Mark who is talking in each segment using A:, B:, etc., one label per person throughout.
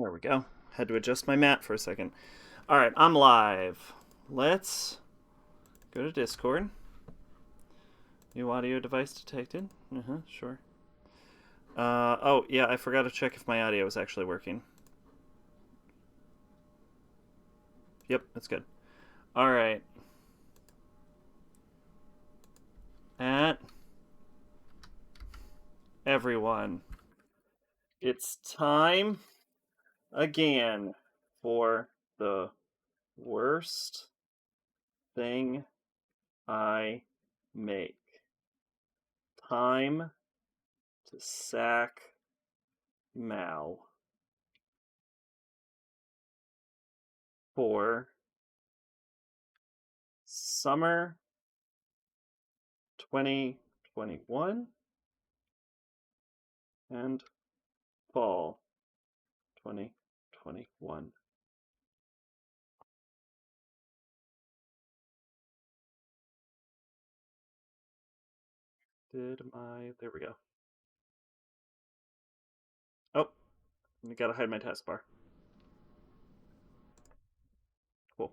A: There we go. Had to adjust my mat for a second. All right, I'm live. Let's go to Discord. New audio device detected. Sure. Oh, yeah, I forgot to check if my audio is actually working. Yep, that's good. All right. At everyone, it's time again for the worst thing I make. Time to sack Mal for summer 2021 and fall 2021. There we go. Oh, I gotta hide my taskbar. Cool.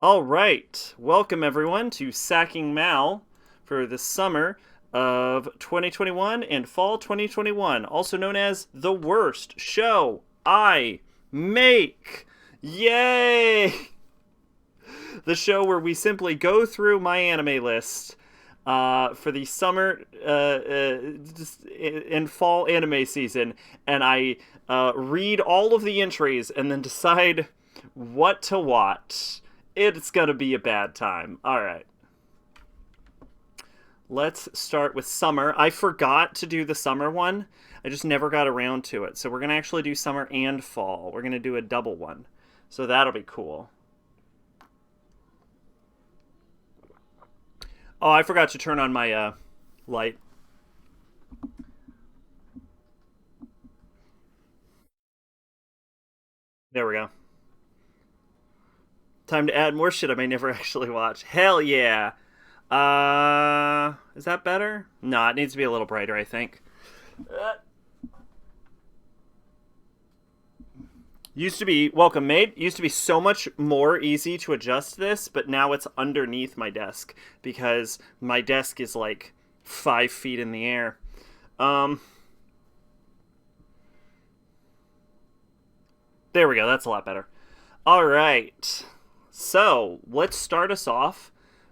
A: All right, welcome everyone to SACing Mal for the summer of 2021 and fall 2021, also known as the worst show I make. Yay! The show where we simply go through my anime list for the summer and fall anime season, and I read all of the entries and then decide what to watch. It's gonna be a bad time. All right. Let's start with summer. I forgot to do the summer one. I just never got around to it. So we're going to actually do summer and fall. We're going to do a double one. So that'll be cool. Oh, I forgot to turn on my light. There we go. Time to add more shit I may never actually watch. Hell yeah. Is that better? No, it needs to be a little brighter, I think. Used to be, welcome mate, used to be so much more easy to adjust this, but now it's underneath my desk because my desk is like 5 feet in the air. There we go, that's a lot better. All right, so let's start us off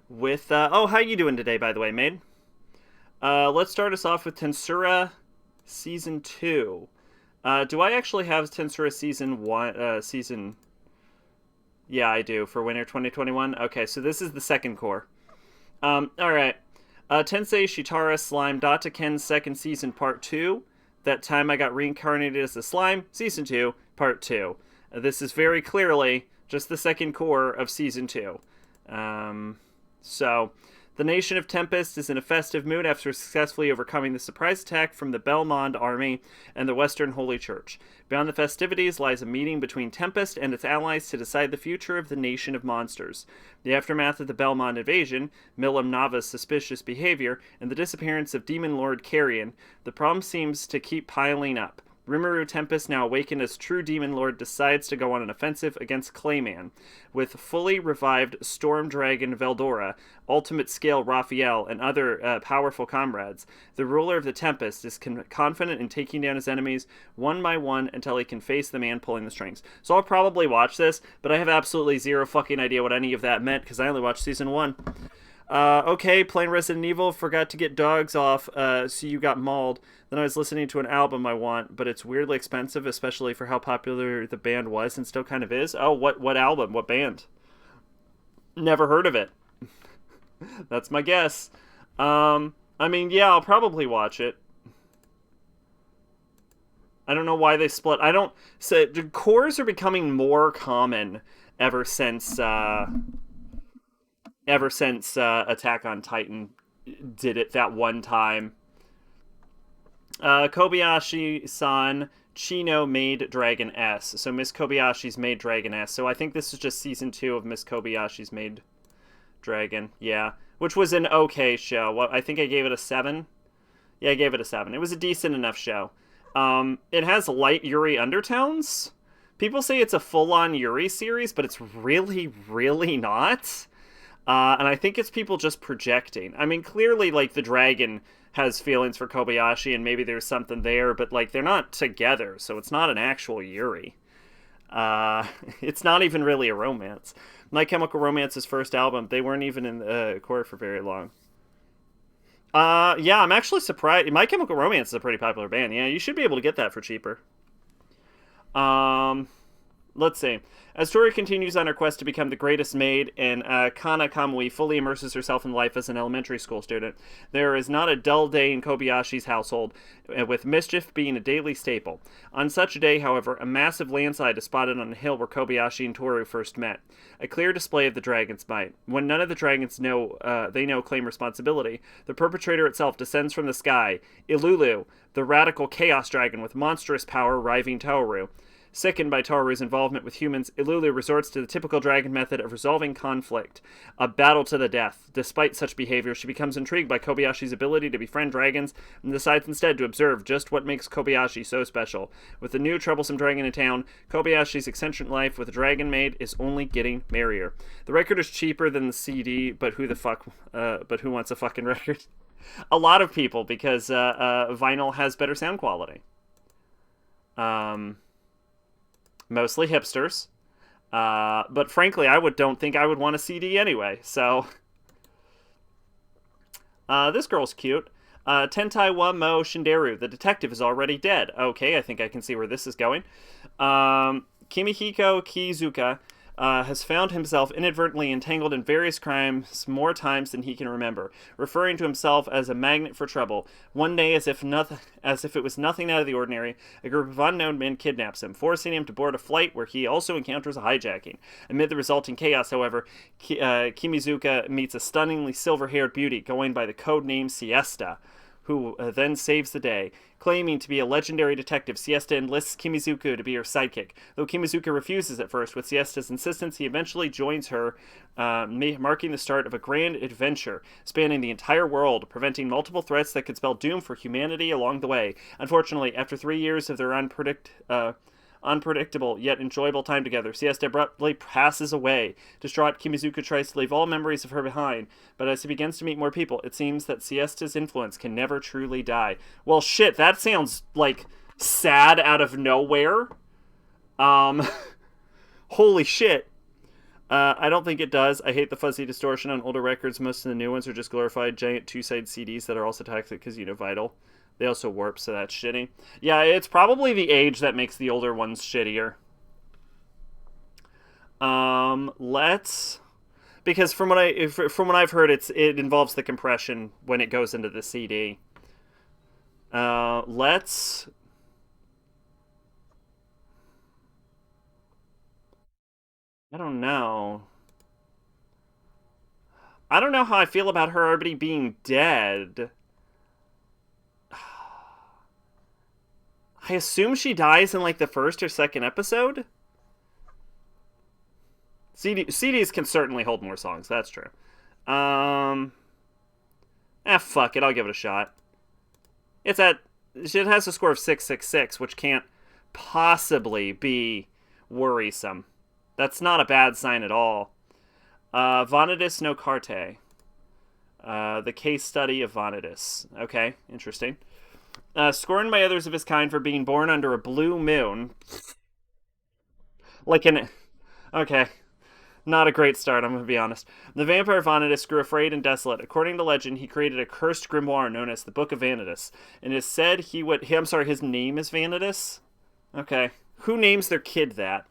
A: with, oh, how you doing today, by the way, maid? Let's start us off with Tensura Season 2. Do I actually have Tensura Season 1, Season... Yeah, I do, for Winter 2021. Okay, so this is the second core. Alright. Tensei Shitara Slime Dataken's second season, part 2. That time I got reincarnated as a slime, season 2, part 2. This is very clearly just the second core of season 2. So, the nation of Tempest is in a festive mood after successfully overcoming the surprise attack from the Belmond army and the Western Holy Church. Beyond the festivities lies a meeting between Tempest and its allies to decide the future of the nation of monsters. The aftermath of the Belmond invasion, Milim Nava's suspicious behavior, and the disappearance of Demon Lord Carrion, the problem seems to keep piling up. Rimuru Tempest, now awakened as true Demon Lord, decides to go on an offensive against Clayman. With fully revived Storm Dragon Veldora, Ultimate Scale Raphael, and other powerful comrades, the ruler of the Tempest is confident in taking down his enemies one by one until he can face the man pulling the strings. So I'll probably watch this, but I have absolutely zero fucking idea what any of that meant because I only watched season 1. Okay, playing Resident Evil, forgot to get dogs off, so you got mauled. Then I was listening to an album I want, but it's weirdly expensive, especially for how popular the band was and still kind of is. Oh, what album? What band? Never heard of it. That's my guess. I mean, yeah, I'll probably watch it. I don't know why they split. I don't... So, cores are becoming more common ever since Attack on Titan did it that one time. Kobayashi-san Chino made Dragon S. So Miss Kobayashi's made Dragon S. So I think this is just season 2 of Miss Kobayashi's made Dragon, yeah. Which was an okay show. Well, I think I gave it a 7. Yeah, I gave it a 7. It was a decent enough show. It has light Yuri undertones. People say it's a full-on Yuri series, but it's really, really not. And I think it's people just projecting. I mean, clearly, like, the dragon has feelings for Kobayashi, and maybe there's something there, but, like, they're not together, so it's not an actual Yuri. It's not even really a romance. My Chemical Romance's first album, they weren't even in the chord for very long. Yeah, I'm actually surprised. My Chemical Romance is a pretty popular band. Yeah, you should be able to get that for cheaper. Let's see. As Tori continues on her quest to become the greatest maid, and Kana Kamui fully immerses herself in life as an elementary school student, there is not a dull day in Kobayashi's household, with mischief being a daily staple. On such a day, however, a massive landslide is spotted on a hill where Kobayashi and Toru first met. A clear display of the dragon's might. When none of the dragons claim responsibility, the perpetrator itself descends from the sky. Ilulu, the radical chaos dragon with monstrous power rivaling Toru. Sickened by Toru's involvement with humans, Ilulu resorts to the typical dragon method of resolving conflict, a battle to the death. Despite such behavior, she becomes intrigued by Kobayashi's ability to befriend dragons and decides instead to observe just what makes Kobayashi so special. With the new troublesome dragon in town, Kobayashi's eccentric life with a dragon maid is only getting merrier. The record is cheaper than the CD, but who wants a fucking record? A lot of people, because vinyl has better sound quality. Mostly hipsters. But frankly, don't think I would want a CD anyway, so... this girl's cute. Tentai wa Mo Shinderu. The detective is already dead. Okay, I think I can see where this is going. Kimihiko Kizuka has found himself inadvertently entangled in various crimes more times than he can remember, referring to himself as a magnet for trouble. One day, as if it was nothing out of the ordinary, a group of unknown men kidnaps him, forcing him to board a flight where he also encounters a hijacking. Amid the resulting chaos, however, Kimizuka meets a stunningly silver-haired beauty going by the code name Siesta, who then saves the day. Claiming to be a legendary detective, Siesta enlists Kimizuka to be her sidekick. Though Kimizuka refuses at first, with Siesta's insistence, he eventually joins her, marking the start of a grand adventure spanning the entire world, preventing multiple threats that could spell doom for humanity along the way. Unfortunately, after 3 years of their unpredictable yet enjoyable time together, Siesta abruptly passes away. Distraught, Kimizuka tries to leave all memories of her behind, but as he begins to meet more people, it seems that Siesta's influence can never truly die. Well, shit, that sounds, like, sad out of nowhere. Holy shit. I don't think it does. I hate the fuzzy distortion on older records. Most of the new ones are just glorified giant two-sided CDs that are also toxic because, vital. They also warp, so that's shitty. Yeah, it's probably the age that makes the older ones shittier. Because from what I've heard, it involves the compression when it goes into the CD. I don't know. I don't know how I feel about her already being dead. I assume she dies in, like, the first or second episode? CDs can certainly hold more songs, that's true. Fuck it, I'll give it a shot. It has a score of 666, which can't possibly be worrisome. That's not a bad sign at all. Vanadis no Carte. The case study of Vanadis. Okay, interesting. Scorned by others of his kind for being born under a blue moon. Okay. Not a great start, I'm going to be honest. The vampire Vanadis grew afraid and desolate. According to legend, he created a cursed grimoire known as the Book of Vanadis. And it is said his name is Vanadis? Okay. Who names their kid that?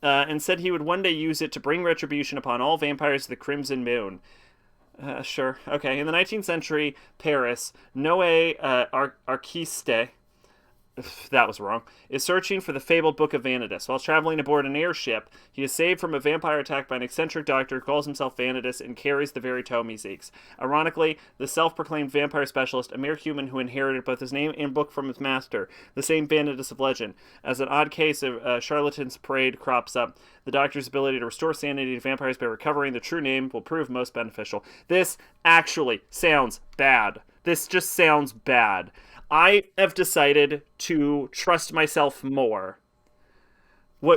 A: And said he would one day use it to bring retribution upon all vampires of the Crimson Moon. Sure. Okay. In the 19th century Paris, Noé Arquiste that was wrong, is searching for the fabled Book of Vanitas. While traveling aboard an airship, he is saved from a vampire attack by an eccentric doctor who calls himself Vanitas and carries the very tome he seeks. Ironically, the self-proclaimed vampire specialist, a mere human who inherited both his name and book from his master, the same Vanitas of legend. As an odd case of charlatan's parade crops up, the doctor's ability to restore sanity to vampires by recovering the true name will prove most beneficial. This actually sounds bad. This just sounds bad. I have decided to trust myself more.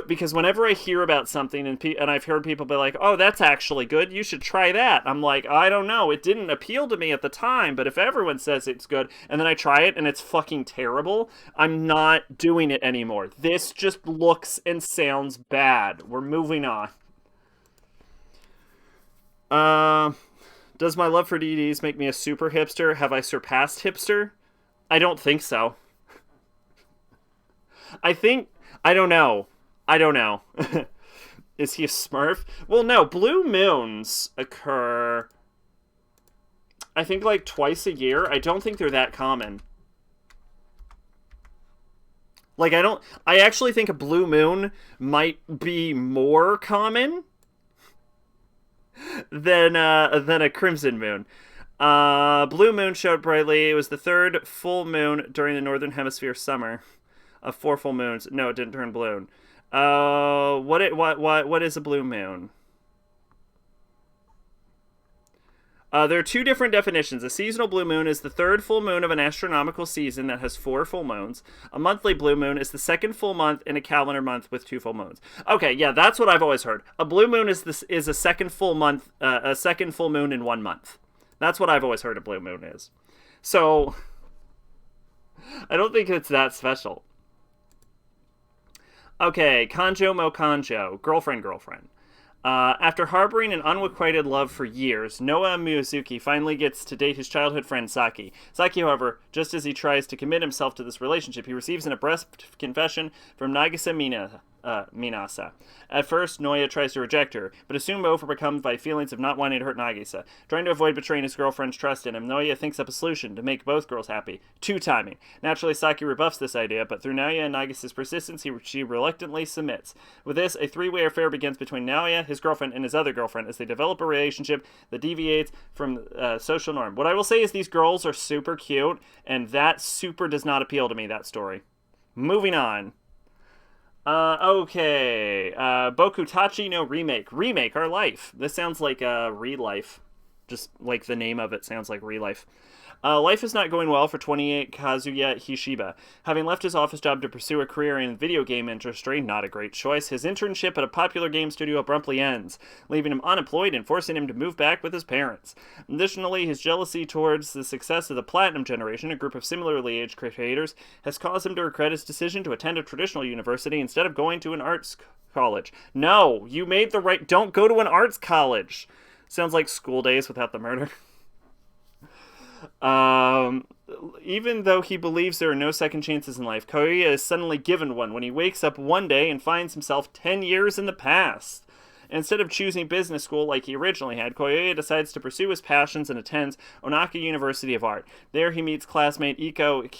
A: Because whenever I hear about something and I've heard people be like, "Oh, that's actually good. You should try that." I'm like, "I don't know. It didn't appeal to me at the time, but if everyone says it's good and then I try it and it's fucking terrible, I'm not doing it anymore. This just looks and sounds bad. We're moving on." Does my love for DVDs make me a super hipster? Have I surpassed hipster? I don't think so. I don't know. Is he a Smurf? Well, no. Blue moons occur, I think, like twice a year. I don't think they're that common. Like, I actually think a blue moon might be more common than a crimson moon. Blue moon showed brightly. It was the third full moon during the northern hemisphere summer of 4 full moons. No, it didn't turn blue. What is a blue moon? There are 2 different definitions. A seasonal blue moon is the third full moon of an astronomical season that has 4 full moons. A monthly blue moon is the second full month in a calendar month with 2 full moons. Okay, yeah, that's what I've always heard. A blue moon is a second full month, a second full moon in 1 month. That's what I've always heard a blue moon is. So, I don't think it's that special. Okay, Kanjo Mo Kanjo, girlfriend. After harboring an unrequited love for years, Noah Miyazuki finally gets to date his childhood friend Saki. Saki, however, just as he tries to commit himself to this relationship, he receives an abrupt confession from Nagisa Minasa. At first, Noya tries to reject her, but is soon overcome by feelings of not wanting to hurt Nagisa. Trying to avoid betraying his girlfriend's trust in him, Noya thinks up a solution to make both girls happy. 2 timing. Naturally, Saki rebuffs this idea, but through Naoya and Nagisa's persistence, she reluctantly submits. With this, a 3-way affair begins between Naoya, his girlfriend, and his other girlfriend as they develop a relationship that deviates from social norm. What I will say is these girls are super cute, and that super does not appeal to me, that story. Moving on. Okay. Bokutachi no Remake. Remake Our Life. This sounds like Re-Life. Just like the name of it sounds like Re-Life. Life is not going well for 28 Kazuya Hishiba. Having left his office job to pursue a career in the video game industry, not a great choice, his internship at a popular game studio abruptly ends, leaving him unemployed and forcing him to move back with his parents. Additionally, his jealousy towards the success of the Platinum Generation, a group of similarly aged creators, has caused him to regret his decision to attend a traditional university instead of going to an arts college. No, you made the right... Don't go to an arts college! Sounds like School Days without the murder. Even though he believes there are no second chances in life, Koya is suddenly given one when he wakes up one day and finds himself 10 years in the past. Instead of choosing business school like he originally had, Koyoya decides to pursue his passions and attends Onaka University of Art. There he meets classmate Iko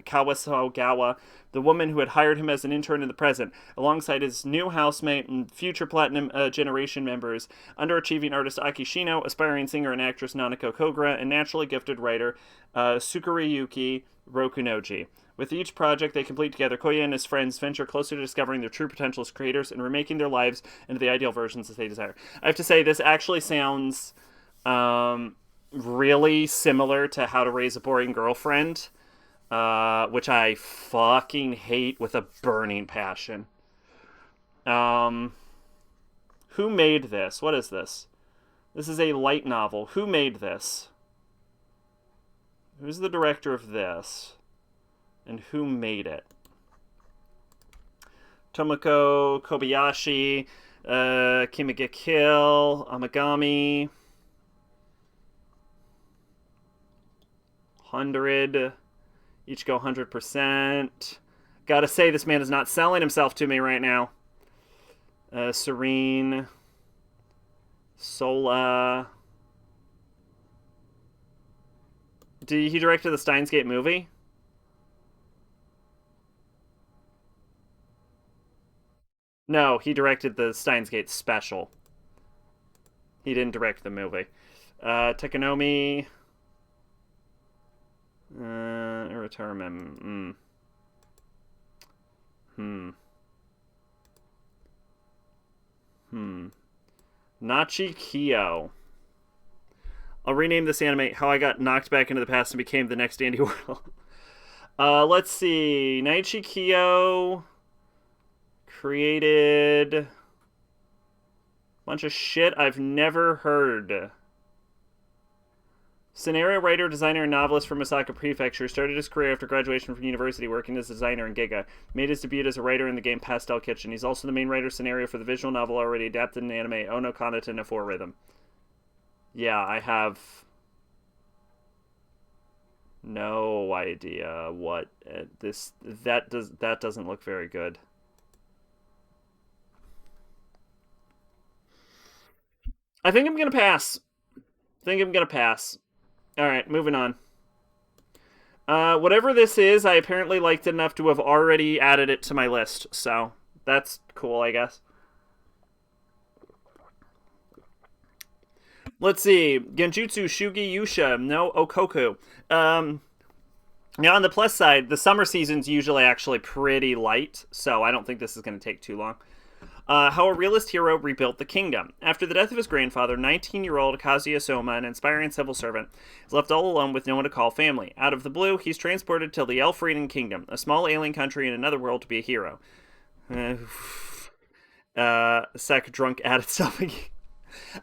A: Kawasogawa, the woman who had hired him as an intern in the present, alongside his new housemate and future Platinum Generation members, underachieving artist Akishino, aspiring singer and actress Nanako Kogura, and naturally gifted writer Sukuriyuki Rokunoji. With each project they complete together, Koya and his friends venture closer to discovering their true potential as creators and remaking their lives into the ideal versions that they desire. I have to say, this actually sounds really similar to How to Raise a Boring Girlfriend, which I fucking hate with a burning passion. Who made this? What is this? This is a light novel. Who made this? Who's the director of this? And who made it? Tomoko Kobayashi, Kimage Kill, Amagami, 100, each go 100%. Gotta say, this man is not selling himself to me right now. Serene, Sola. He directed the Steins Gate movie? No, he directed the Steins Gate special. He didn't direct the movie. Takenomiya Iratarmen. Hmm. Hmm. Nachi Kyo. I'll rename this anime How I Got Knocked Back into the Past and Became the Next Andy Warhol. Let's see. Naichi Kyo created a bunch of shit I've never heard. Scenario writer, designer, and novelist from Osaka Prefecture, started his career after graduation from university working as a designer in Giga. Made his debut as a writer in the game Pastel Kitchen. He's also the main writer scenario for the visual novel already adapted in anime Ono Kanata no 4 Rhythm. Yeah, I have no idea what this that doesn't look very good. I think I'm gonna pass. I think I'm gonna pass. All right, moving on. Whatever this is, I apparently liked it enough to have already added it to my list, so that's cool, I guess. Let's see. Genjutsu Shugi Yusha no Okoku. Now, on the plus side, the summer season's usually actually pretty light, so I don't think this is going to take too long. How a realist hero rebuilt the kingdom. After the death of his grandfather, 19-year-old Kazuya Soma, an inspiring civil servant, is left all alone with no one to call family. Out of the blue, he's transported to the Elfrieden Kingdom, a small alien country in another world, to be a hero. Sec drunk added something.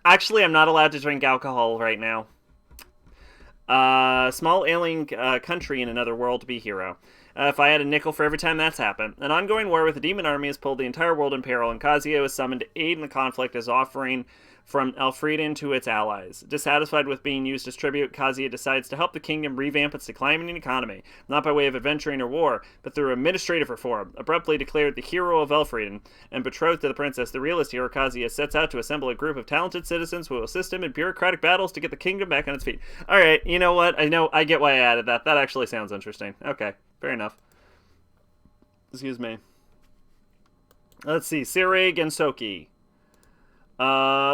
A: Actually, I'm not allowed to drink alcohol right now. Small alien country in another world to be hero. If I had a nickel for every time that's happened. An ongoing war with a demon army has pulled the entire world in peril, and Kazuya is summoned to aid in the conflict as offering from Elfrieden to its allies. Dissatisfied with being used as tribute, Kazuya decides to help the kingdom revamp its declining economy, not by way of adventuring or war, but through administrative reform. Abruptly declared the hero of Elfrieden and betrothed to the princess, the realist hero Kazuya sets out to assemble a group of talented citizens who will assist him in bureaucratic battles to get the kingdom back on its feet. All right, you know what? I get why I added that. That actually sounds interesting. Okay, fair enough. Excuse me. Let's see. Seirei Gensoki.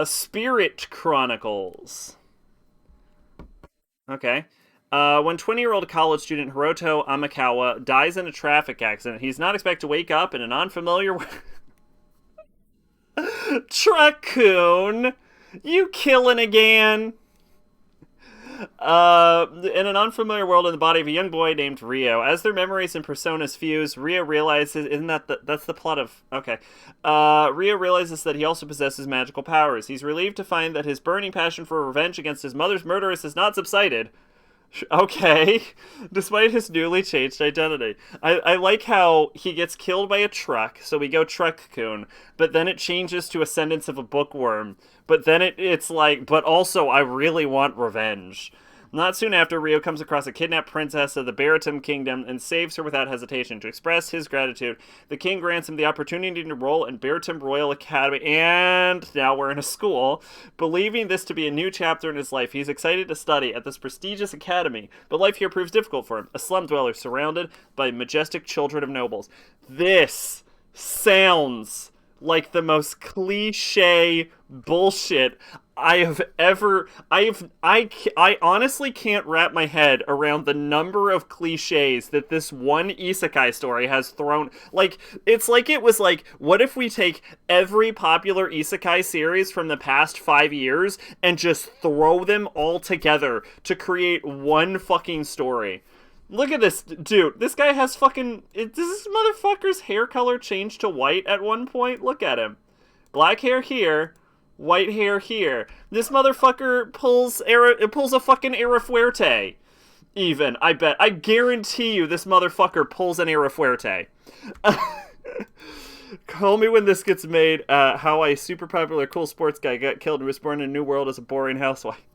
A: Spirit Chronicles. Okay. When 20-year-old college student Hiroto Amakawa dies in a traffic accident, he's not expected to wake up in an unfamiliar Truck-kun, you killing again? In an unfamiliar world in the body of a young boy named Rio. As their memories and personas fuse, Rio realizes, isn't that that's the plot of, okay. Rio realizes that he also possesses magical powers. He's relieved to find that his burning passion for revenge against his mother's murderess has not subsided. Okay, despite his newly changed identity. I like how he gets killed by a truck, so we go Truck-kun, but then it changes to Ascendance of a Bookworm, but then it's like, but also I really want revenge. Not soon after, Rio comes across a kidnapped princess of the Baratum Kingdom and saves her without hesitation. To express his gratitude, the king grants him the opportunity to enroll in Baratum Royal Academy, and now we're in a school. Believing this to be a new chapter in his life, he's excited to study at this prestigious academy, but life here proves difficult for him, a slum dweller surrounded by majestic children of nobles. This sounds like the most cliche bullshit I have ever. I honestly can't wrap my head around the number of cliches that this one isekai story has thrown. Like, it's like it was like, what if we take every popular isekai series from the past 5 years and just throw them all together to create one fucking story? Look at this, dude. This guy has fucking. Does this motherfucker's hair color change to white at one point? Look at him. Black hair here, white hair here. This motherfucker pulls a fucking Aerofuerte. Even, I bet. I guarantee you this motherfucker pulls an Aerofuerte. Call me when this gets made. How a super popular cool sports guy got killed and was born in a new world as a boring housewife.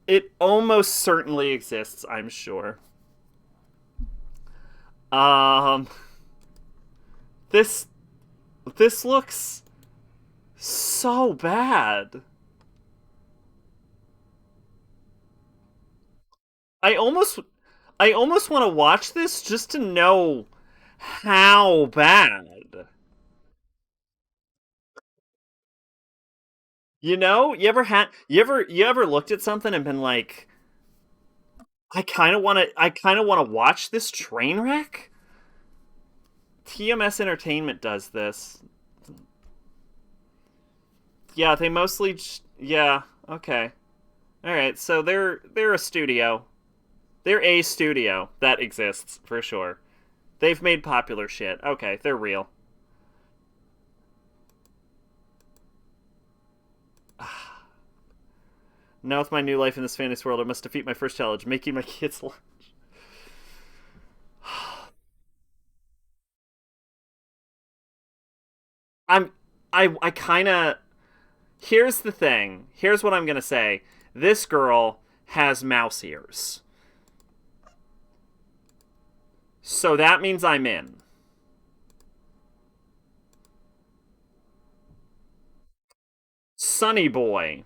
A: It almost certainly exists, I'm sure. Um, this looks so bad. I almost I almost want to watch this just to know how bad. You ever looked at something and been like, I kind of want to watch this train wreck? TMS Entertainment does this. Yeah, they mostly yeah, okay. All right, so they're a studio. They're a studio that exists for sure. They've made popular shit. Okay, they're real. Now with my new life in this fantasy world, I must defeat my first challenge, making my kids lunch. I'm I kind of Here's the thing. Here's what I'm going to say. This girl has mouse ears. So that means I'm in. Sunny Boy.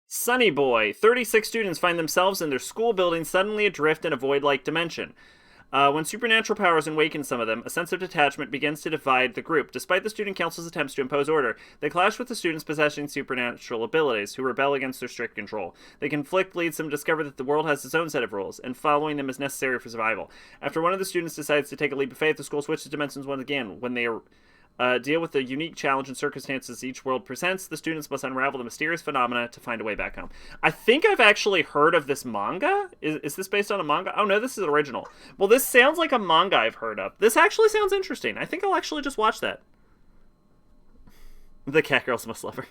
A: Sunny Boy. 36 students find themselves in their school building suddenly adrift in a void like dimension. When supernatural powers awaken some of them, a sense of detachment begins to divide the group. Despite the student council's attempts to impose order, they clash with the students possessing supernatural abilities, who rebel against their strict control. The conflict leads them to discover that the world has its own set of rules, and following them is necessary for survival. After one of the students decides to take a leap of faith, the school switches dimensions once again. When they deal with the unique challenge and circumstances each world presents, the students must unravel the mysterious phenomena to find a way back home. I think I've actually heard of this manga. Is this based on a manga? Oh no, this is original. Well, this sounds like a manga I've heard of. This actually sounds interesting. I think I'll actually just watch that. The cat girls must love her.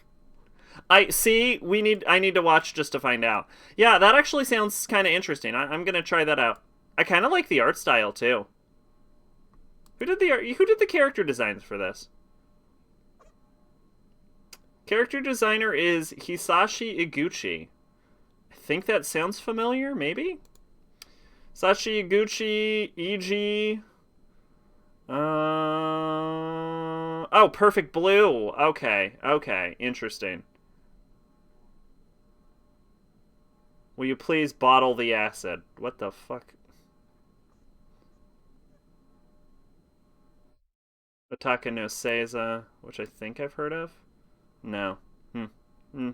A: I see. I need to watch just to find out. Yeah, that actually sounds kind of interesting. I'm gonna try that out. I kind of like the art style too. Who did the character designs for this? Character designer is Hisashi Iguchi. I think that sounds familiar, maybe? Hisashi Iguchi, EG. Oh, Perfect Blue. Okay, interesting. Will you please bottle the acid? What the fuck? Otaka no Seiza, which I think I've heard of. No. Hmm. Hmm.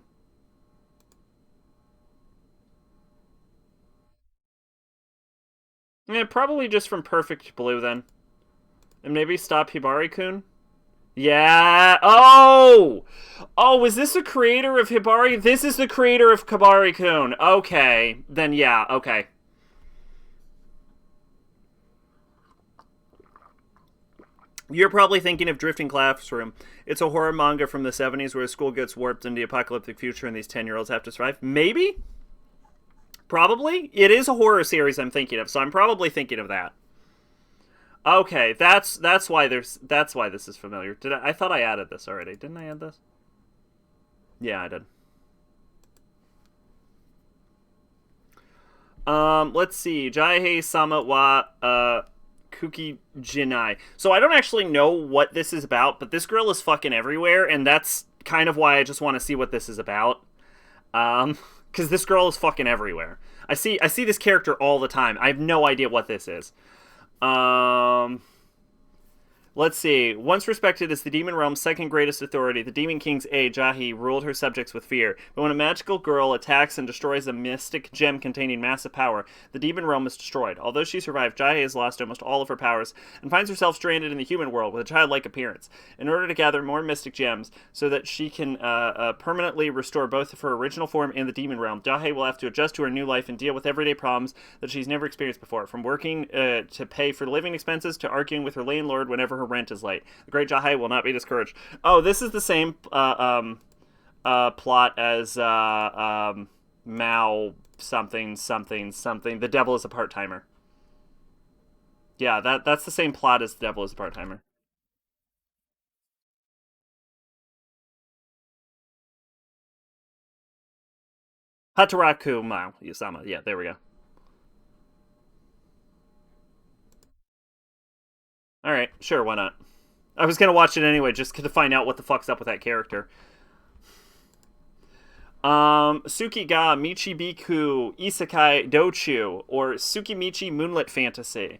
A: Yeah, probably just from Perfect Blue then. And maybe Stop Hibari-kun? Yeah. Oh! Oh, is this a creator of Hibari? This is the creator of Hibari-kun. Okay. Then yeah, okay. You're probably thinking of Drifting Classroom. It's a horror manga from the 70s where a school gets warped into the apocalyptic future and these 10-year-olds have to survive. Maybe? Probably. It is a horror series I'm thinking of, so I'm probably thinking of that. Okay, that's why this is familiar. I thought I added this already. Didn't I add this? Yeah, I did. Let's see. Jaihei Sama wa Kuki Jinai. So I don't actually know what this is about, but this girl is fucking everywhere, and that's kind of why I just want to see what this is about. Because this girl is fucking everywhere. I see this character all the time. I have no idea what this is. Um, Let's see. Once respected as the demon realm's second greatest authority, the demon king's Jahi ruled her subjects with fear. But when a magical girl attacks and destroys a mystic gem containing massive power, the demon realm is destroyed. Although she survived, Jahi has lost almost all of her powers and finds herself stranded in the human world with a childlike appearance. In order to gather more mystic gems so that she can permanently restore both of her original form and the demon realm, Jahi will have to adjust to her new life and deal with everyday problems that she's never experienced before, from working to pay for living expenses to arguing with her landlord whenever her rent is late. The great Jahai will not be discouraged. Oh, this is the same plot as Mao something something something. The devil is a part timer. Yeah, that's the same plot as the devil is a part timer. Hataraku Mao Yusama. Yeah, there we go. All right, sure, why not? I was gonna watch it anyway, just to find out what the fuck's up with that character. Suki ga Michibiku Isekai Dochu, or Tsukimichi Moonlit Fantasy.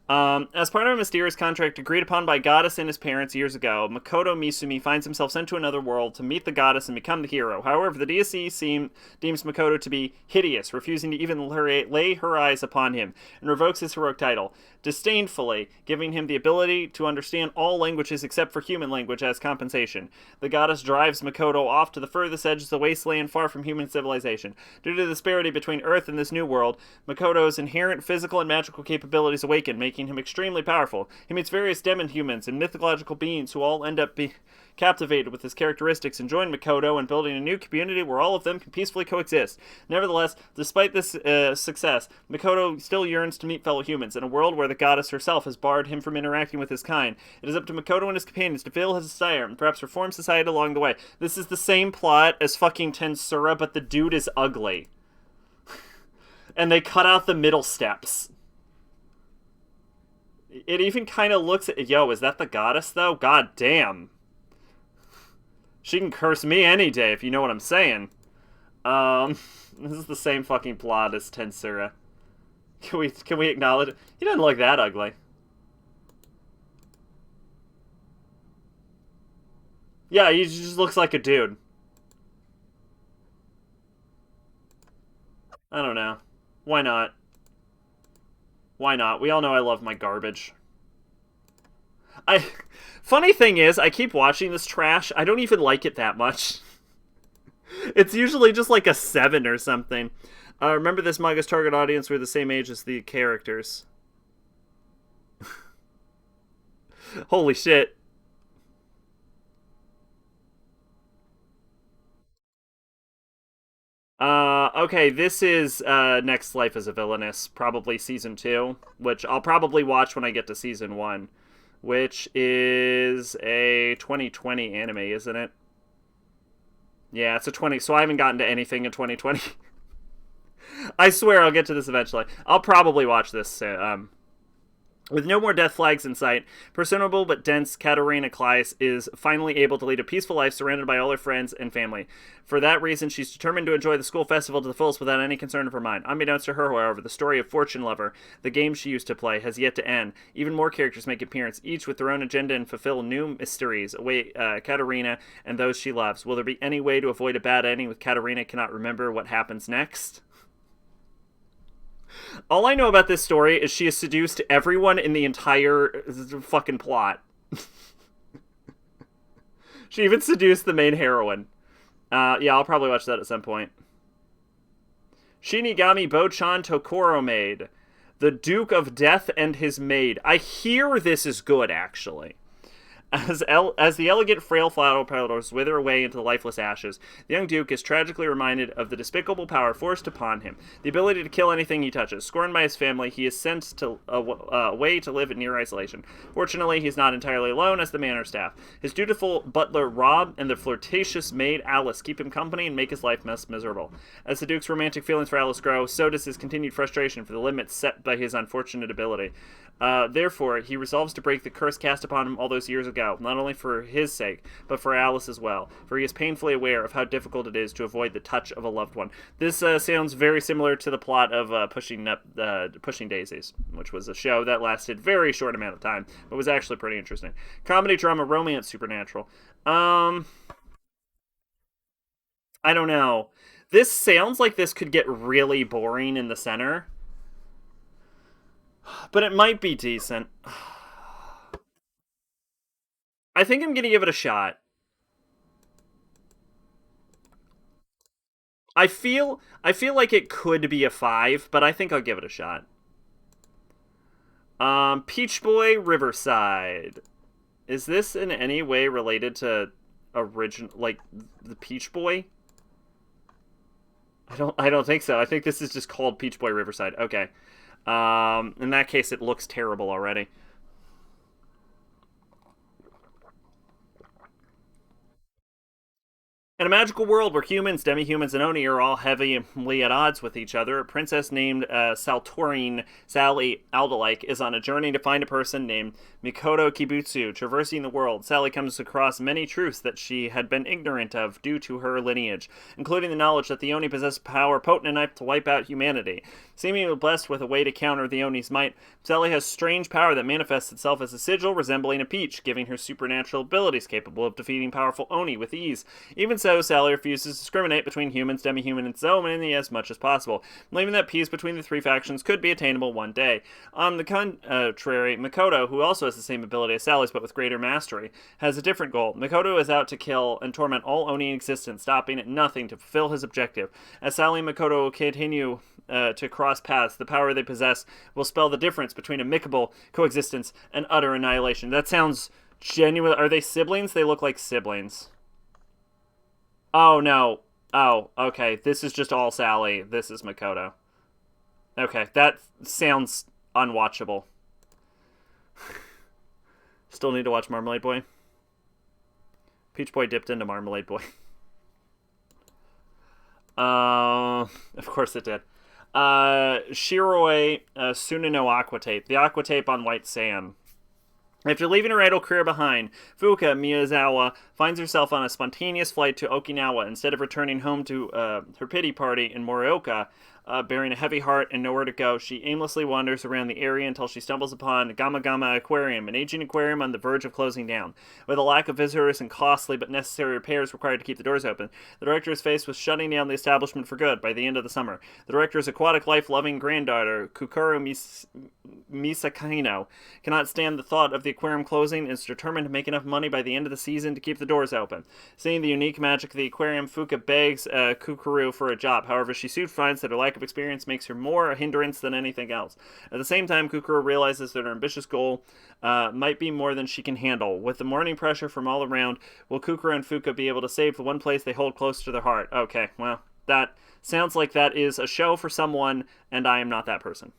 A: As part of a mysterious contract agreed upon by Goddess and his parents years ago, Makoto Misumi finds himself sent to another world to meet the Goddess and become the hero. However, the DSC deems Makoto to be hideous, refusing to even lay her eyes upon him, and revokes his heroic title, disdainfully giving him the ability to understand all languages except for human language as compensation. The Goddess drives Makoto off to the furthest edge of the wasteland far from human civilization. Due to the disparity between Earth and this new world, Makoto's inherent physical and magical capabilities awaken, making him extremely powerful. He meets various demon humans and mythological beings who all end up being captivated with his characteristics and join Makoto in building a new community where all of them can peacefully coexist. Nevertheless, despite this success, Makoto still yearns to meet fellow humans in a world where the goddess herself has barred him from interacting with his kind. It is up to Makoto and his companions to fulfill his desire and perhaps reform society along the way. This is the same plot as fucking Tensura, but the dude is ugly. And they cut out the middle steps. It even kind of looks at... Yo, is that the goddess, though? God damn. She can curse me any day, if you know what I'm saying. This is the same fucking plot as Tensura. Can we acknowledge it? He doesn't look that ugly. Yeah, he just looks like a dude. I don't know. Why not? Why not? We all know I love my garbage. Funny thing is, I keep watching this trash. I don't even like it that much. It's usually just like a 7 or something. Remember, this manga's target audience were the same age as the characters. Holy shit. Okay, this is Next Life as a Villainess, probably season 2, which I'll probably watch when I get to season 1, which is a 2020 anime, isn't it? Yeah, it's a 20, so I haven't gotten to anything in 2020. I swear I'll get to this eventually. I'll probably watch this with no more death flags in sight, personable but dense Katarina Kleis is finally able to lead a peaceful life surrounded by all her friends and family. For that reason, she's determined to enjoy the school festival to the fullest without any concern of her mind. Unbeknownst to her, however, the story of Fortune Lover, the game she used to play, has yet to end. Even more characters make appearance, each with their own agenda and fulfill new mysteries await Katarina and those she loves. Will there be any way to avoid a bad ending with Katarina cannot remember what happens next? All I know about this story is she has seduced everyone in the entire fucking plot. She even seduced the main heroine. Yeah, I'll probably watch that at some point. Shinigami Bochan Tokoro Maid. The Duke of Death and His Maid. I hear this is good, actually. As the elegant, frail flower petals wither away into lifeless ashes, the young Duke is tragically reminded of the despicable power forced upon him, the ability to kill anything he touches. Scorned by his family, he is sent to away to live in near isolation. Fortunately, he is not entirely alone, as the manor staff. His dutiful butler Rob and the flirtatious maid Alice keep him company and make his life miserable. As the Duke's romantic feelings for Alice grow, so does his continued frustration for the limits set by his unfortunate ability. Therefore, he resolves to break the curse cast upon him all those years ago, not only for his sake, but for Alice as well, for he is painfully aware of how difficult it is to avoid the touch of a loved one. This sounds very similar to the plot of Pushing Daisies, which was a show that lasted very short amount of time, but was actually pretty interesting. Comedy, drama, romance, supernatural. I don't know. This sounds like this could get really boring in the center. But it might be decent. I think I'm gonna give it a shot. I feel like it could be a 5, but I think I'll give it a shot. Peach Boy Riverside. Is this in any way related to like the Peach Boy? I don't think so. I think this is just called Peach Boy Riverside. Okay. In that case, it looks terrible already. In a magical world where humans, demi-humans, and Oni are all heavily at odds with each other, a princess named Saltorine Sally Aldalike is on a journey to find a person named Mikoto Kibutsu. Traversing the world, Sally comes across many truths that she had been ignorant of due to her lineage, including the knowledge that the Oni possess power potent enough to wipe out humanity. Seemingly blessed with a way to counter the Oni's might, Sally has strange power that manifests itself as a sigil resembling a peach, giving her supernatural abilities capable of defeating powerful Oni with ease. Even so, Sally refuses to discriminate between humans, demi-human, and Zoomani as much as possible, believing that peace between the three factions could be attainable one day. On the contrary, Mikoto, who also has the same ability as Sally's but with greater mastery, has a different goal. Mikoto is out to kill and torment all Oni in existence, stopping at nothing to fulfill his objective. As Sally and Mikoto continue to cross paths, the power they possess will spell the difference between amicable coexistence and utter annihilation. That sounds genuine. Are they siblings? They look like siblings. Oh, no. Oh, okay. This is just all Sally. This is Makoto. Okay, that sounds unwatchable. Still need to watch Marmalade Boy. Peach Boy dipped into Marmalade Boy. Of course it did. Shiroi Sunano Aquatape. The Aquatape on white sand. After leaving her idle career behind, Fuka Miyazawa finds herself on a spontaneous flight to Okinawa instead of returning home to her pity party in Morioka. Bearing a heavy heart and nowhere to go, she aimlessly wanders around the area until she stumbles upon Gama Gama Aquarium, an aging aquarium on the verge of closing down. With a lack of visitors and costly but necessary repairs required to keep the doors open, the director is faced with shutting down the establishment for good by the end of the summer. The director's aquatic life-loving granddaughter, Kukuro Misakino, cannot stand the thought of the aquarium closing and is determined to make enough money by the end of the season to keep the doors open. Seeing the unique magic of the aquarium, Fuka begs Kukuro for a job. However, she soon finds that her lack of experience makes her more a hindrance than anything else. At the same time, Kukuro realizes that her ambitious goal might be more than she can handle. With the morning pressure from all around, will Kukuro and Fuka be able to save the one place they hold close to their heart? Okay, well, that sounds like that is a show for someone, and I am not that person.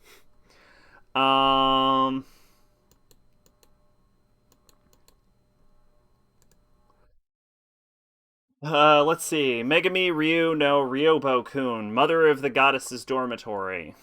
A: Let's see. Megami Ryu no Ryobo-kun, Mother of the Goddess's Dormitory.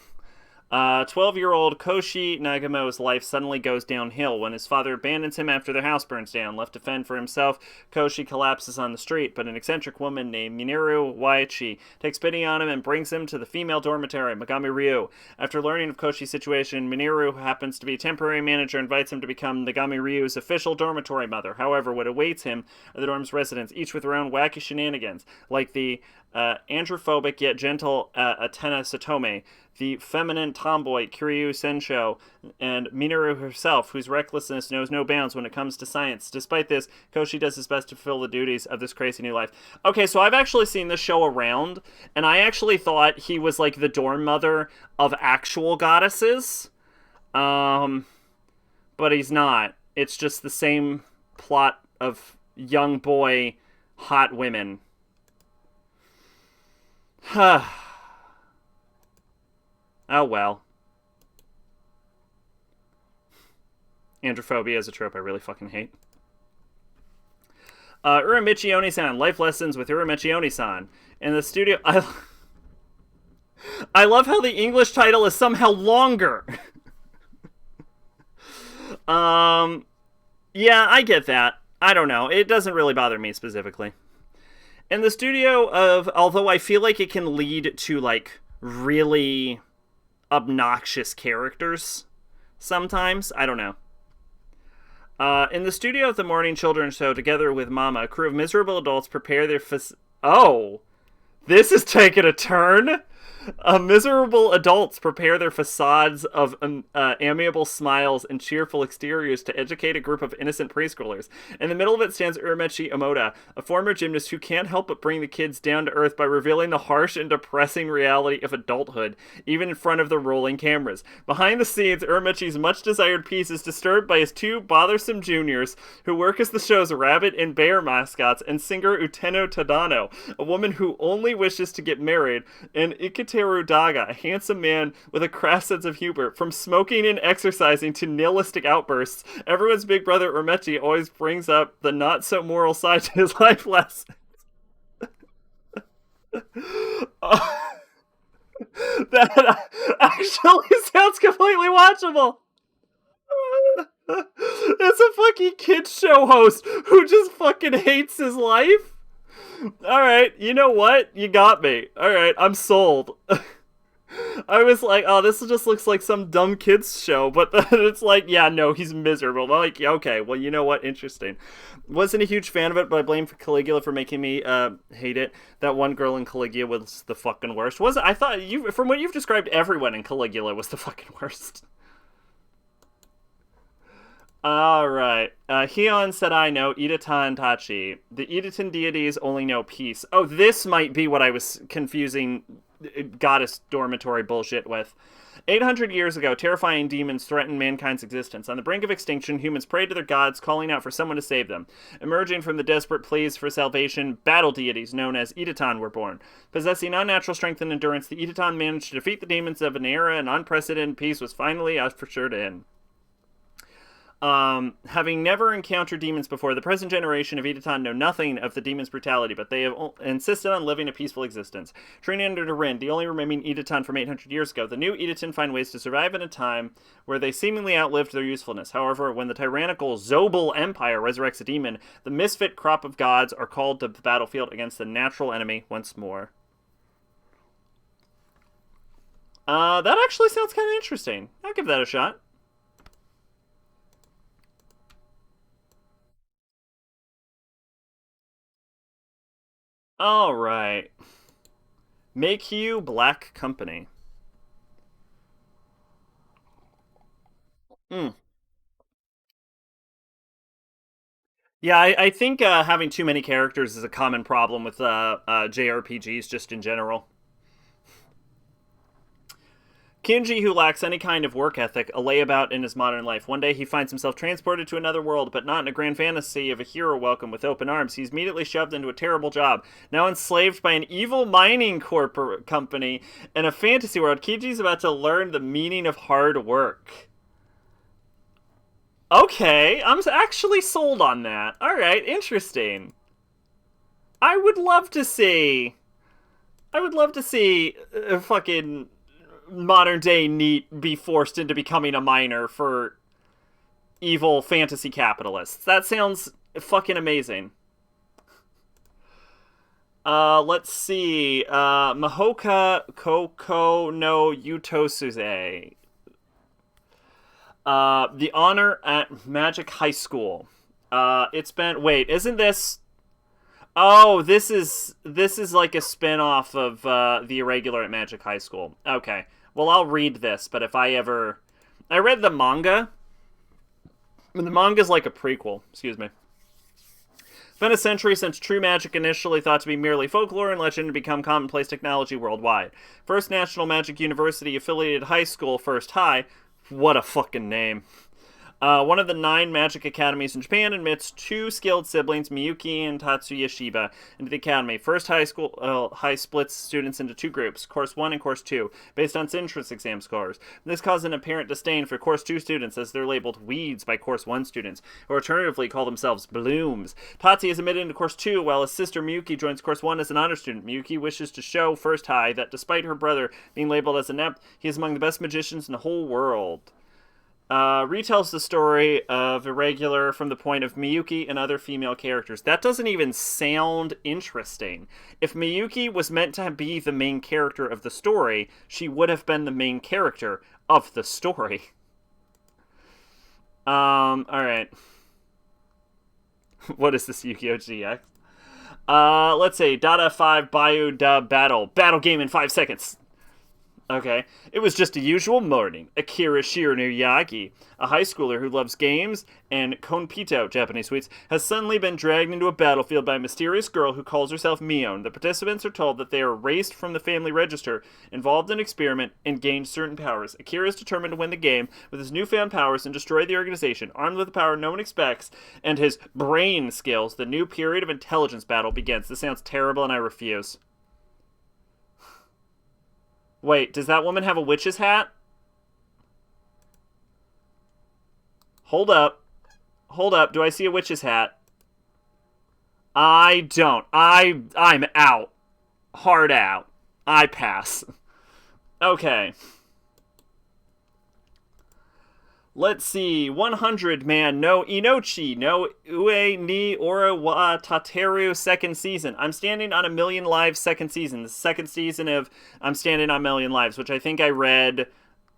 A: 12-year-old Koshi Nagamo's life suddenly goes downhill when his father abandons him after their house burns down. Left to fend for himself, Koshi collapses on the street, but an eccentric woman named Minoru Waichi takes pity on him and brings him to the female dormitory, Megami Ryu. After learning of Koshi's situation, Minoru, who happens to be a temporary manager, invites him to become Megami Ryu's official dormitory mother. However, what awaits him are the dorm's residents, each with their own wacky shenanigans, like the androphobic yet gentle Atena Satome, the feminine tomboy Kiryu Sensho, and Minoru herself, whose recklessness knows no bounds when it comes to science. Despite this, Koshi does his best to fulfill the duties of this crazy new life. Okay, so I've actually seen this show around, and I actually thought he was like the dorm mother of actual goddesses. But he's not. It's just the same plot of young boy, hot women. Oh well. Androphobia is a trope I really fucking hate. Uramichi Oni-san, Life Lessons with Uramichi Oni-san. In the studio... I love how the English title is somehow longer. Yeah, I get that. I don't know. It doesn't really bother me specifically. In the studio of... Although I feel like it can lead to, like, really obnoxious characters sometimes. I don't know. In the studio of the Morning Children's Show, together with Mama, a crew of miserable adults prepare their... Oh! This is taking a turn! Miserable adults prepare their facades of amiable smiles and cheerful exteriors to educate a group of innocent preschoolers. In the middle of it stands Uramechi Omoda, a former gymnast who can't help but bring the kids down to earth by revealing the harsh and depressing reality of adulthood, even in front of the rolling cameras. Behind the scenes, Uramechi's much-desired piece is disturbed by his two bothersome juniors, who work as the show's rabbit and bear mascots, and singer Uteno Tadano, a woman who only wishes to get married, and Ikiteru Daga, a handsome man with a crass sense of humor. From smoking and exercising to nihilistic outbursts, everyone's big brother Uramechi always brings up the not-so-moral side to his life lessons. That actually sounds completely watchable. It's a fucking kids show host who just fucking hates his life. All right, you know what? You got me. All right, I'm sold. I was like, oh, this just looks like some dumb kids show, but then it's like, yeah, no, he's miserable. Like, okay, well, you know what? Interesting. Wasn't a huge fan of it, but I blame Caligula for making me hate it. That one girl in Caligula was the fucking worst. Was it? I thought you, from what you've described, everyone in Caligula was the fucking worst. All right. Heian said, I know Idata and Tachi. The Idatan deities only know peace. Oh, this might be what I was confusing goddess dormitory bullshit with. 800 years ago, terrifying demons threatened mankind's existence. On the brink of extinction, humans prayed to their gods, calling out for someone to save them. Emerging from the desperate pleas for salvation, battle deities known as Idatan were born. Possessing unnatural strength and endurance, the Idatan managed to defeat the demons of an era, and unprecedented peace was finally ushered in. Having never encountered demons before, the present generation of Idatan know nothing of the demon's brutality, but they have insisted on living a peaceful existence. Training under Rin, the only remaining Idatan from 800 years ago, the new Idatan find ways to survive in a time where they seemingly outlived their usefulness. However, when the tyrannical Zobel Empire resurrects a demon, the misfit crop of gods are called to the battlefield against the natural enemy once more. That actually sounds kind of interesting. I'll give that a shot. All right. Make you Black Company. Hmm. Yeah, I think having too many characters is a common problem with JRPGs just in general. Kinji, who lacks any kind of work ethic, a layabout in his modern life. One day he finds himself transported to another world, but not in a grand fantasy of a hero welcome with open arms. He's immediately shoved into a terrible job. Now enslaved by an evil mining company in a fantasy world, Kinji's about to learn the meaning of hard work. Okay, I'm actually sold on that. Alright, interesting. I would love to see. I would love to see fucking modern day NEET be forced into becoming a miner for evil fantasy capitalists. That sounds fucking amazing. Let's see. Mahoka Koko no Yutosuze. The Honor at Magic High School. It's been wait, isn't this Oh, this is like a spin-off of The Irregular at Magic High School. Okay. Well, I'll read this, but if I ever I read the manga, and the manga's like a prequel, excuse me. It's been a century since true magic, initially thought to be merely folklore and legend, to become commonplace technology worldwide. First National Magic University affiliated high school, First High. What a fucking name. One of the 9 magic academies in Japan admits 2 skilled siblings, Miyuki and Tatsuya Shiba, into the academy. First high splits students into 2 groups, Course 1 and Course 2, based on entrance exam scores. This caused an apparent disdain for Course 2 students, as they're labeled weeds by Course 1 students, or alternatively call themselves blooms. Tatsuya is admitted into Course 2, while his sister Miyuki joins Course 1 as an honor student. Miyuki wishes to show First High that despite her brother being labeled as inept, he is among the best magicians in the whole world. Retells the story of Irregular from the point of Miyuki and other female characters. That doesn't even sound interesting. If Miyuki was meant to be the main character of the story, she would have been the main character of the story. Alright. What is this, Yu-Gi-Oh! GX? Let's see. Data 5 Bayou Da Battle. Battle game in 5 seconds. Okay. It was just a usual morning. Akira Shiranuyagi, a high schooler who loves games and konpito, Japanese sweets, has suddenly been dragged into a battlefield by a mysterious girl who calls herself Mion. The participants are told that they are erased from the family register, involved in an experiment, and gained certain powers. Akira is determined to win the game with his newfound powers and destroy the organization. Armed with the power no one expects and his brain skills, the new period of intelligence battle begins. This sounds terrible and I refuse. Wait, does that woman have a witch's hat? Hold up. Hold up. Do I see a witch's hat? I don't. I'm out. Hard out. I pass. Okay. Let's see. 100 man no Inochi no Ue ni Ora wa Tateru second season. I'm standing on a million lives second season. The second season of I'm standing on a million lives, which I think I read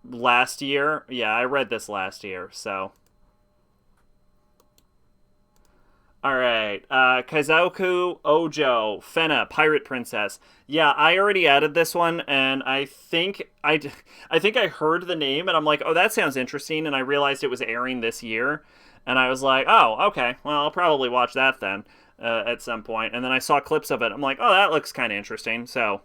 A: last year. Yeah, I read this last year, so. Alright, Kaizoku Ojo, Fena, Pirate Princess. Yeah, I already added this one, and I think I heard the name, and I'm like, oh, that sounds interesting, and I realized it was airing this year, and I was like, oh, okay, well, I'll probably watch that then, at some point, and then I saw clips of it, I'm like, oh, that looks kind of interesting, so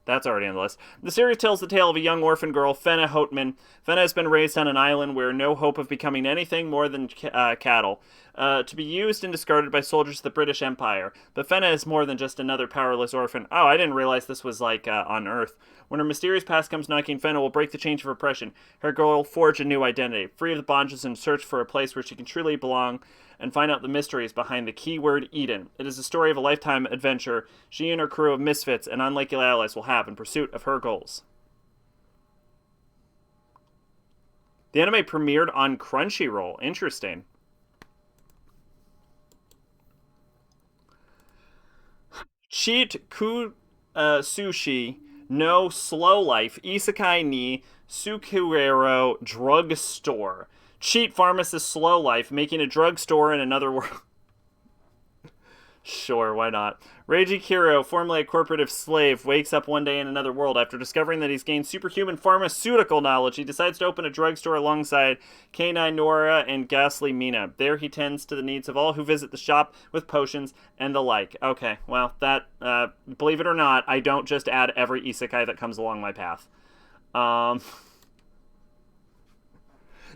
A: that's already on the list. The series tells the tale of a young orphan girl, Fena Houtman. Fena has been raised on an island where no hope of becoming anything more than cattle, to be used and discarded by soldiers of the British Empire. But Fena is more than just another powerless orphan. Oh, I didn't realize this was like on Earth. When her mysterious past comes knocking, Fena will break the chains of oppression. Her girl will forge a new identity, free of the bondages and search for a place where she can truly belong and find out the mysteries behind the keyword Eden. It is a story of a lifetime adventure she and her crew of misfits and unlikely allies will have in pursuit of her goals. The anime premiered on Crunchyroll. Interesting. Cheat Ku Sushi no Slow Life Isekai ni Sukurero Drug Store. Cheat pharmacist slow life, making a drugstore in another world. Sure, why not? Reiji Kiro, formerly a corporative slave, wakes up one day in another world. After discovering that he's gained superhuman pharmaceutical knowledge, he decides to open a drugstore alongside K9 Nora and Ghastly Mina. There he tends to the needs of all who visit the shop with potions and the like. Okay, well, that, believe it or not, I don't just add every isekai that comes along my path.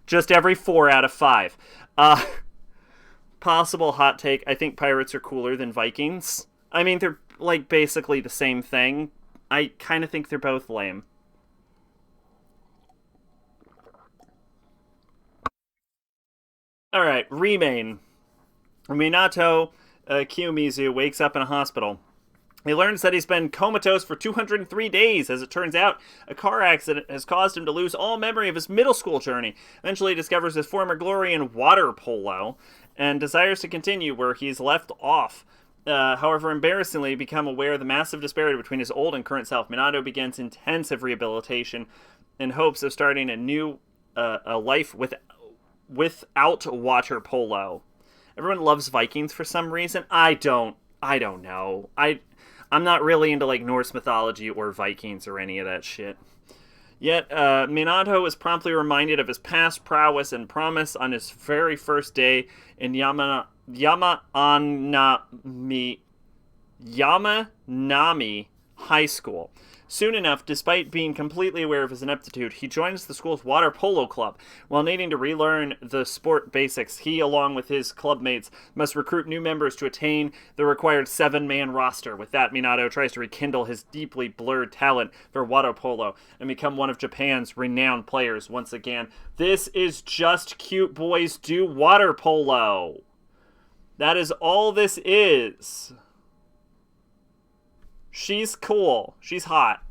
A: Just every 4 out of 5. Possible hot take, I think pirates are cooler than Vikings. I mean, they're, like, basically the same thing. I kind of think they're both lame. Alright, Remain. Minato Kiyomizu wakes up in a hospital. He learns that he's been comatose for 203 days. As it turns out, a car accident has caused him to lose all memory of his middle school journey. Eventually, he discovers his former glory in water polo and desires to continue where he's left off. However, embarrassingly, become aware of the massive disparity between his old and current self. Minato begins intensive rehabilitation in hopes of starting a life without water polo. Everyone loves Vikings for some reason. I don't know. I'm not really into like Norse mythology or Vikings or any of that shit. Yet, Minato is promptly reminded of his past prowess and promise on his very first day in Yamanami High School. Soon enough, despite being completely aware of his ineptitude, he joins the school's water polo club. While needing to relearn the sport basics, he, along with his clubmates, must recruit new members to attain the required 7-man roster. With that, Minato tries to rekindle his deeply blurred talent for water polo and become one of Japan's renowned players once again. This is just cute boys do water polo. That is all this is. She's cool. She's hot.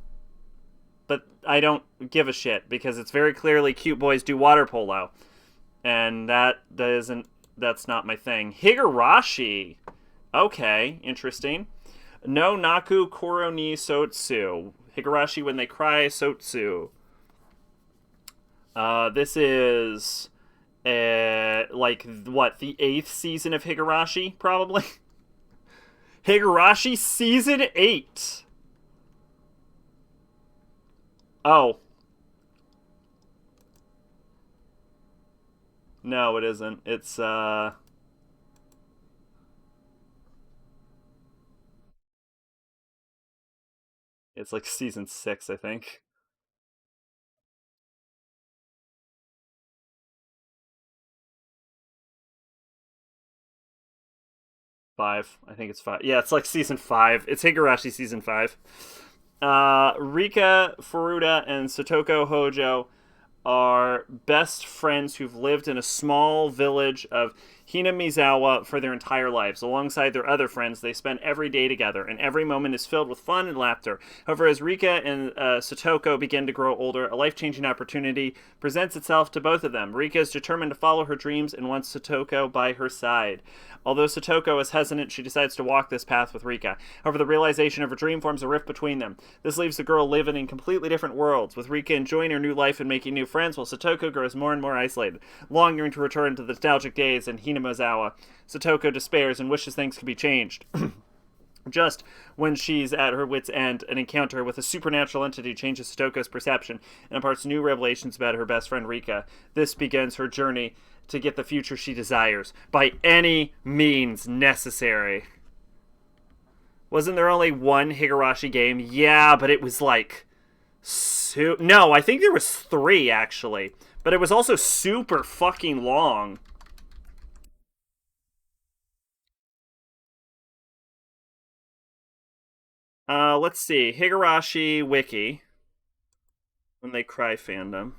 A: But I don't give a shit because it's very clearly cute boys do water polo. And that's not my thing. Higurashi. Okay, interesting. No Naku Koro ni Sotsu. Higurashi when they cry Sotsu. This is like what, the 8th season of Higurashi, probably? Higurashi Season 8. Oh. No, it isn't. It's like Season 6, I think. 5. I think it's 5. Yeah, it's like Season 5. It's Higurashi Season 5. Rika Furuta and Satoko Hojo are best friends who've lived in a small village of Hinamizawa for their entire lives. Alongside their other friends, they spend every day together, and every moment is filled with fun and laughter. However, as Rika and Satoko begin to grow older, a life-changing opportunity presents itself to both of them. Rika is determined to follow her dreams and wants Satoko by her side. Although Satoko is hesitant, she decides to walk this path with Rika. However, the realization of her dream forms a rift between them. This leaves the girl living in completely different worlds, with Rika enjoying her new life and making new friends, while Satoko grows more and more isolated, longing to return to the nostalgic days in Hinamazawa. Satoko despairs and wishes things could be changed. Just when she's at her wit's end, an encounter with a supernatural entity changes Satoko's perception and imparts new revelations about her best friend Rika. This begins her journey to get the future she desires, by any means necessary. Wasn't there only one Higurashi game? Yeah, but it was like... No, I think there was 3, actually. But it was also super fucking long. Let's see. Higurashi Wiki. When They Cry fandom.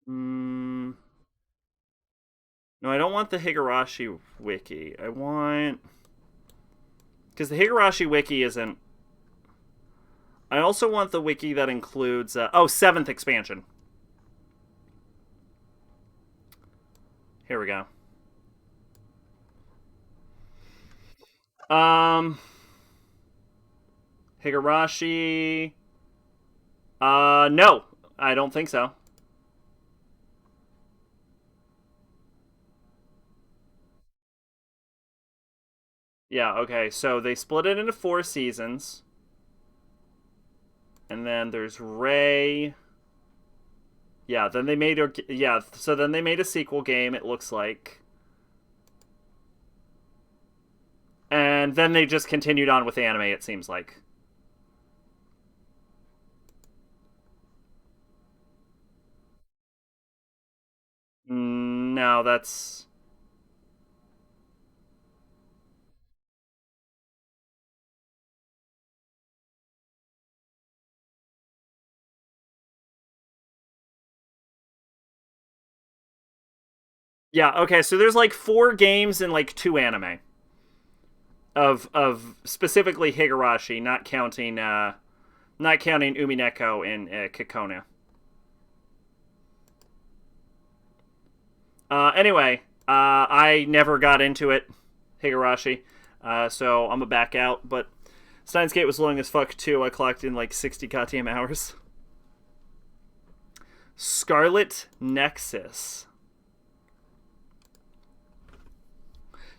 A: No, I don't want the Higurashi Wiki. I want... Because the Higurashi Wiki isn't... I also want the wiki that includes... 7th expansion. Here we go. Higurashi... no. I don't think so. Yeah, okay. So they split it into 4 seasons. And then there's Ray. Yeah, then they made so then they made a sequel game, it looks like. And then they just continued on with anime, it seems like. No, that's... Yeah, okay, so there's like 4 games and like 2 anime. Of specifically Higurashi, not counting Umineko and Kikona. Anyway, I never got into it, Higurashi, so I'm a back out. But Steins Gate was long as fuck too. I clocked in like 60 goddamn hours. Scarlet Nexus.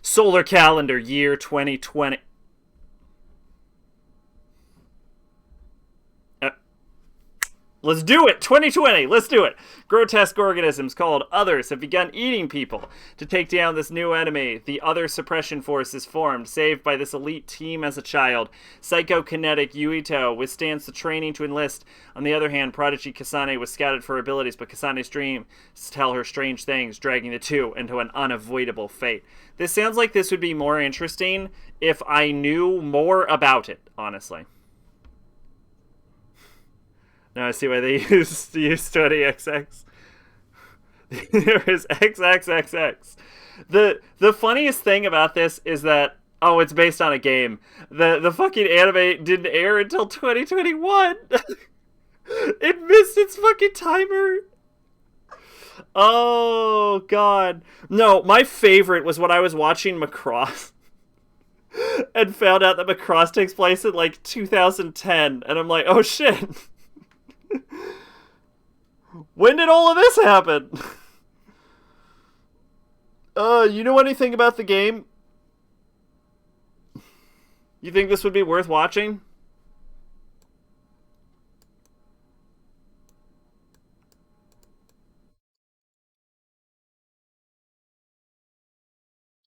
A: Solar calendar year 2020. Let's do it! 2020! Let's do it! Grotesque organisms called Others have begun eating people. To take down this new enemy, the Other Suppression Force is formed, saved by this elite team as a child. Psychokinetic Yuito withstands the training to enlist. On the other hand, Prodigy Kasane was scouted for abilities, but Kasane's dream is to tell her strange things, dragging the two into an unavoidable fate. This sounds like this would be more interesting if I knew more about it, honestly. Now I see why they used 20XX. There is XXXX. The funniest thing about this is that it's based on a game. The fucking anime didn't air until 2021. It missed its fucking timer. Oh god. No, my favorite was when I was watching Macross and found out that Macross takes place in like 2010 and I'm like, "Oh shit." When did all of this happen? You know anything about the game? You think this would be worth watching?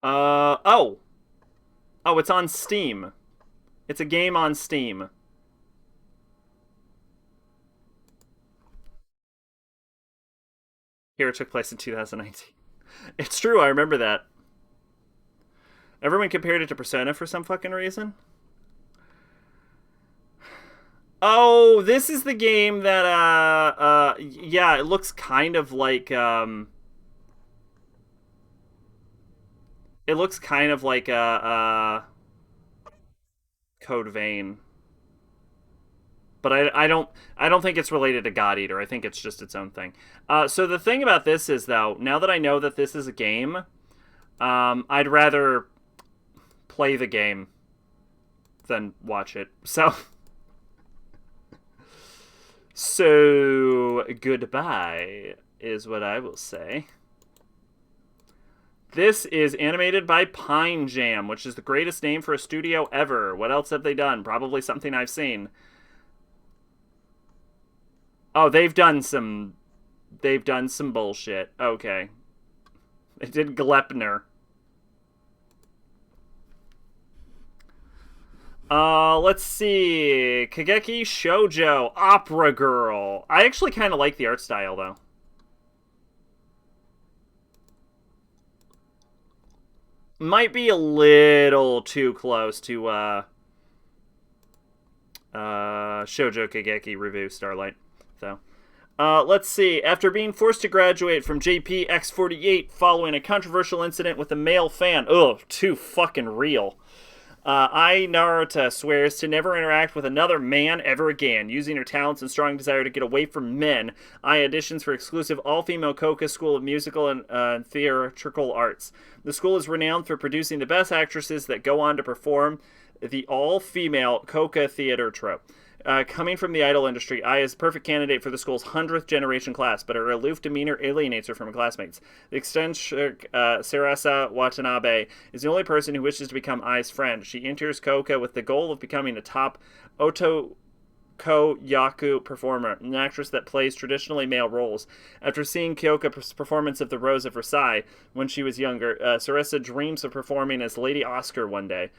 A: Oh. Oh, it's on Steam. It's a game on Steam. Here, it took place in 2019. It's true, I remember that. Everyone compared it to Persona for some fucking reason. Oh, this is the game that yeah, it looks kind of like it looks kind of like Code Vein. But I don't think it's related to God Eater. I think it's just its own thing. So the thing about this is though, now that I know that this is a game, I'd rather play the game than watch it. So goodbye is what I will say. This is animated by Pine Jam, which is the greatest name for a studio ever. What else have they done? Probably something I've seen. Oh, they've done some bullshit. Okay. They did Glepner. Let's see. Kageki Shoujo Opera Girl. I actually kind of like the art style though. Might be a little too close to Shoujo Kageki review Starlight. So, let's see. After being forced to graduate from JPX48 following a controversial incident with a male fan, ugh, too fucking real. Ai Naruto swears to never interact with another man ever again. Using her talents and strong desire to get away from men, Ai auditions for exclusive all-female Koka School of Musical and Theatrical Arts. The school is renowned for producing the best actresses that go on to perform the all-female Koka theater troupe. Coming from the idol industry, Ai is a perfect candidate for the school's 100th generation class, but her aloof demeanor alienates her from her classmates. The eccentric Sarasa Watanabe is the only person who wishes to become Ai's friend. She enters Koka with the goal of becoming a top Otoko Yaku performer, an actress that plays traditionally male roles. After seeing Kyoka's performance of The Rose of Versailles when she was younger, Sarasa dreams of performing as Lady Oscar one day.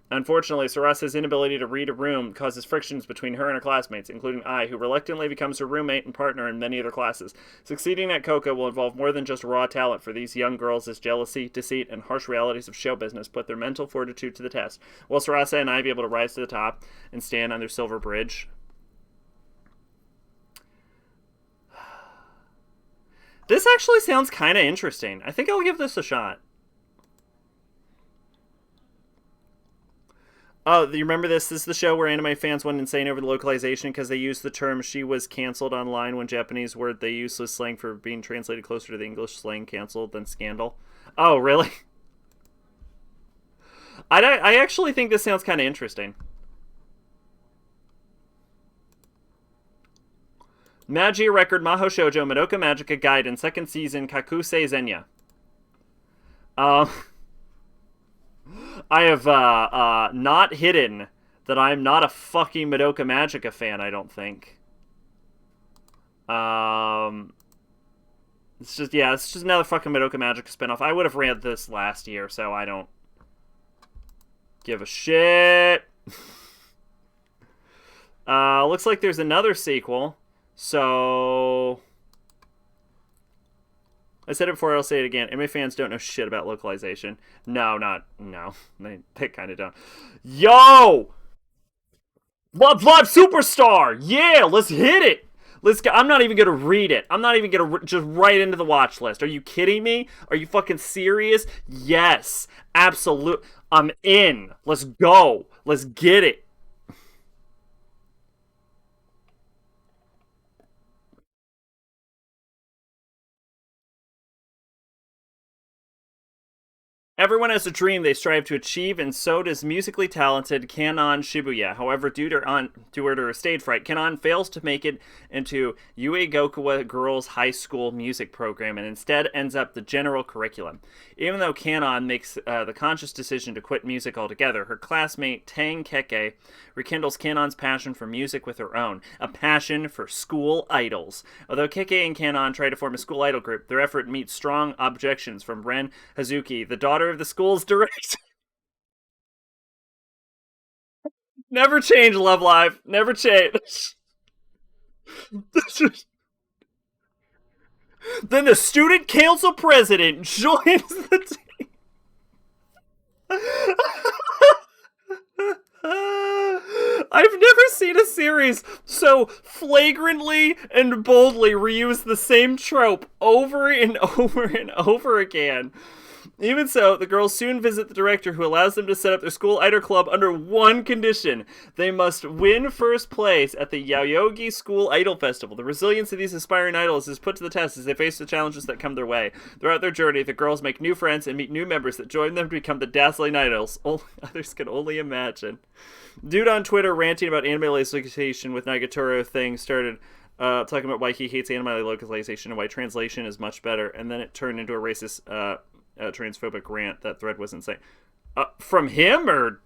A: Unfortunately, Sarasa's inability to read a room causes frictions between her and her classmates, including Ai, who reluctantly becomes her roommate and partner in many other classes. Succeeding at Koka will involve more than just raw talent for these young girls, as jealousy, deceit, and harsh realities of show business put their mental fortitude to the test. Will Sarasa and Ai be able to rise to the top and stand on their silver bridge? This actually sounds kind of interesting. I think I'll give this a shot. Oh, you remember this? This is the show where anime fans went insane over the localization because they used the term "she was canceled" online when Japanese word they used was slang for being translated closer to the English slang "canceled" than "scandal." Oh, really? I actually think this sounds kind of interesting. Magia Record Maho Shoujo Madoka Magica Gaiden Second Season Kakusei Zenya. Um, I have not hidden that I'm not a fucking Madoka Magica fan, I don't think. It's just another fucking Madoka Magica spinoff. I would have read this last year, so I don't give a shit. Looks like there's another sequel. So I said it before, I'll say it again. Anime fans don't know shit about localization. No. They kind of don't. Yo! Love Live Superstar! Yeah, let's hit it! I'm not even gonna read it. I'm not even gonna just write into the watch list. Are you kidding me? Are you fucking serious? Yes. Absolute. I'm in. Let's go. Let's get it. Everyone has a dream they strive to achieve, and so does musically talented Kanon Shibuya. However, due to her stage fright, Kanon fails to make it into Yue Gokuwa Girls' High School music program and instead ends up the general curriculum. Even though Kanon makes the conscious decision to quit music altogether, her classmate Tang Keke rekindles Kanon's passion for music with her own, a passion for school idols. Although Keke and Kanon try to form a school idol group, their effort meets strong objections from Ren Hazuki, the daughter of the school's director. Never change, Love Live. Never change. Then the student council president joins the team. I've never seen a series so flagrantly and boldly reuse the same trope over and over and over again. Even so, the girls soon visit the director, who allows them to set up their school idol club under one condition. They must win first place at the Yaoyogi School Idol Festival. The resilience of these aspiring idols is put to the test as they face the challenges that come their way. Throughout their journey, the girls make new friends and meet new members that join them to become the dazzling idols others can only imagine. Dude on Twitter ranting about anime localization with Nagatoro thing started talking about why he hates anime localization and why translation is much better, and then it turned into a racist transphobic rant. That thread was insane. From him, or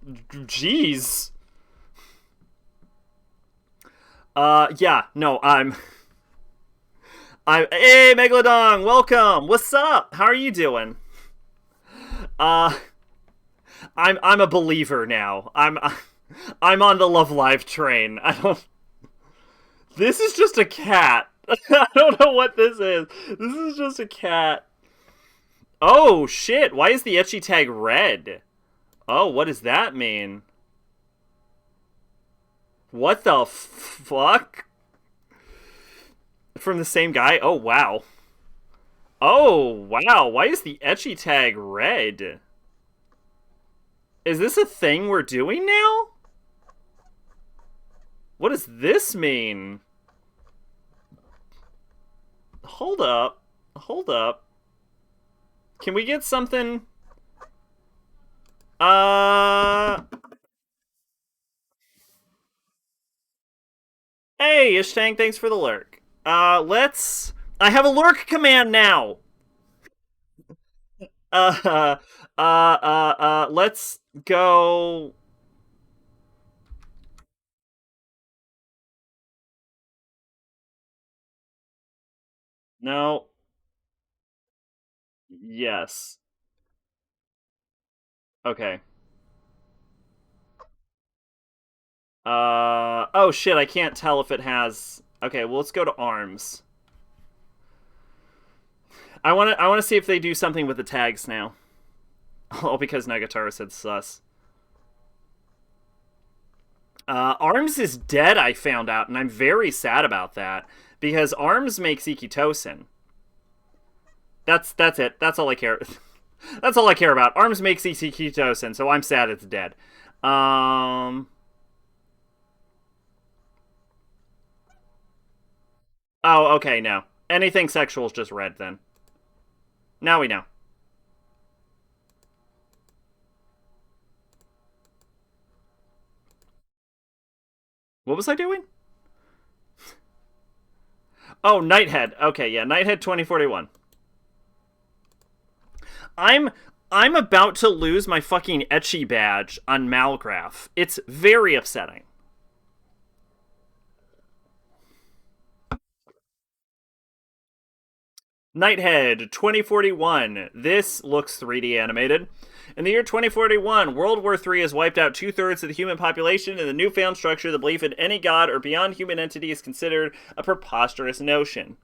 A: jeez. Yeah, no, I'm hey Megalodon, welcome. What's up? How are you doing? I'm a believer now. I'm on the Love Live train. This is just a cat. I don't know what this is. This is just a cat. Oh, shit. Why is the ecchi tag red? Oh, what does that mean? What the fuck? From the same guy? Oh, wow. Oh, wow. Why is the ecchi tag red? Is this a thing we're doing now? What does this mean? Hold up. Hold up. Can we get something? Hey, Ishtang, thanks for the lurk. Let's... I have a lurk command now! Let's go... No. Yes. Okay. Oh shit, I can't tell if it has... Okay, well, let's go to arms. I wanna see if they do something with the tags now. All because Nagatoro said sus. Arms is dead, I found out, and I'm very sad about that. Because Arms makes Ikitosen. That's it. That's all I care. That's all I care about. Arms makes Ikitosen, so I'm sad it's dead. Oh, okay, no. Anything sexual is just red, then. Now we know. What was I doing? Oh, Nighthead. Okay, yeah, Nighthead 2041. I'm about to lose my fucking ecchi badge on Malgraph. It's very upsetting. Nighthead 2041. This looks 3D animated. In the year 2041, World War III has wiped out 2/3 of the human population, and the newfound structure, the belief in any god or beyond human entity, is considered a preposterous notion.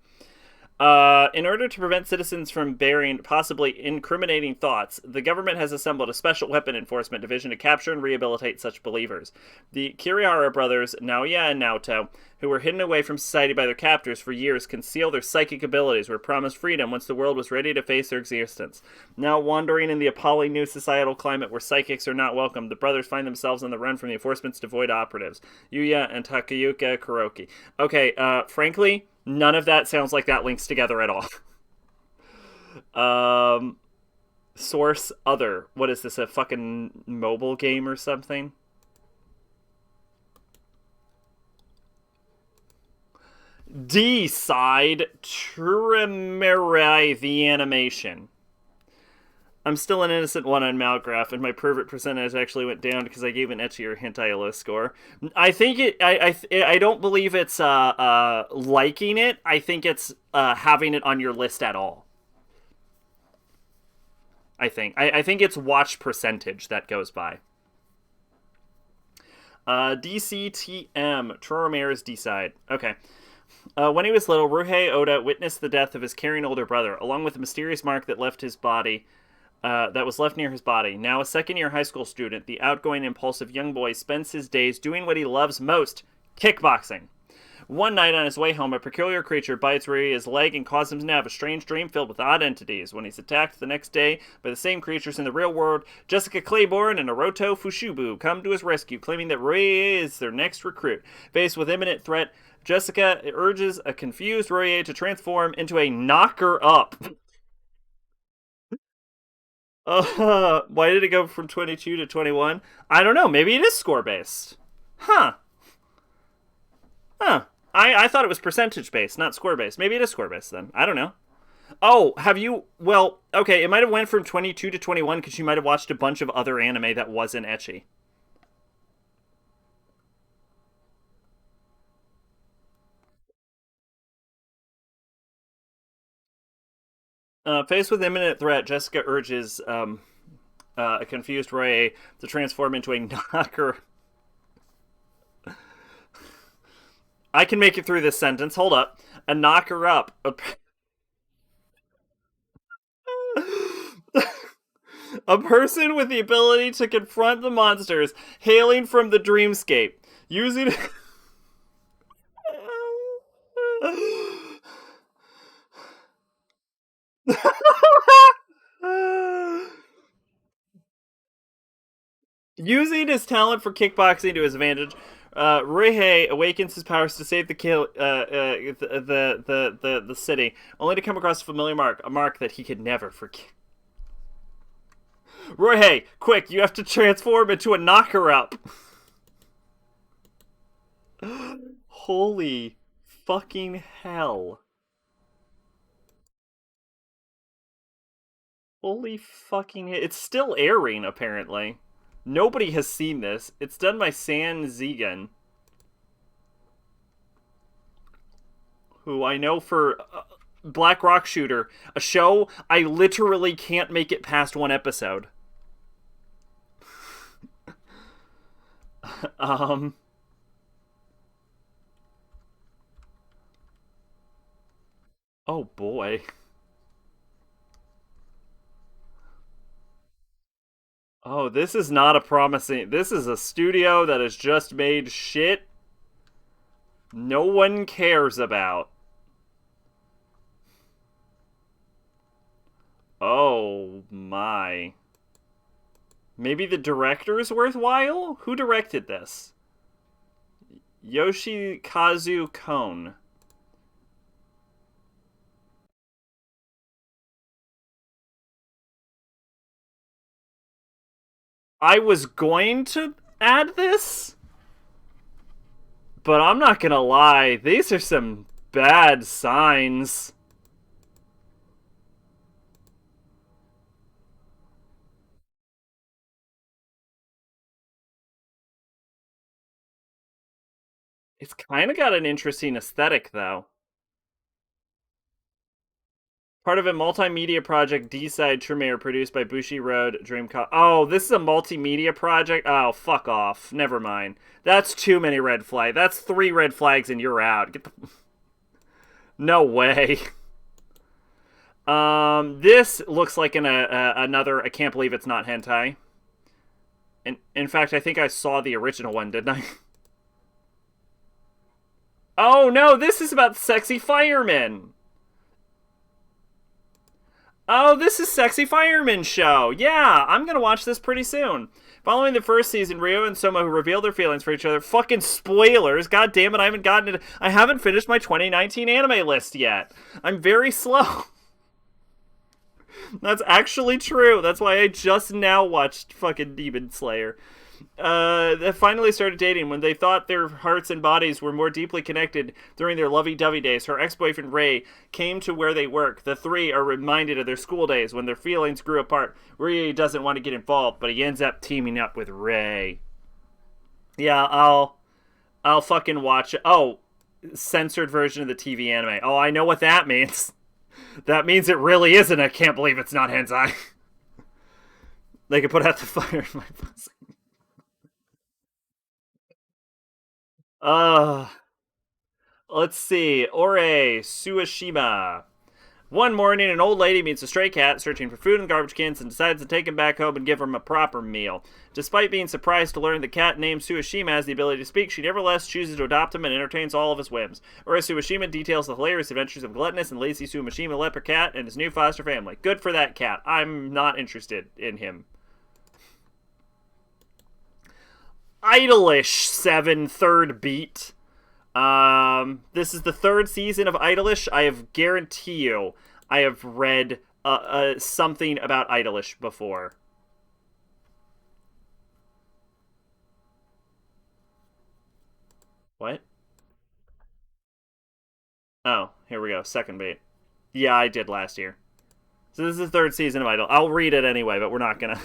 A: In order to prevent citizens from bearing possibly incriminating thoughts, the government has assembled a special weapon enforcement division to capture and rehabilitate such believers. The Kirihara brothers, Naoya and Naoto, who were hidden away from society by their captors for years, concealed their psychic abilities, were promised freedom once the world was ready to face their existence. Now wandering in the appalling new societal climate where psychics are not welcome, the brothers find themselves on the run from the enforcement's devoid operatives, Yuya and Takayuka Kuroki. Okay, frankly... None of that sounds like that links together at all. Source other. What is this, a fucking mobile game or something? D-side Trimirai the animation. I'm still an innocent one on Malgraph, and my pervert percentage actually went down because I gave an ecchi or hentai a low score. I think it. I don't believe it's liking it. I think it's having it on your list at all. I think. I think it's watch percentage that goes by. DCTM Troromare's D-side. Okay. When he was little, Ruhei Oda witnessed the death of his caring older brother, along with a mysterious mark that left his body. that was left near his body. Now a second year high school student, the outgoing, impulsive young boy spends his days doing what he loves most, kickboxing. One night on his way home, a peculiar creature bites Ryu's leg and causes him to have a strange dream filled with odd entities. When he's attacked the next day by the same creatures in the real world, Jessica Claiborne and Naruto Fushibu come to his rescue, claiming that Ryu is their next recruit. Faced with imminent threat, Jessica urges a confused Ryu to transform into a knocker up. Why did it go from 22 to 21? I don't know. Maybe it is score based. Huh. Huh. I thought it was percentage based, not score based. Maybe it is score based then. I don't know. Oh, have you? Well, okay. It might have went from 22 to 21 because you might have watched a bunch of other anime that wasn't ecchi. Faced with imminent threat, Jessica urges a confused Ray to transform into a knocker. I can make it through this sentence. Hold up. A knocker up. A person with the ability to confront the monsters hailing from the dreamscape. Using. Using his talent for kickboxing to his advantage, Rihei awakens his powers to save the city, only to come across a familiar mark, a mark that he could never forget. Rihei, quick! You have to transform into a knocker up. Holy fucking hell! Holy fucking! It's still airing apparently. Nobody has seen this. It's done by SACing, who I know for Black Rock Shooter, a show I literally can't make it past one episode. um. Oh boy. Oh, this is not a promising. This is a studio that has just made shit no one cares about. Oh my. Maybe the director is worthwhile? Who directed this? Yoshikazu Kon. I was going to add this, but I'm not gonna lie. These are some bad signs. It's kind of got an interesting aesthetic, though. Part of a multimedia project, D-Side Tremere, produced by Bushi Road Dreamcast. Oh, this is a multimedia project? Oh, fuck off. Never mind. That's too many red flags. That's 3 red flags and you're out. Get the... No way. This looks like another. I can't believe it's not hentai. In fact, I think I saw the original one, didn't I? Oh no, this is about sexy firemen. Oh, this is Sexy Fireman Show. Yeah, I'm gonna watch this pretty soon. Following the first season, Rio and Soma who reveal their feelings for each other. Fucking spoilers. God damn it, I haven't gotten it. I haven't finished my 2019 anime list yet. I'm very slow. That's actually true. That's why I just now watched fucking Demon Slayer. They finally started dating when they thought their hearts and bodies were more deeply connected during their lovey-dovey days. Her ex-boyfriend Ray came to where they work. The three are reminded of their school days when their feelings grew apart. Ray doesn't want to get involved, but he ends up teaming up with Ray. Yeah, I'll fucking watch it. Oh, censored version of the TV anime. Oh, I know what that means. That means it really isn't. I can't believe it's not hentai. They could put out the fire in my pussy. Uh, let's see. Ore Suashima. One morning, an old lady meets a stray cat searching for food in garbage cans and decides to take him back home and give him a proper meal. Despite being surprised to learn the cat named Suishima has the ability to speak, she nevertheless chooses to adopt him and entertains all of his whims. Whereas Suishima details the hilarious adventures of gluttonous and lazy Suishima leper cat and his new foster family. Good for that cat. I'm not interested in him. Idolish 7 third beat. This is the third season of Idolish. I have guarantee you I have read something about Idolish before. What? Oh, here we go. Second beat. Yeah, I did last year. So this is the third season of Idol. I'll read it anyway, but we're not gonna.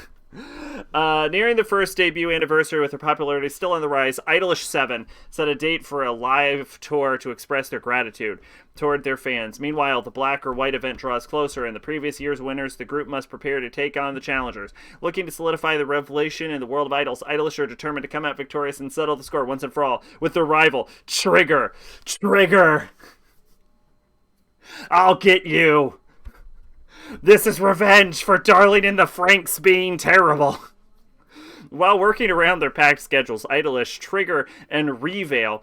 A: Nearing the first debut anniversary with their popularity still on the rise, Idolish 7 set a date for a live tour to express their gratitude toward their fans. Meanwhile, the black or white event draws closer, and the previous year's winners, the group must prepare to take on the challengers. Looking to solidify the revelation in the world of idols, Idolish are determined to come out victorious and settle the score once and for all with their rival, Trigger. Trigger! I'll get you! This is revenge for Darling and the Franks being terrible. While working around their packed schedules, Idolish, Trigger, and Reveal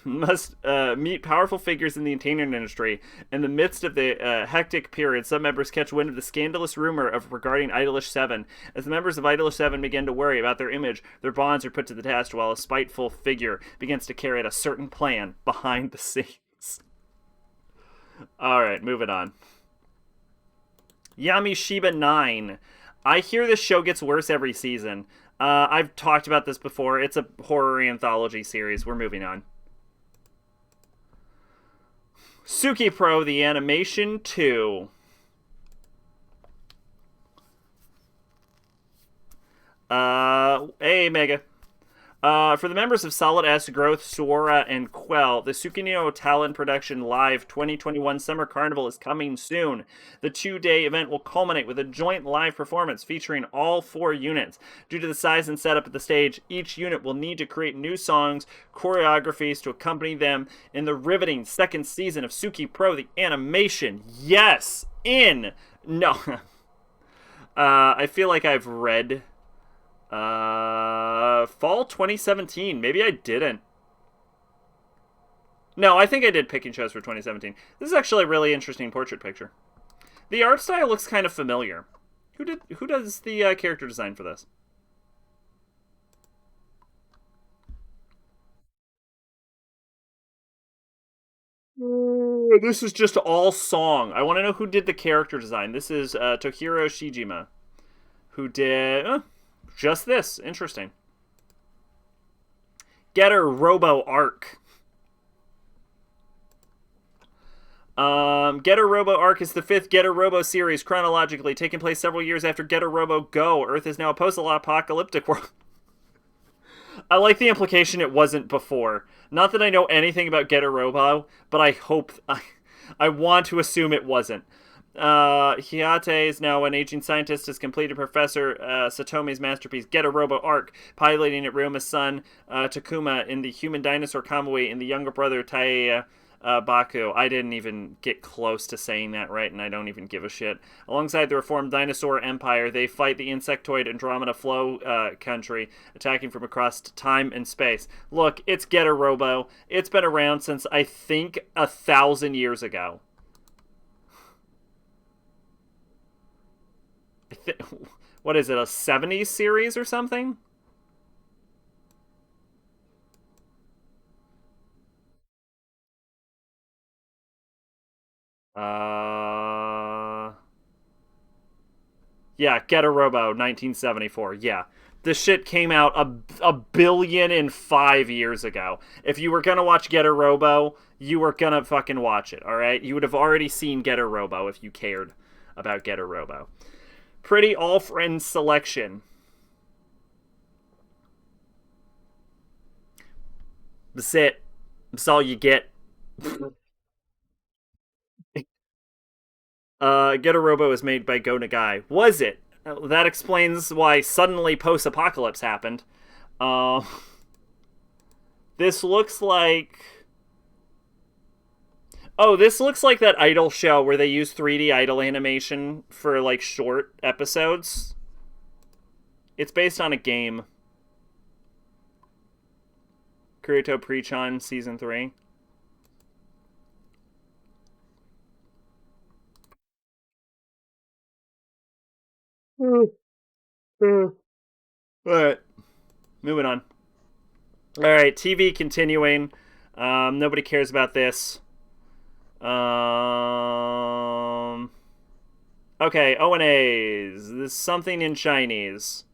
A: must meet powerful figures in the entertainment industry. In the midst of the hectic period, some members catch wind of the scandalous rumor regarding Idolish 7. As the members of Idolish 7 begin to worry about their image, their bonds are put to the test while a spiteful figure begins to carry out a certain plan behind the scenes. Alright, moving on. Yamishiba 9. I hear this show gets worse every season. I've talked about this before. It's a horror anthology series. We're moving on. Suki Pro, the animation 2. Hey, Mega. For the members of Solid S, Growth, Suora, and Quell, the Tsukino Talon Production Live 2021 Summer Carnival is coming soon. The 2-day event will culminate with a joint live performance featuring all 4 units. Due to the size and setup of the stage, each unit will need to create new songs, choreographies to accompany them in the riveting second season of Suki Pro, the animation. Yes! No. I feel like I've read... fall 2017. Maybe I didn't. No, I think I did picking shows for 2017. This is actually a really interesting portrait picture. The art style looks kind of familiar. Who does the character design for this? This is just all song. I want to know who did the character design. This is Tohiro Shijima, who did just this. Interesting. Getter Robo Arc. Getter Robo Arc is the 5th Getter Robo series chronologically, taking place several years after Getter Robo Go. Earth is now a post-apocalyptic world. I like the implication it wasn't before. Not that I know anything about Getter Robo, but I want to assume it wasn't. Hiyate is now an aging scientist, has completed Professor Satomi's masterpiece, Getter Robo Arc, piloting at Ryuma's son, Takuma, in the human dinosaur Kamui, and the younger brother, Taia Baku. I didn't even get close to saying that right, and I don't even give a shit. Alongside the reformed dinosaur empire, they fight the insectoid Andromeda Flow country, attacking from across time and space. Look, it's Getter Robo. It's been around since, I think, 1,000 years ago. What is it, a 70s series or something? Yeah, Getter Robo, 1974. Yeah. This shit came out a billion and 5 years ago. If you were gonna watch Getter Robo, you were gonna fucking watch it, alright? You would have already seen Getter Robo if you cared about Getter Robo. Pretty All Friends selection. That's it. That's all you get. Getter Robo is made by Go Nagai. Was it? That explains why suddenly post-apocalypse happened. This looks like... Oh, this looks like that Idol show where they use 3D Idol animation for like short episodes. It's based on a game. Kirito Preachon season 3. Alright, moving on. Alright, TV continuing. Nobody cares about this. Okay, O&As. This is something in Chinese.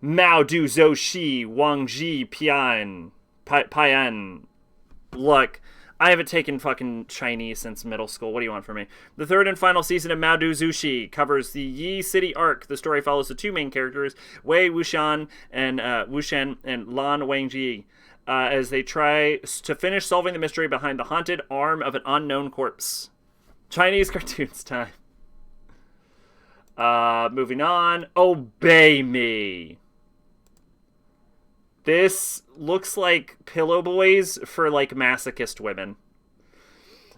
A: Mao Du Zhou Shi Wang Ji Pian. Pian. Look, I haven't taken fucking Chinese since middle school. What do you want from me? The third and final season of Mao Du Zushi covers the Yi City arc. The story follows the two main characters, Wei Wuxian and Wushen and Lan Wangji, as they try to finish solving the mystery behind the haunted arm of an unknown corpse. Chinese cartoons time. Moving on. Obey Me. This looks like Pillow Boys for, like, masochist women.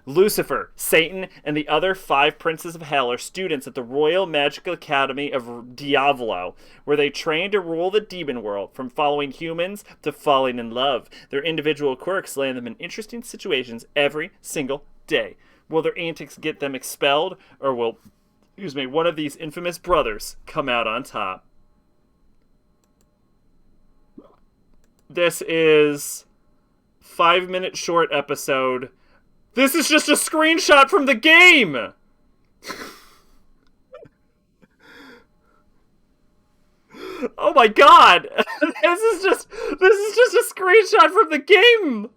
A: Lucifer, Satan, and the other 5 princes of hell are students at the Royal Magical Academy of Diavolo, where they train to rule the demon world, from following humans to falling in love. Their individual quirks land them in interesting situations every single day. Will their antics get them expelled, or will, one of these infamous brothers come out on top? This is 5-minute short episode. This is just a screenshot from the game. Oh my god. This is just a screenshot from the game.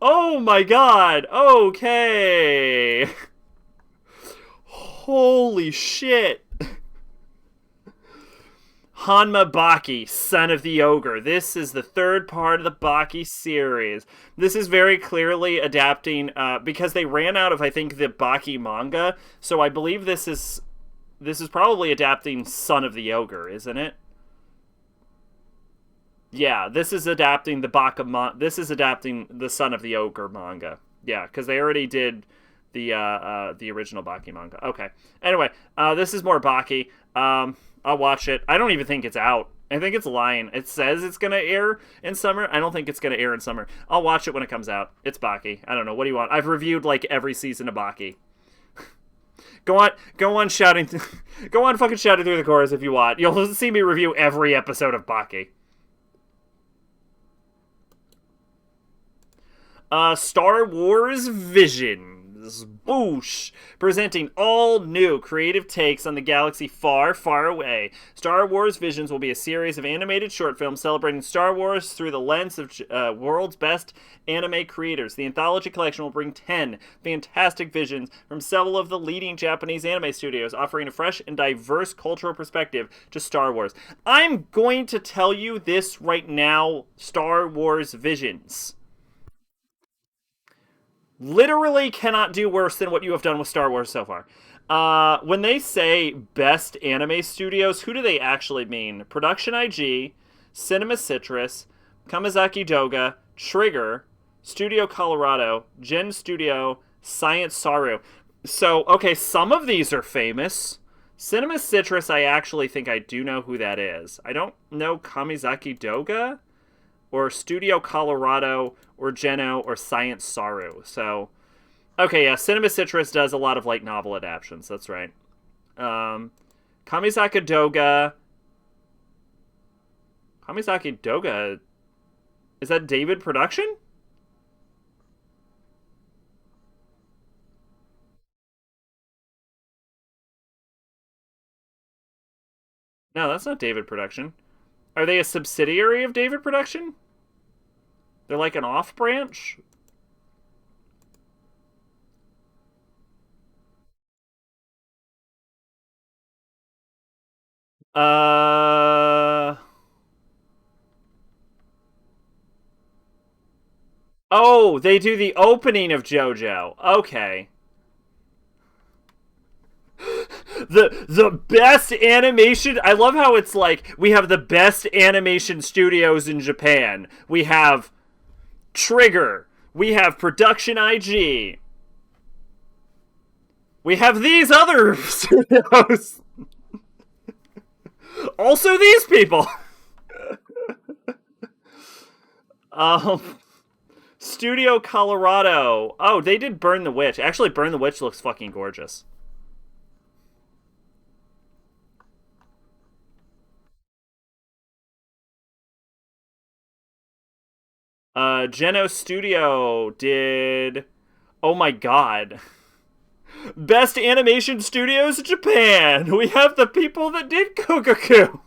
A: Oh my god. Okay. Holy shit. Hanma Baki, Son of the Ogre. This is the third part of the Baki series. This is very clearly adapting, because they ran out of, I think, the Baki manga, so I believe this is probably adapting Son of the Ogre, isn't it? Yeah, this is adapting this is adapting the Son of the Ogre manga. Yeah, because they already did the original Baki manga. Okay. Anyway, this is more Baki. I'll watch it. I don't even think it's out. I think it's lying. It says it's going to air in summer. I don't think it's going to air in summer. I'll watch it when it comes out. It's Baki. I don't know. What do you want? I've reviewed, like, every season of Baki. Go on shouting. Go on fucking shouting through the chorus if you want. You'll see me review every episode of Baki. Star Wars Visions. Boosh! Presenting all new creative takes on the galaxy far, far away. Star Wars Visions will be a series of animated short films celebrating Star Wars through the lens of world's best anime creators. The anthology collection will bring 10 fantastic visions from several of the leading Japanese anime studios, offering a fresh and diverse cultural perspective to Star Wars. I'm going to tell you this right now, Star Wars Visions literally cannot do worse than what you have done with Star Wars so far. When they say best anime studios, who do they actually mean? Production IG, Cinema Citrus, Kamizaki Doga, Trigger, Studio Colorado, Gen Studio, Science Saru. So, okay, some of these are famous. Cinema Citrus, I actually think I do know who that is. I don't know Kamizaki Doga or Studio Colorado, or Geno, or Science Saru. So, okay, yeah, Cinema Citrus does a lot of light novel adaptations. That's right. Kamizaki Doga. Kamizaki Doga. Is that David Production? No, that's not David Production. Are they a subsidiary of David Production? They're like an off branch? Oh, they do the opening of JoJo. Okay. The best animation. I love how it's like we have the best animation studios in Japan. We have Trigger, We have Production IG. We have these other studios. Also these people. um, Studio Colorado. Oh, they did Burn the Witch. Actually, Burn the Witch looks fucking gorgeous. Geno Studio did. Oh my god. Best Animation Studios Japan. We have the people that did Kokoku.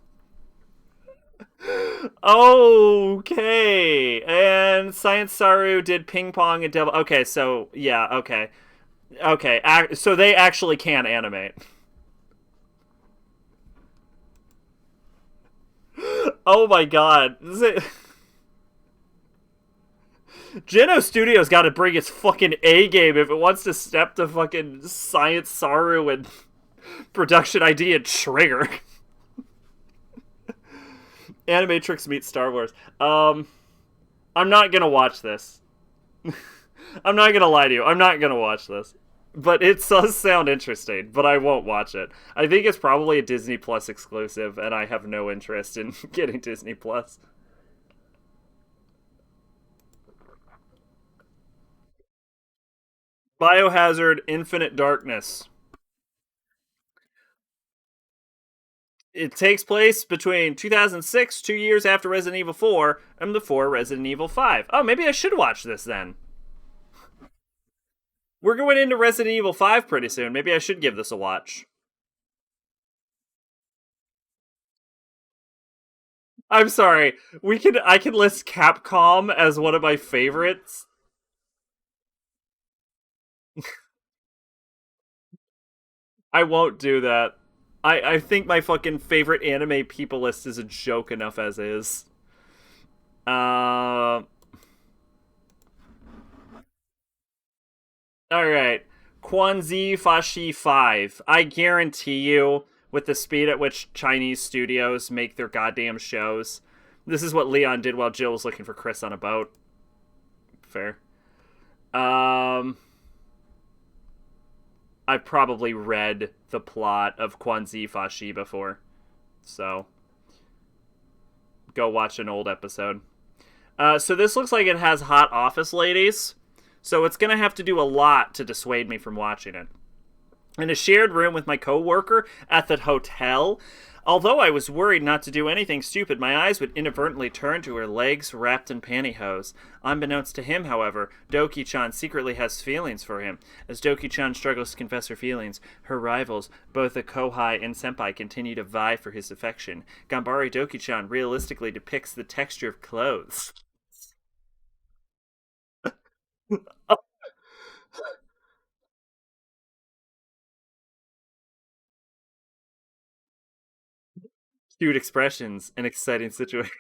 A: Okay. And Science Saru did Ping Pong and Devil. Okay, so yeah, okay. Okay, so they actually can animate. Oh my god. Geno Studios got to bring its fucking A game if it wants to step to fucking Science Saru and Production ID and Trigger. Animatrix meets Star Wars. I'm not gonna watch this. I'm not gonna lie to you. I'm not gonna watch this. But it does sound interesting, but I won't watch it. I think it's probably a Disney Plus exclusive, and I have no interest in getting Disney Plus. Biohazard Infinite Darkness. It takes place between 2006, 2 years after Resident Evil 4, and before Resident Evil 5. Oh, maybe I should watch this then. We're going into Resident Evil 5 pretty soon. Maybe I should give this a watch. I'm sorry. I can list Capcom as one of my favorites. I won't do that. I think my fucking favorite anime people list is a joke enough as is. Uh Alright. Kwanzi Fashi 5. I guarantee you, with the speed at which Chinese studios make their goddamn shows, this is what Leon did while Jill was looking for Chris on a boat. Fair. Um, I've probably read the plot of Kwanzi Fashi before, so go watch an old episode. So this looks like it has hot office ladies, so it's gonna have to do a lot to dissuade me from watching it. In a shared room with my coworker at the hotel, although I was worried not to do anything stupid, my eyes would inadvertently turn to her legs wrapped in pantyhose. Unbeknownst to him, however, Doki-chan secretly has feelings for him. As Doki-chan struggles to confess her feelings, her rivals, both the Kohai and Senpai, continue to vie for his affection. Gambari Doki-chan realistically depicts the texture of clothes. Cute expressions and exciting situations.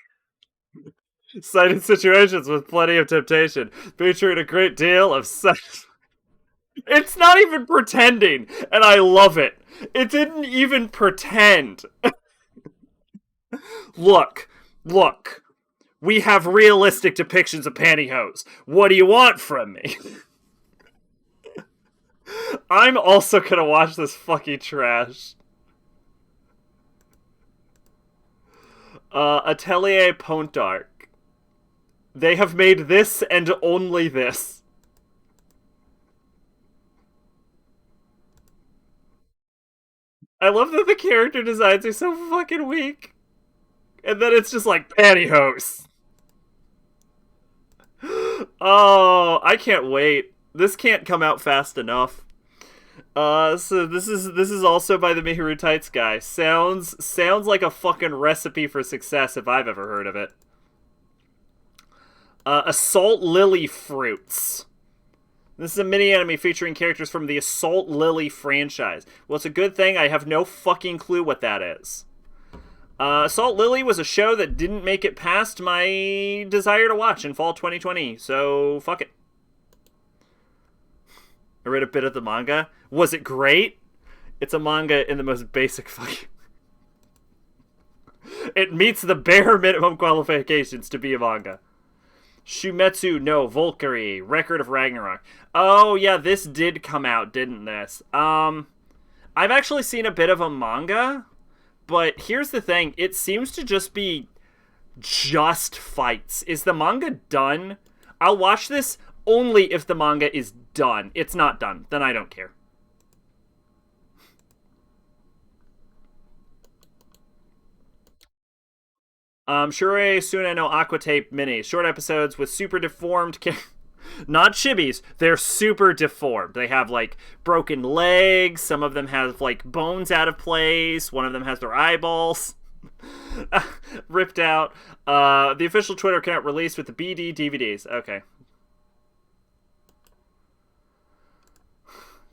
A: Exciting situations with plenty of temptation, featuring a great deal of sex. It's not even pretending, and I love it. It didn't even pretend. Look, look. We have realistic depictions of pantyhose. What do you want from me? I'm also gonna watch this fucking trash. Atelier Pontark. They have made this and only this. I love that the character designs are so fucking weak. And then it's just like pantyhose. Oh, I can't wait. This can't come out fast enough. So this is also by the Mihiru Tights guy. Sounds like a fucking recipe for success if I've ever heard of it. Assault Lily Fruits. This is a mini anime featuring characters from the Assault Lily franchise. Well, it's a good thing I have no fucking clue what that is. Assault Lily was a show that didn't make it past my desire to watch in fall 2020, so fuck it. I read a bit of the manga. Was it great? It's a manga in the most basic fucking... It meets the bare minimum qualifications to be a manga. Shumetsu no Valkyrie, Record of Ragnarok. Oh yeah, this did come out, didn't this? I've actually seen a bit of a manga, but here's the thing: it seems to just be just fights. Is the manga done? I'll watch this only if the manga is done. It's not done, then I don't care. Shure Sune no Aquatape Mini. Short episodes with super deformed not chibis, they're super deformed. They have like broken legs, some of them have like bones out of place, one of them has their eyeballs ripped out. The official Twitter account released with the BD DVDs. Okay.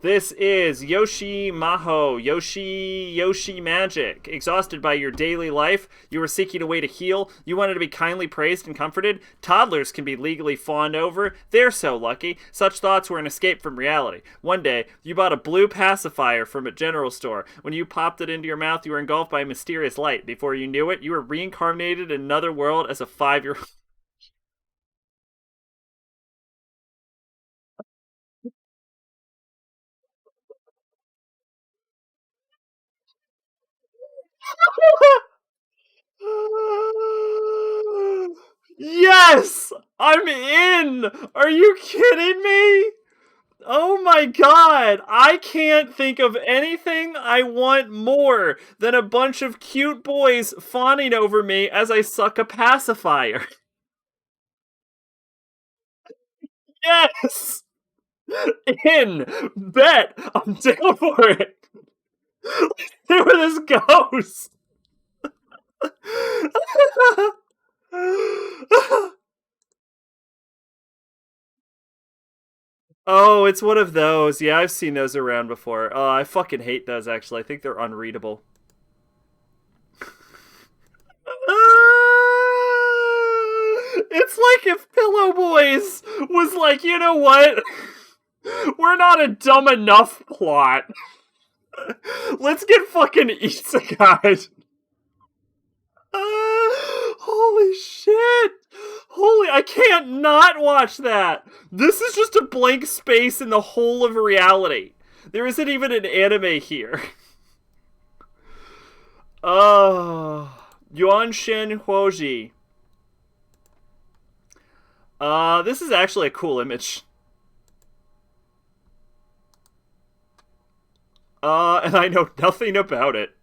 A: This is Yoshi Maho, Yoshi Magic. Exhausted by your daily life, you were seeking a way to heal, you wanted to be kindly praised and comforted. Toddlers can be legally fawned over, they're so lucky. Such thoughts were an escape from reality. One day, you bought a blue pacifier from a general store. When you popped it into your mouth, you were engulfed by a mysterious light. Before you knew it, you were reincarnated in another world as a 5-year-old. Yes! I'm in! Are you kidding me? Oh my god! I can't think of anything I want more than a bunch of cute boys fawning over me as I suck a pacifier. Yes! In! Bet! I'm down for it! See where this goes! Oh, it's one of those. Yeah, I've seen those around before. Oh, I fucking hate those, actually. I think they're unreadable. It's like if Pillow Boys was like, you know what? We're not a dumb enough plot. Let's get fucking isekai. Holy shit! Holy, I can't not watch that! This is just a blank space in the whole of reality. There isn't even an anime here. Oh. Yuan Shen Huoji. This is actually a cool image. And I know nothing about it.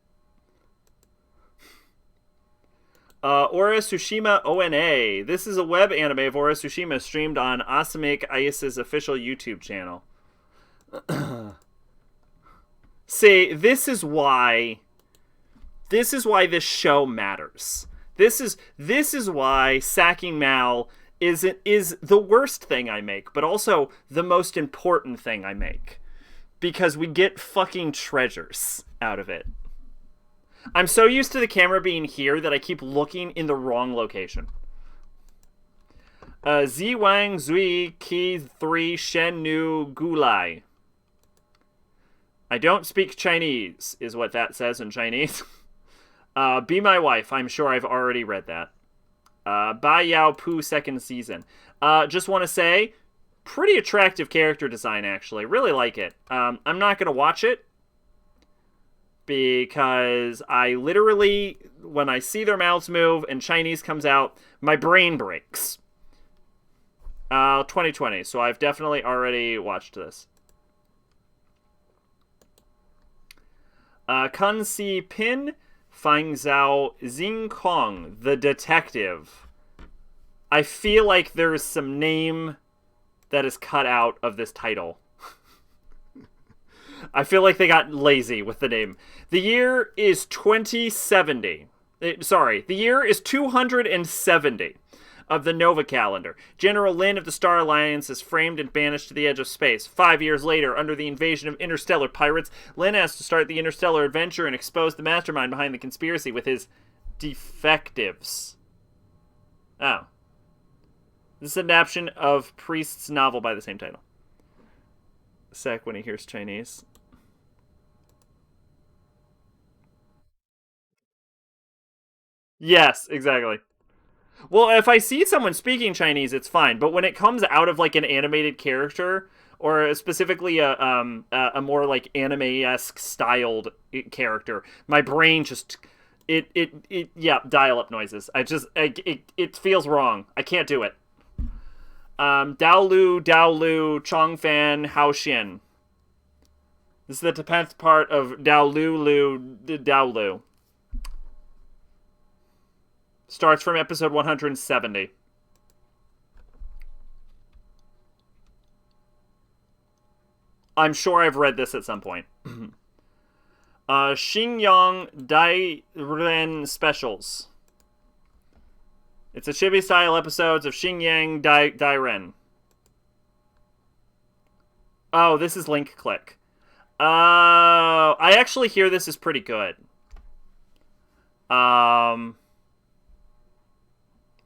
A: Ora Tsushima ONA. This is a web anime of Ora Tsushima streamed on Asamic Ayas's official YouTube channel. See, this is why this show matters. This is why SACing Mal is the worst thing I make, but also the most important thing I make. Because we get fucking treasures out of it. I'm so used to the camera being here that I keep looking in the wrong location. Ziwang Zui Ki 3 Shen Nu Gulai. I don't speak Chinese, is what that says in Chinese. Be My Wife. I'm sure I've already read that. Bai Yao Pu second season. Just want to say, pretty attractive character design, actually. Really like it. I'm not going to watch it because I literally, when I see their mouths move and Chinese comes out, my brain breaks. 2020, so I've definitely already watched this. Kun Si Pin Fang Zhao Xing Kong, the detective. I feel like there's some name that is cut out of this title. I feel like they got lazy with the name. The year is 2070. The year is 270 of the Nova calendar. General Lin of the Star Alliance is framed and banished to the edge of space. 5 years later, under the invasion of interstellar pirates, Lin has to start the interstellar adventure and expose the mastermind behind the conspiracy with his defectives. Oh. This is an adaptation of Priest's novel by the same title. Sec when he hears Chinese. Yes, exactly. Well, if I see someone speaking Chinese, it's fine. But when it comes out of like an animated character, or specifically a more like anime-esque styled character, my brain just it yeah, dial up noises. It feels wrong. I can't do it. Dao Lu, Chongfan, Haoxian. This is the 10th part of Dao Lu. Starts from episode 170. I'm sure I've read this at some point. Xingyang Dai Ren Specials. It's a chibi style episodes of Xingyang Dai Ren. Oh, this is Link Click. I actually hear this is pretty good.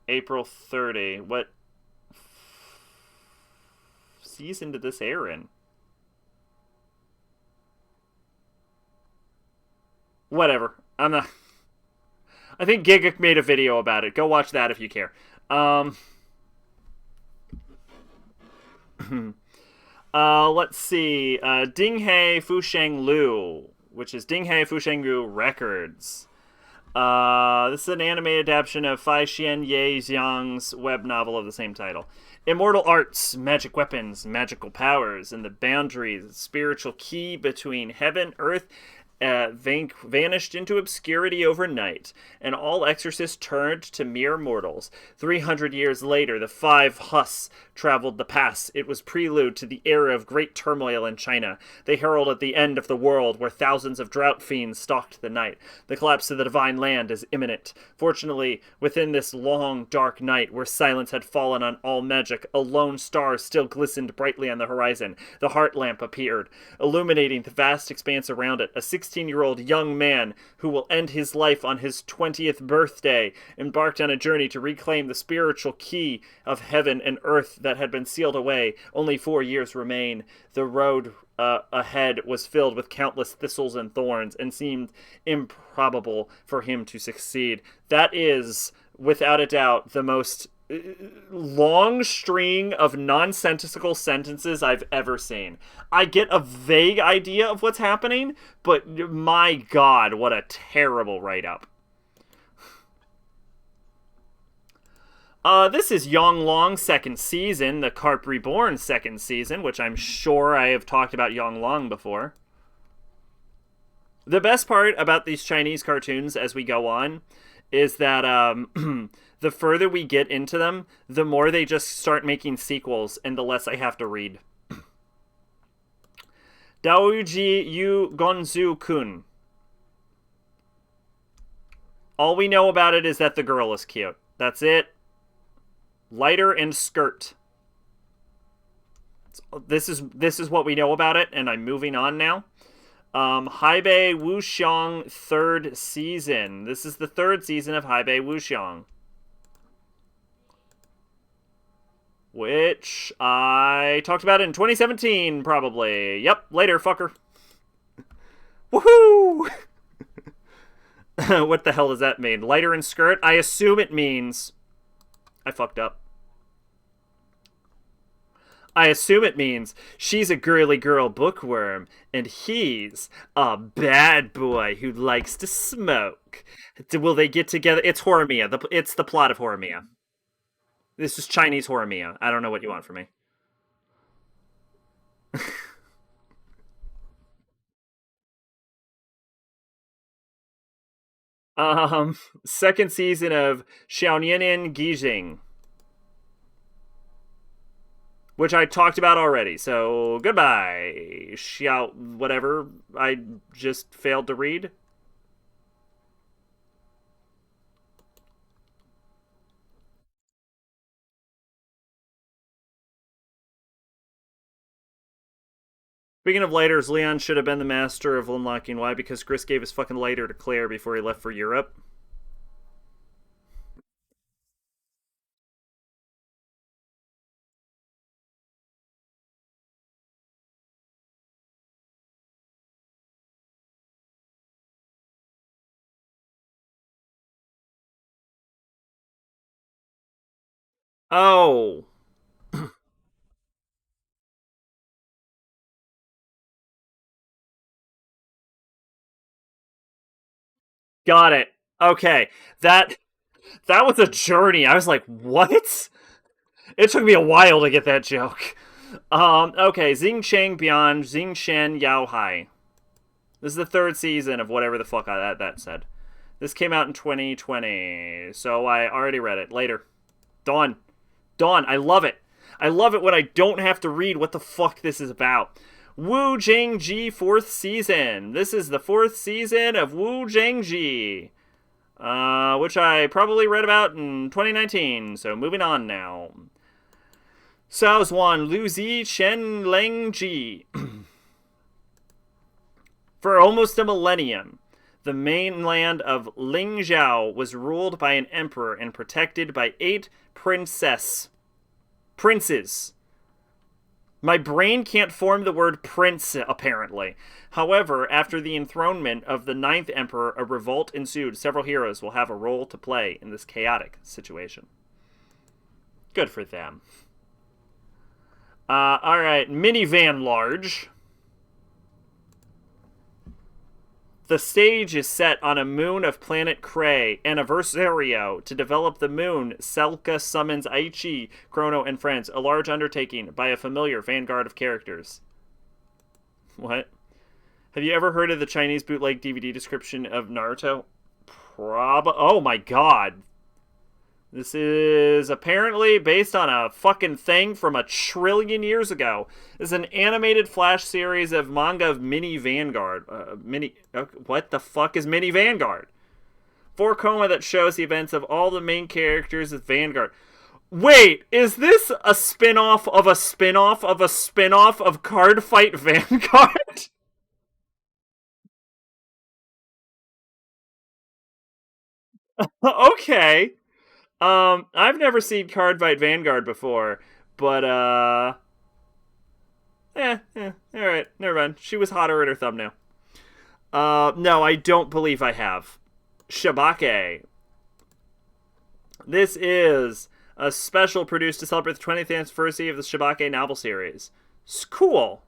A: April 30. What season did this air in? Whatever. I'm not. I think Giga made a video about it. Go watch that if you care. Let's see. Dinghe Fusheng Lu, which is Dinghe Fusheng Lu Records. This is an anime adaptation of Fai Xian Ye Xiang's web novel of the same title. Immortal arts, magic weapons, magical powers, and the boundaries, spiritual key between heaven, earth, vanished into obscurity overnight, and all exorcists turned to mere mortals. 300 years later, the five Hus traveled the pass. It was prelude to the era of great turmoil in China. They heralded the end of the world, where thousands of drought fiends stalked the night. The collapse of the divine land is imminent. Fortunately, within this long, dark night, where silence had fallen on all magic, a lone star still glistened brightly on the horizon. The heart lamp appeared, illuminating the vast expanse around it. A 16-year-old young man who will end his life on his 20th birthday embarked on a journey to reclaim the spiritual key of heaven and earth that had been sealed away. Only 4 years remain. The road ahead was filled with countless thistles and thorns and seemed improbable for him to succeed. That is, without a doubt, the most long string of nonsensical sentences I've ever seen. I get a vague idea of what's happening, but my god, what a terrible write-up. This is Yonglong's second season, the Carp Reborn second season, which I'm sure I have talked about Yonglong before. The best part about these Chinese cartoons as we go on is that the further we get into them, the more they just start making sequels and the less I have to read. Daoji Yu Gonzu Kun. All we know about it is that the girl is cute. That's it. Lighter and skirt. This is what we know about it, and I'm moving on now. Haibei Wuxiang third season. This is the third season of Haibei Wuxiang, which I talked about in 2017, probably. Yep, later, fucker. Woohoo! What the hell does that mean? Lighter and skirt? I assume it means... I fucked up. I assume it means she's a girly girl bookworm, and he's a bad boy who likes to smoke. Will they get together? It's Horimiya. It's the plot of Horimiya. This is Chinese Horimiya. I don't know what you want from me. Second season of Xiaonian Gijing, which I talked about already. So goodbye, Xiao. Whatever I just failed to read. Speaking of lighters, Leon should have been the master of unlocking. Why? Because Chris gave his fucking lighter to Claire before he left for Europe. Oh, got it. Okay. That that was a journey. I was like, "What?" It took me a while to get that joke. Okay, Xing Cheng Beyond Xing Shen Yao Hai. This is the third season of whatever the fuck that said. This came out in 2020, so I already read it. Later. Dawn. Dawn. I love it. I love it when I don't have to read what the fuck this is about. Wu Zhangji fourth season. This is the fourth season of Wu Zhangji, which I probably read about in 2019. So moving on now. Saozuan Luzi Chen Lengji. For almost a millennium, the mainland of Lingzhou was ruled by an emperor and protected by 8 princes. My brain can't form the word prince, apparently. However, after the enthronement of the ninth emperor, a revolt ensued. Several heroes will have a role to play in this chaotic situation. Good for them. Alright, minivan large. The stage is set on a moon of planet Cray, Anniversario. To develop the moon, Selka summons Aichi, Chrono, and friends, a large undertaking by a familiar vanguard of characters. What? Have you ever heard of the Chinese bootleg DVD description of Naruto? Oh my god. This is apparently based on a fucking thing from a trillion years ago. This is an animated flash series of manga of Mini Vanguard. What the fuck is Mini Vanguard? 4 coma that shows the events of all the main characters of Vanguard. Wait, is this a spin-off of a spin-off of a spin-off of Card Fight Vanguard? Okay. I've never seen Card Fight Vanguard before, but all right, never mind. She was hotter in her thumbnail. No, I don't believe I have. Shabake. This is a special produced to celebrate the 20th anniversary of the Shabake novel series. It's cool.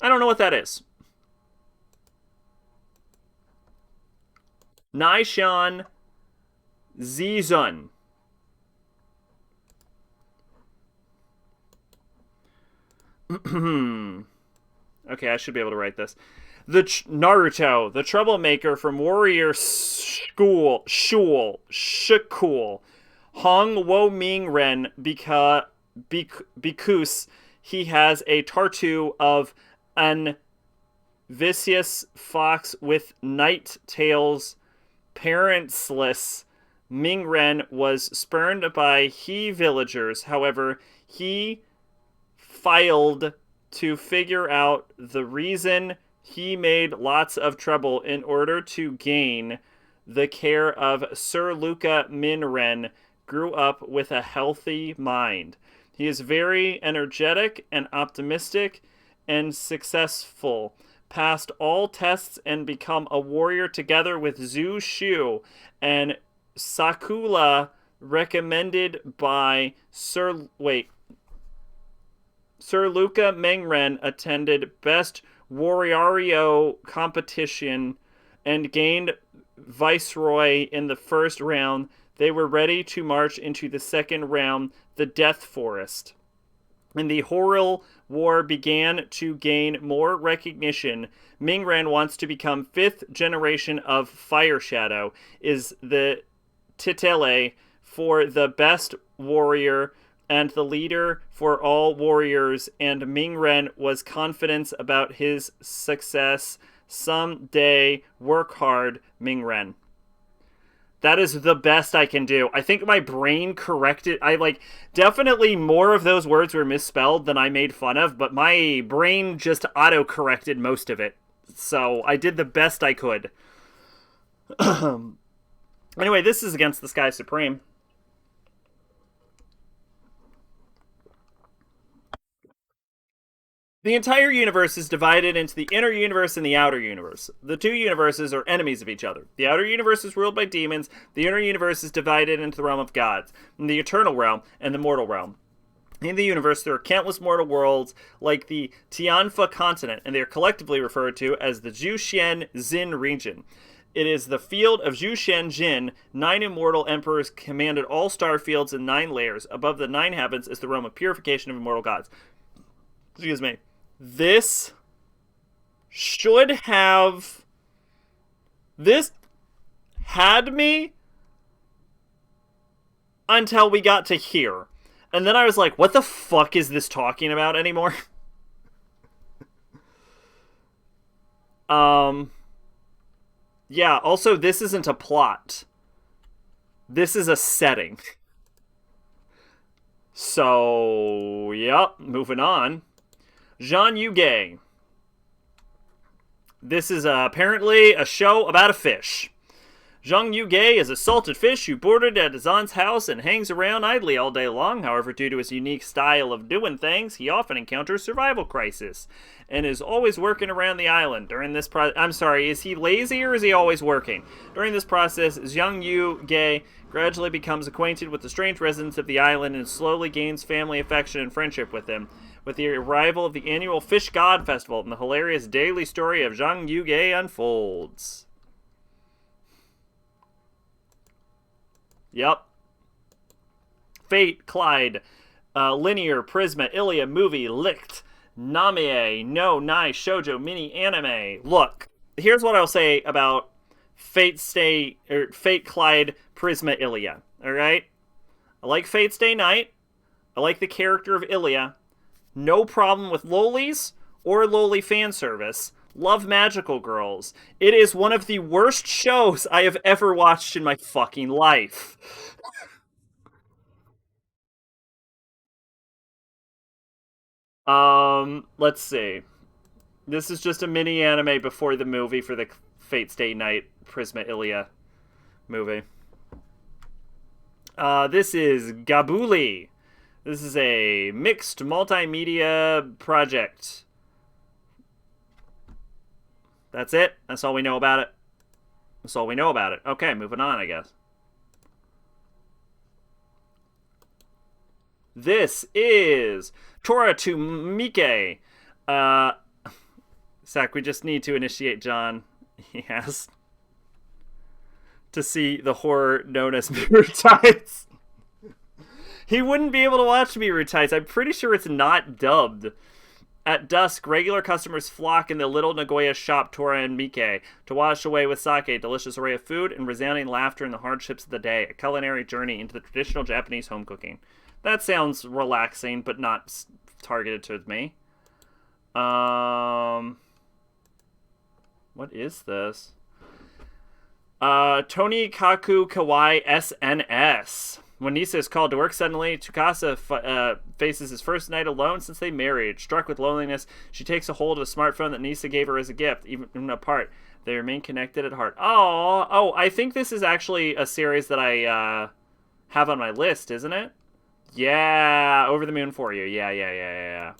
A: I don't know what that is. Naishan Zizun. Okay, I should be able to write this. Naruto, the troublemaker from Warrior Shul, Hong Wo Ming Ren because he has a tattoo of an vicious fox with night tails, parentless. Ming Ren was spurned by he villagers. However, he filed to figure out the reason he made lots of trouble in order to gain the care of Sir Luca Minren grew up with a healthy mind. He is very energetic and optimistic and successful, passed all tests and become a warrior together with Zhu Shu and Sakula, recommended by Sir Luca Mengren, attended Best Warrior competition and gained Viceroy in the first round. They were ready to march into the second round, the Death Forest. And the Horror War began to gain more recognition. Mingren wants to become fifth generation of Fire Shadow, is the titele for the best warrior and the leader for all warriors, and Mingren was confident about his success. Someday, work hard, Mingren. That is the best I can do. I think my brain corrected. Definitely more of those words were misspelled than I made fun of, but my brain just auto corrected most of it. So I did the best I could. Anyway, this is Against the Sky Supreme. The entire universe is divided into the inner universe and the outer universe. The two universes are enemies of each other. The outer universe is ruled by demons. The inner universe is divided into the realm of gods, the eternal realm and the mortal realm. In the universe, there are countless mortal worlds like the Tianfa continent, and they are collectively referred to as the Zhuxian Xin region. It is the field of Zhuxian Jin. 9 immortal emperors commanded all star fields in 9 layers. Above the 9 heavens is the realm of purification of immortal gods. Excuse me. This should have... This had me until we got to here. And then I was like, what the fuck is this talking about anymore? Yeah, also, this isn't a plot. This is a setting. So, yep, moving on. Jean Yuge. This is apparently a show about a fish. Zhang Yuge is a salted fish who boarded at his aunt's house and hangs around idly all day long. However, due to his unique style of doing things, he often encounters survival crisis and is always working around the island. During this I'm sorry, is he lazy or is he always working? During this process, Zhang Yuge gradually becomes acquainted with the strange residents of the island and slowly gains family affection and friendship with them. With the arrival of the annual Fish God Festival, and the hilarious daily story of Zhang Yuge unfolds. Yep. Fate, Clyde, Linear, Prisma, Ilia, Movie, Licht, Namie, No, Nai, Shoujo, Mini, Anime. Look, here's what I'll say about Fate, Clyde, Prisma, Ilia. Alright? I like Fate Stay Night. I like the character of Ilia. No problem with lolis or loli fan service. Love Magical Girls. It is one of the worst shows I have ever watched in my fucking life. Let's see. This is just a mini anime before the movie for the Fate Stay Night Prisma Ilia movie. This is Gabuli. This is a mixed multimedia project. That's it. That's all we know about it. That's all we know about it. Okay, moving on, I guess. This is Tora to Mike. Zach, we just need to initiate John. He has to see the horror known as Mirror Tights. He wouldn't be able to watch Mirror Tights. I'm pretty sure it's not dubbed. At dusk, regular customers flock in the little Nagoya shop Tora and Mike to wash away with sake, a delicious array of food, and resounding laughter in the hardships of the day, a culinary journey into the traditional Japanese home cooking. That sounds relaxing, but not targeted towards me. What is this? Toni Kaku Kawaii SNS. When Nisa is called to work suddenly, Tsukasa faces his first night alone since they married. Struck with loneliness, she takes a hold of a smartphone that Nisa gave her as a gift. Even apart, they remain connected at heart. Oh, I think this is actually a series that I have on my list, isn't it? Yeah, Over the Moon for You. Yeah.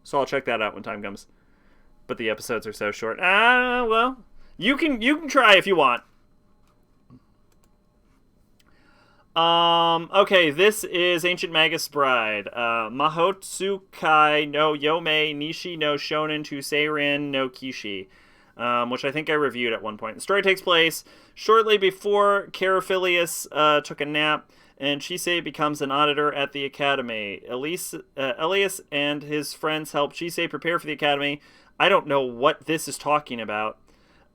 A: So I'll check that out when time comes. But the episodes are so short. Well, you can try if you want. Okay, this is Ancient Magus Bride. Mahotsukai no Yome Nishi no Shonen to Seirin no Kishi. Which I think I reviewed at one point. The story takes place shortly before Caraphilius took a nap, and Chisei becomes an auditor at the academy. Elias and his friends help Chisei prepare for the academy. I don't know what this is talking about.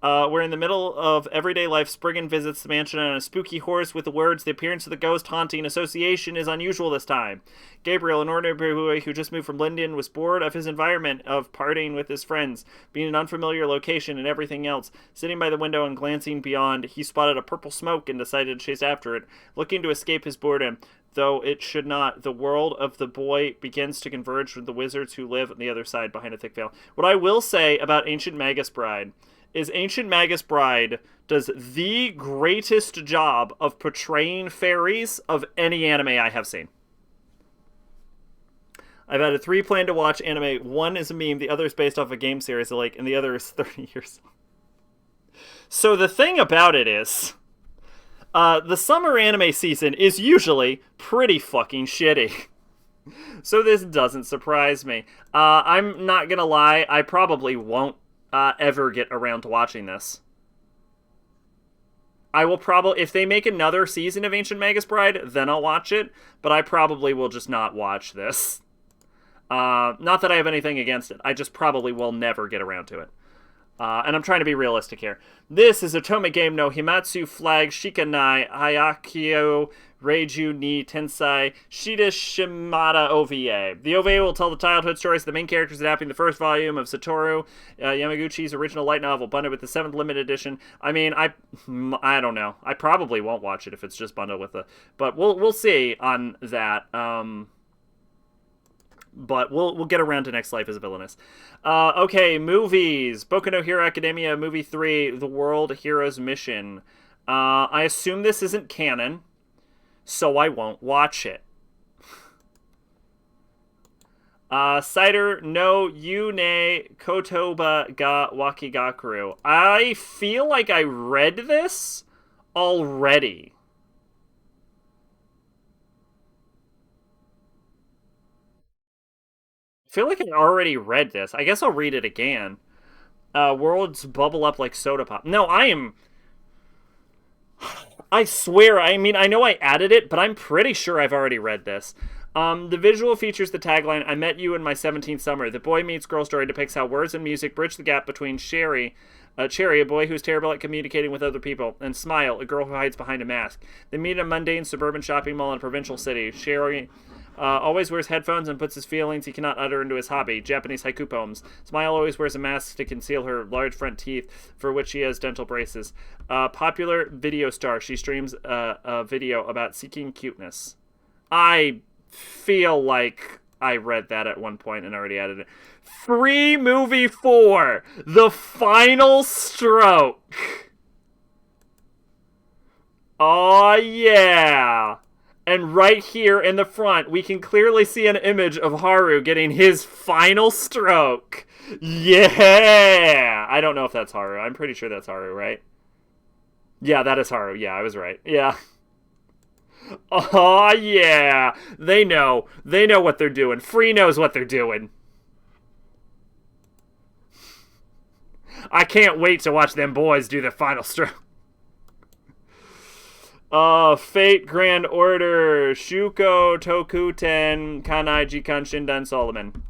A: We're in the middle of everyday life. Spriggan visits the mansion on a spooky horse with the words, "The appearance of the ghost haunting association is unusual this time." Gabriel, an ordinary boy who just moved from Linden, was bored of his environment, of partying with his friends, being in an unfamiliar location and everything else. Sitting by the window and glancing beyond, he spotted a purple smoke and decided to chase after it, looking to escape his boredom. Though it should not, the world of the boy begins to converge with the wizards who live on the other side behind a thick veil. What I will say about Ancient Magus Bride is Ancient Magus Bride does the greatest job of portraying fairies of any anime I have seen. I've added 3 plan to watch anime. One is a meme, the other is based off a game series I like, and the other is 30 years old. So the thing about it is, the summer anime season is usually pretty fucking shitty. So this doesn't surprise me. I'm not gonna lie, I probably won't ever get around to watching this. I will probably, if they make another season of Ancient Magus Bride, then I'll watch it, but I probably will just not watch this. Not that I have anything against it, I just probably will never get around to it. And I'm trying to be realistic here. This is Otome Game no Himatsu Flag Shikanai Hayakyo Reiju ni Tensai Shida Shimada OVA. The OVA will tell the childhood stories of the main characters adapting the first volume of Satoru Yamaguchi's original light novel, bundled with the 7th limited edition. I mean, I don't know. I probably won't watch it if it's just bundled with the... But we'll see on that. But we'll get around to Next Life as a Villainess. Okay, movies. Boku no Hero Academia Movie 3, The World Hero's Mission. I assume this isn't canon, so I won't watch it. Cider no Yune Kotoba ga Wakigaku. I feel like I read this already. I feel like I already read this. I guess I'll read it again. Worlds bubble up like soda pop. No, I swear, I mean, I know I added it, but I'm pretty sure I've already read this. The visual features the tagline, I met you in my 17th summer. The boy meets girl story depicts how words and music bridge the gap between Cherry, a boy who's terrible at communicating with other people, and Smile, a girl who hides behind a mask. They meet in a mundane suburban shopping mall in a provincial city. Cherry always wears headphones and puts his feelings he cannot utter into his hobby, Japanese haiku poems. Smile always wears a mask to conceal her large front teeth, for which she has dental braces. Popular video star, she streams a video about seeking cuteness. I feel like I read that at one point and already added it. Free movie 4, The Final Stroke. Oh yeah. And right here in the front, we can clearly see an image of Haru getting his final stroke. Yeah! I don't know if that's Haru. I'm pretty sure that's Haru, right? Yeah, that is Haru. Yeah, I was right. Yeah. Oh, yeah. They know. They know what they're doing. Free knows what they're doing. I can't wait to watch them boys do the final stroke. Fate Grand Order Shuko Tokuten Kanai Jikan Shindan Solomon.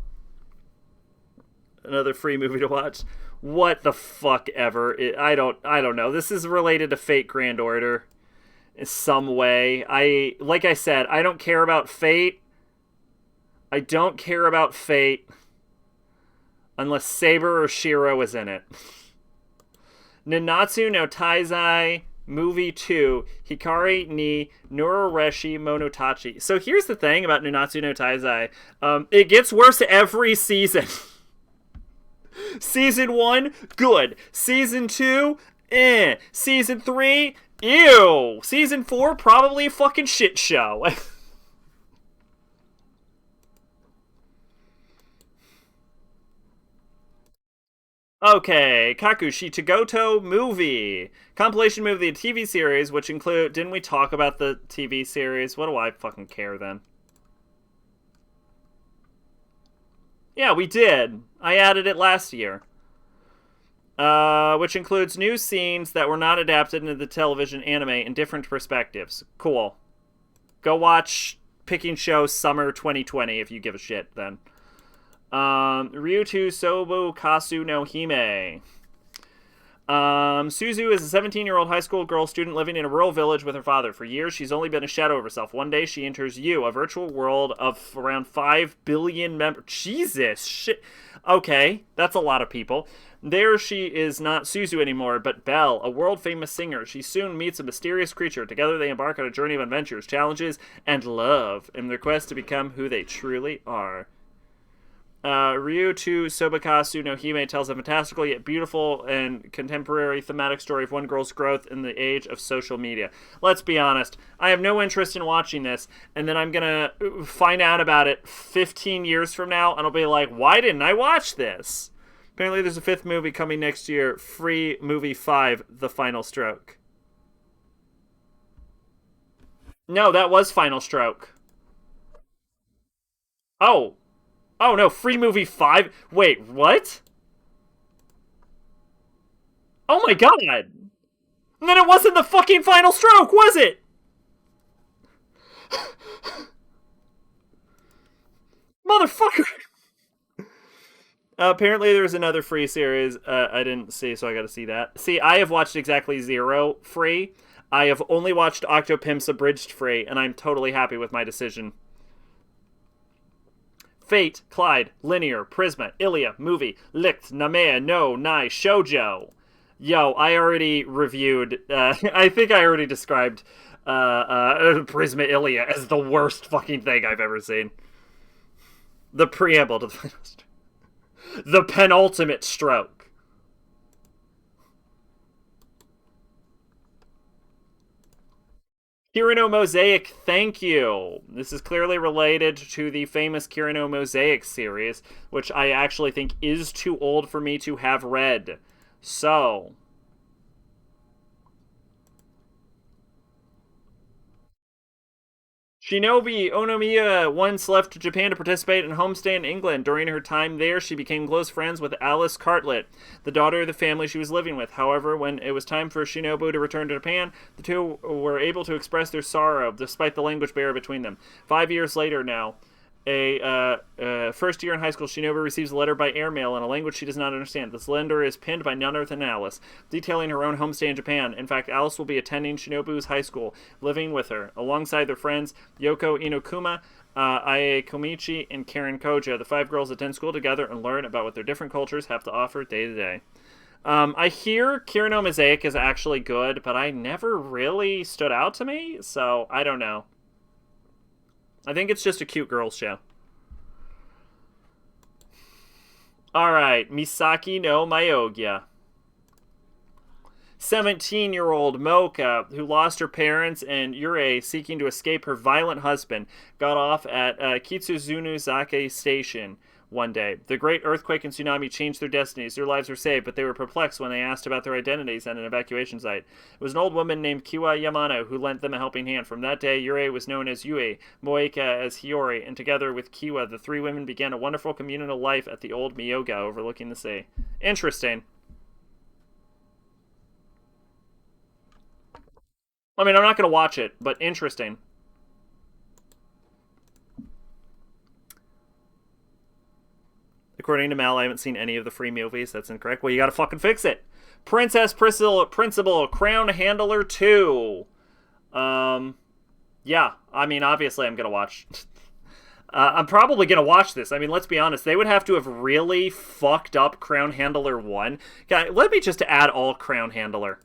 A: Another free movie to watch. What the fuck ever. I don't know. This is related to Fate Grand Order in some way. Like I said, I don't care about Fate. I don't care about Fate unless Saber or Shiro is in it. Nanatsu no Taizai Movie 2, Hikari ni Nuroreshi Monotachi. So here's the thing about Nanatsu no Taizai. It gets worse every season. Season 1, good. Season 2, eh. Season 3, ew. Season 4, probably a fucking shit show. Okay, Kakushi Tagoto movie. Compilation movie, the TV series, which include... Didn't we talk about the TV series? What do I fucking care then? Yeah, we did. I added it last year. Which includes new scenes that were not adapted into the television anime in different perspectives. Cool. Go watch Picking Show Summer 2020 if you give a shit, then. Ryutu Sobu Kasu no Hime. Suzu is a 17-year-old high school girl student living in a rural village with her father. For years, she's only been a shadow of herself. One day, she enters You, a virtual world of around 5 billion members. Jesus, shit. Okay, that's a lot of people. There she is not Suzu anymore, but Belle, a world-famous singer. She soon meets a mysterious creature. Together, they embark on a journey of adventures, challenges, and love in their quest to become who they truly are. Ryu to Sobakasu no Hime tells a fantastical yet beautiful and contemporary thematic story of one girl's growth in the age of social media. Let's be honest, I have no interest in watching this, and then I'm gonna find out about it 15 years from now, and I'll be like, why didn't I watch this? Apparently there's a 5th movie coming next year, Free Movie 5, The Final Stroke. No, that was Final Stroke. Oh. Oh no, Free Movie 5? Wait, what? Oh my god! And then it wasn't the fucking Final Stroke, was it? Motherfucker! Apparently there's another Free series I didn't see, so I gotta see that. See, I have watched exactly 0 Free. I have only watched Octopimp's Abridged Free, and I'm totally happy with my decision. Fate, Clyde, Linear, Prisma, Ilia, Movie, Licht, Namea, No, Nai, Shoujo. Yo, I already reviewed, I think I already described Prisma Ilia as the worst fucking thing I've ever seen. The preamble to the final stroke. The penultimate stroke. Kirino Mosaic, thank you. This is clearly related to the famous Kirino Mosaic series, which I actually think is too old for me to have read. So, Shinobi Onomiya once left Japan to participate in homestay in England. During her time there, she became close friends with Alice Cartlett, the daughter of the family she was living with. However, when it was time for Shinobu to return to Japan, the two were able to express their sorrow, despite the language barrier between them. 5 years later now, first year in high school, Shinobu receives a letter by airmail in a language she does not understand. This letter is pinned by none other than Alice, detailing her own homestay in Japan. In fact, Alice will be attending Shinobu's high school, living with her, alongside their friends Yoko Inokuma, Ae Komichi, and Karen Koja. The 5 girls attend school together and learn about what their different cultures have to offer day to day. I hear Kirino Mosaic is actually good, but I never really stood out to me, so I don't know. I think it's just a cute girls show. Alright, Misaki no Myogya. 17-year-old Mocha, who lost her parents and Yurei seeking to escape her violent husband, got off at Kitsuzunuzake Station one day. The great earthquake and tsunami changed their destinies. Their lives were saved, but they were perplexed when they asked about their identities at an evacuation site. It was an old woman named Kiwa Yamano who lent them a helping hand. From that day, Yurei was known as Yue, Moeka as Hiyori, and together with Kiwa, the 3 women began a wonderful communal life at the old Myoga overlooking the sea. Interesting. I mean, I'm not going to watch it, but interesting. According to Mal, I haven't seen any of the Free movies. That's incorrect. Well, you gotta fucking fix it. Princess Principal, Crown Handler 2. Yeah, I mean, obviously I'm gonna watch. I'm probably gonna watch this. I mean, let's be honest. They would have to have really fucked up Crown Handler 1. Guy, let me just add all Crown Handler.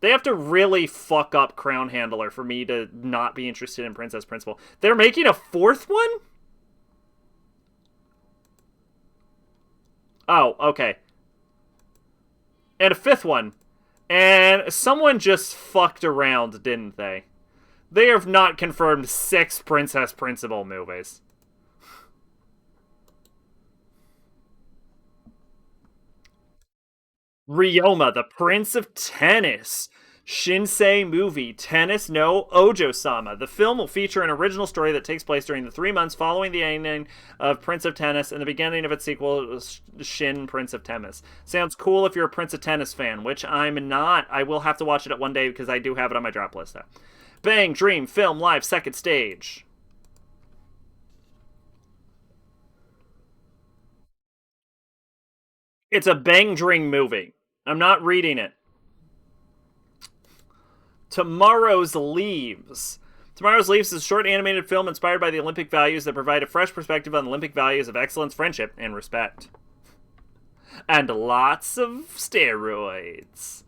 A: They have to really fuck up Crown Handler for me to not be interested in Princess Principal. They're making a 4th one? Oh, okay. And a 5th one. And someone just fucked around, didn't they? They have not confirmed 6 Princess Principal movies. Ryoma, the Prince of Tennis. Shinsei movie, Tennis no Ojo-sama. The film will feature an original story that takes place during the 3 months following the ending of Prince of Tennis and the beginning of its sequel, Shin Prince of Tennis. Sounds cool if you're a Prince of Tennis fan, which I'm not. I will have to watch it one day because I do have it on my drop list now. Bang Dream Film Live 2nd Stage. It's a Bang Dream movie. I'm not reading it. Tomorrow's Leaves. Tomorrow's Leaves is a short animated film inspired by the Olympic values that provide a fresh perspective on the Olympic values of excellence, friendship, and respect. And lots of steroids.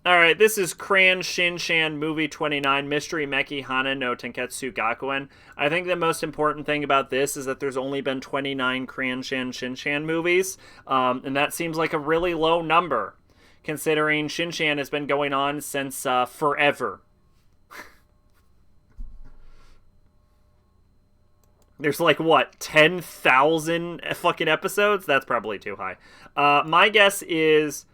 A: All right, this is Crayon Shinshan Movie 29 Mystery Meki Hana no Tenketsu Gakuen. I think the most important thing about this is that there's only been 29 Crayon Shinshan movies, and that seems like a really low number, considering Shinshan has been going on since forever. There's like, what, 10,000 fucking episodes? That's probably too high. My guess is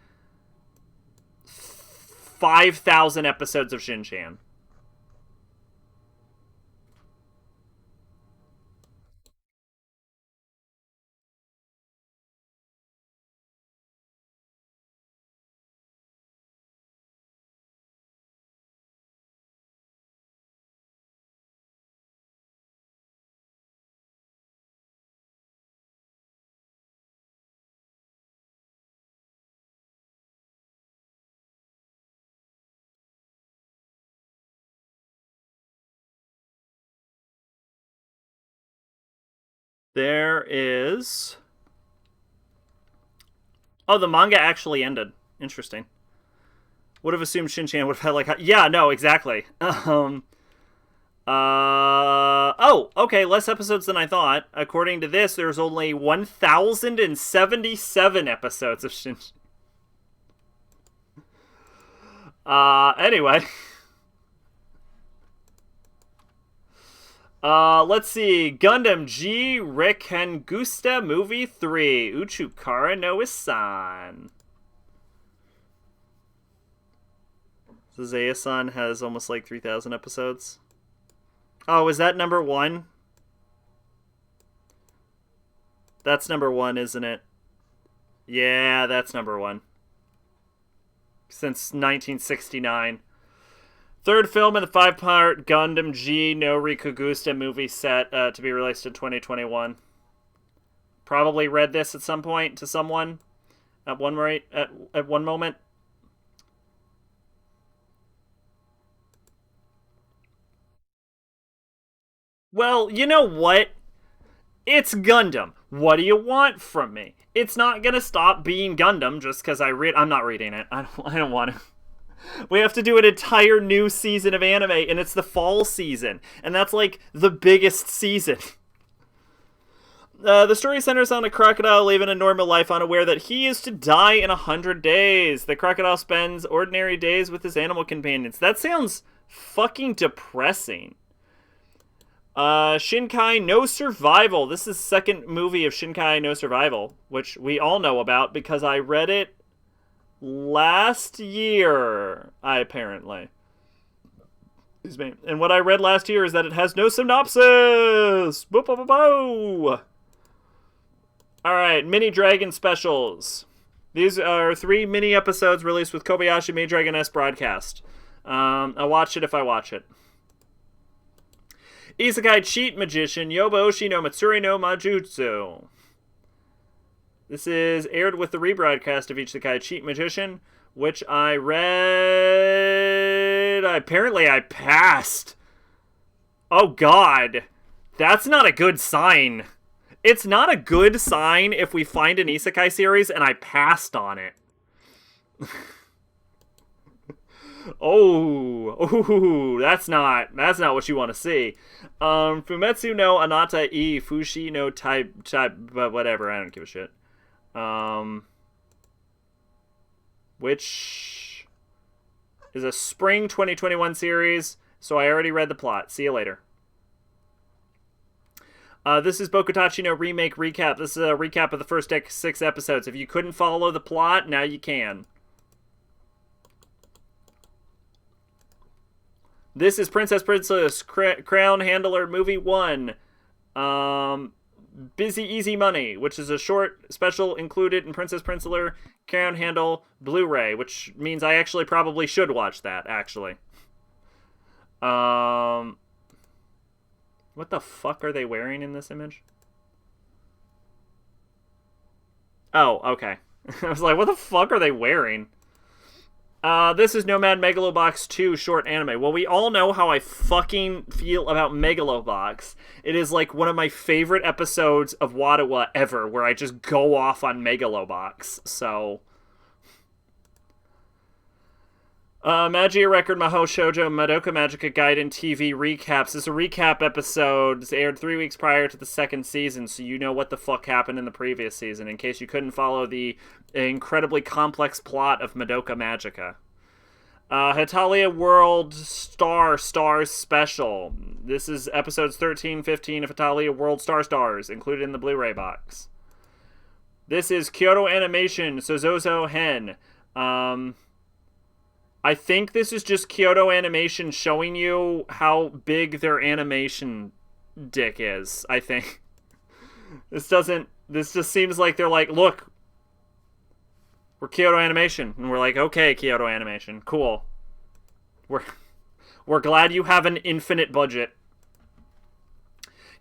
A: 5,000 episodes of Shin-Chan. There is. Oh, the manga actually ended. Interesting. Would have assumed Shin-Chan would have had like. Yeah, no, exactly. Oh, okay, less episodes than I thought. According to this, there's only 1,077 episodes of Shin. Anyway. Let's see. Gundam G Rekengusta Movie 3. Uchukara no Isan. Zaya-san has almost like 3,000 episodes. Oh, is that number one? That's number one, isn't it? Yeah, that's number one. Since 1969. Third film in the 5-part Gundam G no Rikugusta movie set to be released in 2021. Probably read this at some point to someone at one moment. Well, you know what? It's Gundam. What do you want from me? It's not gonna stop being Gundam just because I'm not reading it. I don't want to. We have to do an entire new season of anime, and it's the fall season, and that's like the biggest season. The story centers on a crocodile living a normal life, unaware that he is to die in 100 days. The crocodile spends ordinary days with his animal companions. That sounds fucking depressing. Shinkai No Survival. This is the second movie of Shinkai No Survival, which we all know about because I read it last year, apparently. Excuse me. And what I read last year is that it has no synopsis. Boop, boop, boop, boop. All right, mini dragon specials. These are 3 mini episodes released with Kobayashi Maid Dragon S broadcast. I'll watch it if I watch it. Isekai Cheat Magician Yoba Oshi no Matsuri no Majutsu. This is aired with the rebroadcast of Isekai Cheat Magician, which I read. Apparently, I passed. Oh, God. That's not a good sign. It's not a good sign if we find an Isekai series and I passed on it. Oh, that's not what you want to see. Fumetsu no Anata I Fushi no type, but whatever, I don't give a shit. Which is a spring 2021 series, so I already read the plot. See you later. This is Bokutachi no Remake Recap. This is a recap of the first 6 episodes. If you couldn't follow the plot, now you can. This is Princess Crown Handler Movie 1. Busy Easy Money, which is a short special included in Princess Princeler Crown Handle Blu-ray, which means I actually probably should watch that, actually. What the fuck are they wearing in this image? Oh, okay. I was like, what the fuck are they wearing? This is Nomad Megalobox 2 short anime. Well, we all know how I fucking feel about Megalobox. It is like one of my favorite episodes of Watawa ever, where I just go off on Megalobox. So, Magia Record Mahou Shoujo Madoka Magica Gaiden TV recaps. This is a recap episode. It's aired 3 weeks prior to the second season, so you know what the fuck happened in the previous season, in case you couldn't follow the incredibly complex plot of Madoka Magica. Hetalia World Stars Special. This is episodes 13, 15 of Hetalia World Stars, included in the Blu-ray box. This is Kyoto Animation Sozozo Hen. I think this is just Kyoto Animation showing you how big their animation dick is, I think. This just seems like they're like, look, we're Kyoto Animation. And we're like, okay, Kyoto Animation, cool. We're glad you have an infinite budget.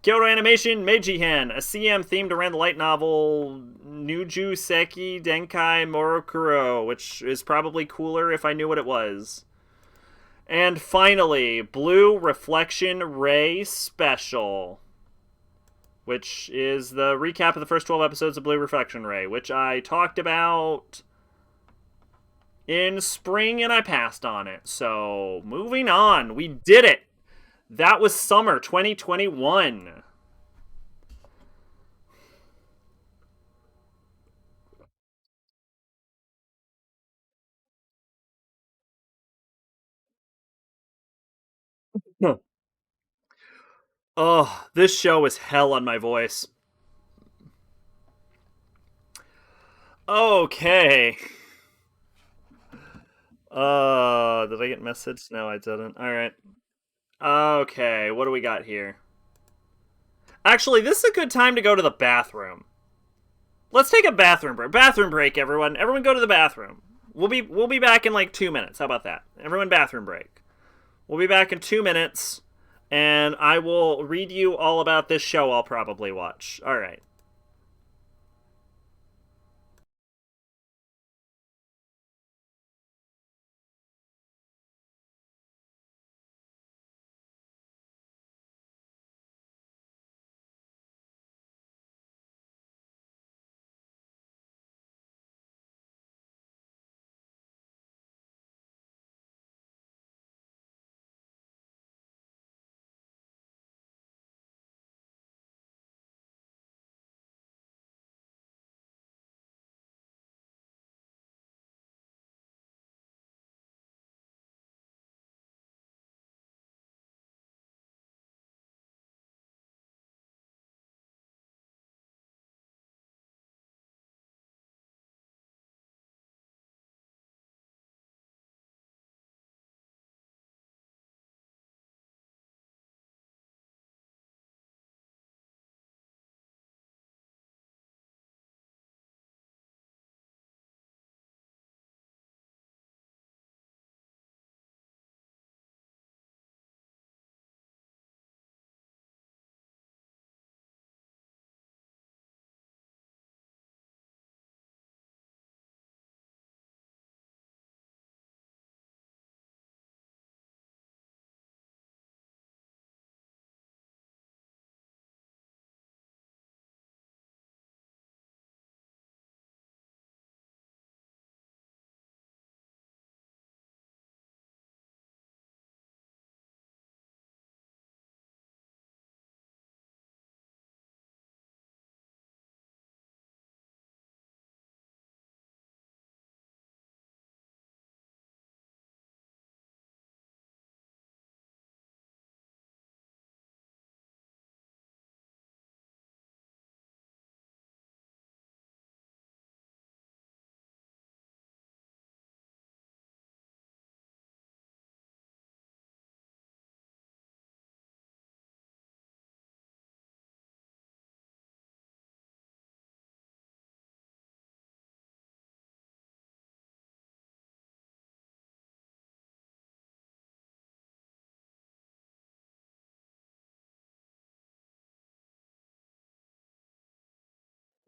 A: Kyoto Animation Meiji-Han, a CM themed around the light novel Nuju Seki Denkai Morokuro, which is probably cooler if I knew what it was. And finally, Blue Reflection Ray Special, which is the recap of the first 12 episodes of Blue Reflection Ray, which I talked about in spring and I passed on it. So, moving on. We did it! That was summer 2021. Oh, this show is hell on my voice. Okay. Did I get message? No, I didn't. Alright. Okay, what do we got here? Actually, this is a good time to go to the bathroom. Let's take a bathroom break. Bathroom break, everyone. Everyone go to the bathroom. We'll be back in like 2 minutes. How about that? Everyone bathroom break. We'll be back in 2 minutes, and I will read you all about this show I'll probably watch. Alright.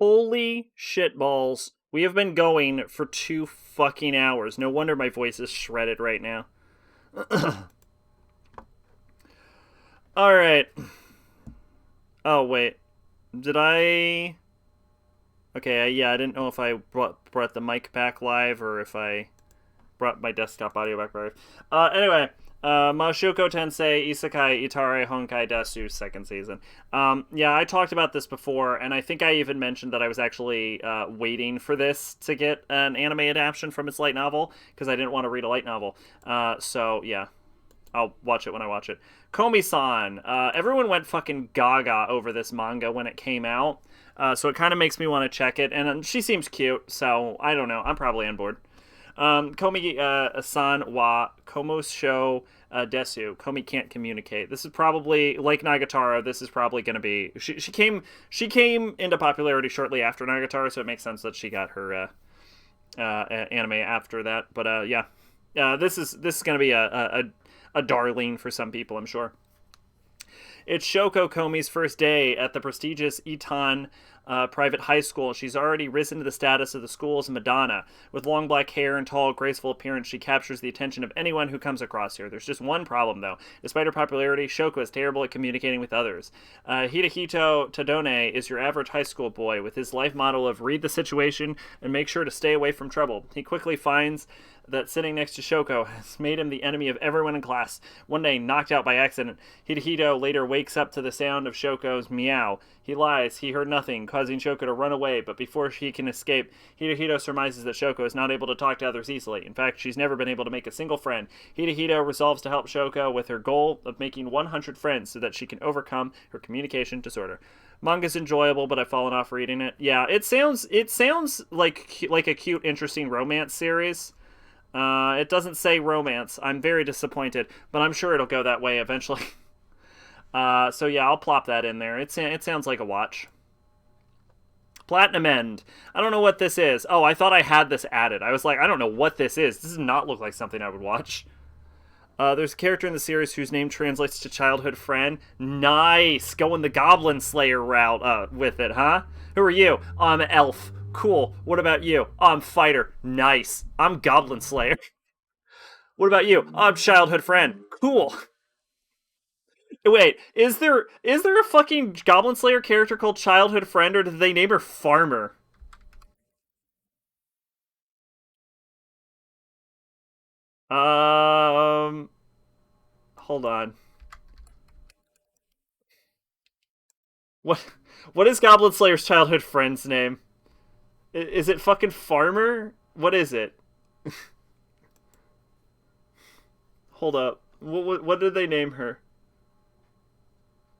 A: Holy shitballs. We have been going for 2 fucking hours. No wonder my voice is shredded right now. Alright. Oh, wait. Did I... Okay, yeah, I didn't know if I brought the mic back live or if I brought my desktop audio back. Anyway, Mashuko Tensei Isekai Itare Honkai Desu second season. Yeah, I talked about this before, and I think I even mentioned that I was actually waiting for this to get an anime adaptation from its light novel because I didn't want to read a light novel. So yeah, I'll watch it when I watch it. Komi-san. Everyone went fucking gaga over this manga when it came out. So it kind of makes me want to check it. And she seems cute, so I don't know. I'm probably on board. Komi-san wa Komosho Desu. Komi can't communicate. This is probably, like Nagatoro, this is probably going to be... She came into popularity shortly after Nagatoro, so it makes sense that she got her anime after that. But yeah. This is going to be a darling for some people, I'm sure. It's Shoko Komi's first day at the prestigious Itan private high school. She's already risen to the status of the school's Madonna. With long black hair and tall, graceful appearance, she captures the attention of anyone who comes across her. There's just one problem, though. Despite her popularity, Shoko is terrible at communicating with others. Hidehito Tadone is your average high school boy, with his life motto of read the situation and make sure to stay away from trouble. He quickly finds that sitting next to Shoko has made him the enemy of everyone in class. One day, knocked out by accident, Hidehito later wakes up to the sound of Shoko's meow. He lies, he heard nothing, causing Shoko to run away, but before she can escape, Hidehito surmises that Shoko is not able to talk to others easily. In fact, she's never been able to make a single friend. Hidehito resolves to help Shoko with her goal of making 100 friends so that she can overcome her communication disorder. Manga's enjoyable, but I've fallen off reading it. Yeah, it sounds like a cute, interesting romance series. It doesn't say romance. I'm very disappointed, but I'm sure it'll go that way eventually. So yeah, I'll plop that in there. It sounds like a watch. Platinum End. I don't know what this is. Oh, I thought I had this added. I was like, I don't know what this is. This does not look like something I would watch. There's a character in the series whose name translates to childhood friend. Nice! Going the Goblin Slayer route with it, huh? Who are you? I'm an elf. Cool. What about you? I'm fighter. Nice. I'm Goblin Slayer. What about you? I'm childhood friend. Cool. Wait, is there a fucking Goblin Slayer character called Childhood Friend, or did they name her Farmer? Hold on. What is Goblin Slayer's childhood friend's name? Is it fucking Farmer? What is it? Hold up. What did they name her?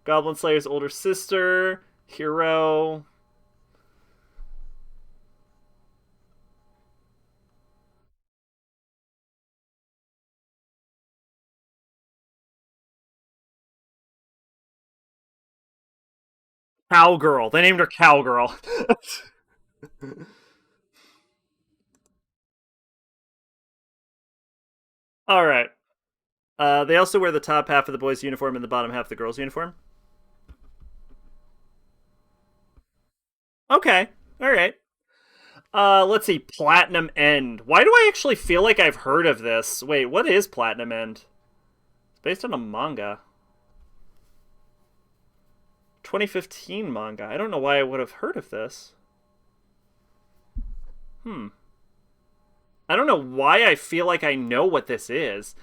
A: Goblin Slayer's older sister, Hero. Cowgirl. They named her Cowgirl. All right. They also wear the top half of the boys' uniform and the bottom half of the girls' uniform. Okay. All right. Let's see. Platinum End. Why do I actually feel like I've heard of this? Wait, what is Platinum End? It's based on a manga. 2015 manga. I don't know why I would have heard of this. I don't know why I feel like I know what this is.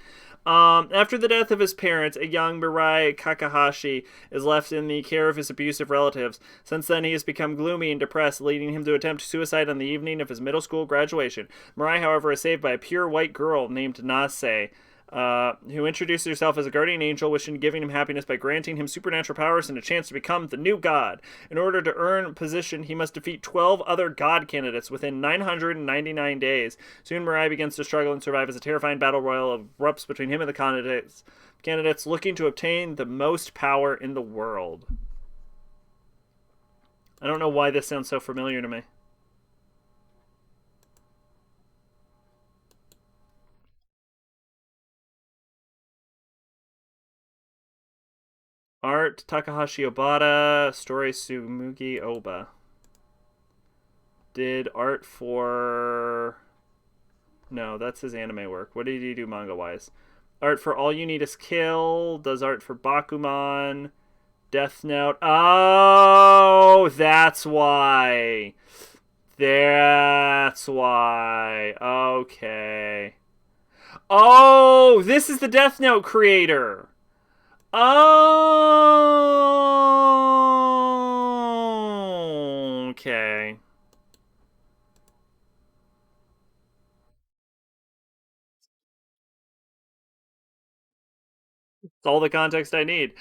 A: After the death of his parents, a young Mirai Kakahashi is left in the care of his abusive relatives. Since then, he has become gloomy and depressed, leading him to attempt suicide on the evening of his middle school graduation. Mirai, however, is saved by a pure white girl named Nase, who introduces herself as a guardian angel, wishing to giving him happiness by granting him supernatural powers and a chance to become the new god. In order to earn position, he must defeat 12 other god candidates within 999 days. Soon, Mirai begins to struggle and survive as a terrifying battle royal erupts between him and the candidates looking to obtain the most power in the world. I don't know why this sounds so familiar to me. Art, Takahashi Obata. Story, Sumugi Oba. Did art for... No, that's his anime work. What did he do manga-wise? Art for All You Need Is Kill. Does art for Bakuman. Death Note. Oh, that's why. That's why. Okay. Oh, this is the Death Note creator. Oh, okay. It's all the context I need.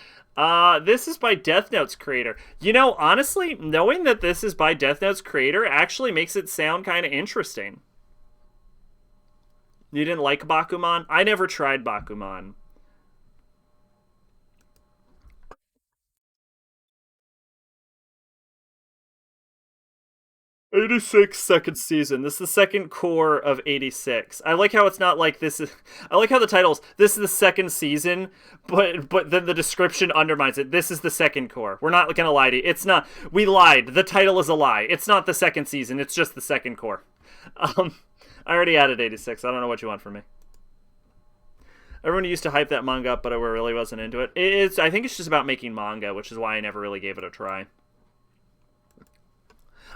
A: This is by Death Note's creator. You know, honestly, knowing that this is by Death Note's creator actually makes it sound kind of interesting. You didn't like Bakuman? I never tried Bakuman. 86 second season. This is the second core of 86. I like how it's not like this is I like how the titles this is the second season, but then the description undermines it. This is the second core. We're not going to lie to you. It's not. We lied. The title is a lie. It's not the second season. It's just the second core. Um I already added 86. I don't know what you want from me. Everyone used to hype that manga up, but I really wasn't into it. I think it's just about making manga, which is why I never really gave it a try.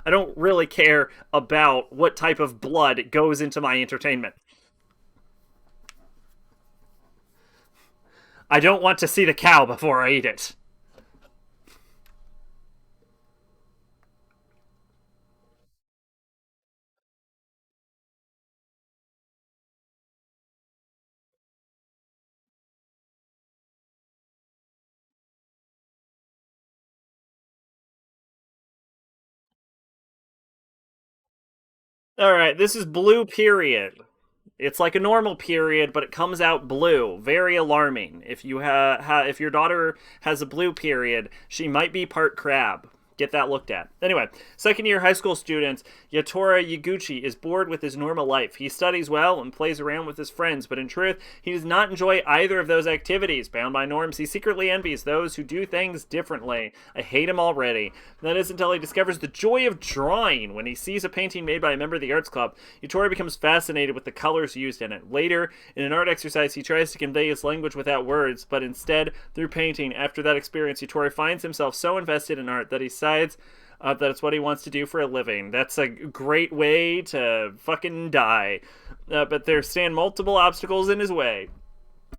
A: I don't really care about what type of blood goes into my entertainment. I don't want to see the cow before I eat it. All right, this is Blue Period. It's like a normal period, but it comes out blue. Very alarming. If your daughter has a blue period, she might be part crab. Get that looked at. Anyway, second year high school student Yatora Yaguchi is bored with his normal life. He studies well and plays around with his friends, but in truth, he does not enjoy either of those activities. Bound by norms, he secretly envies those who do things differently. I hate him already. That is until he discovers the joy of drawing. When he sees a painting made by a member of the arts club, Yatora becomes fascinated with the colors used in it. Later, in an art exercise, he tries to convey his language without words, but instead through painting. After that experience, Yatora finds himself so invested in art that he decides that it's what he wants to do for a living. That's a great way to fucking die. But there stand multiple obstacles in his way.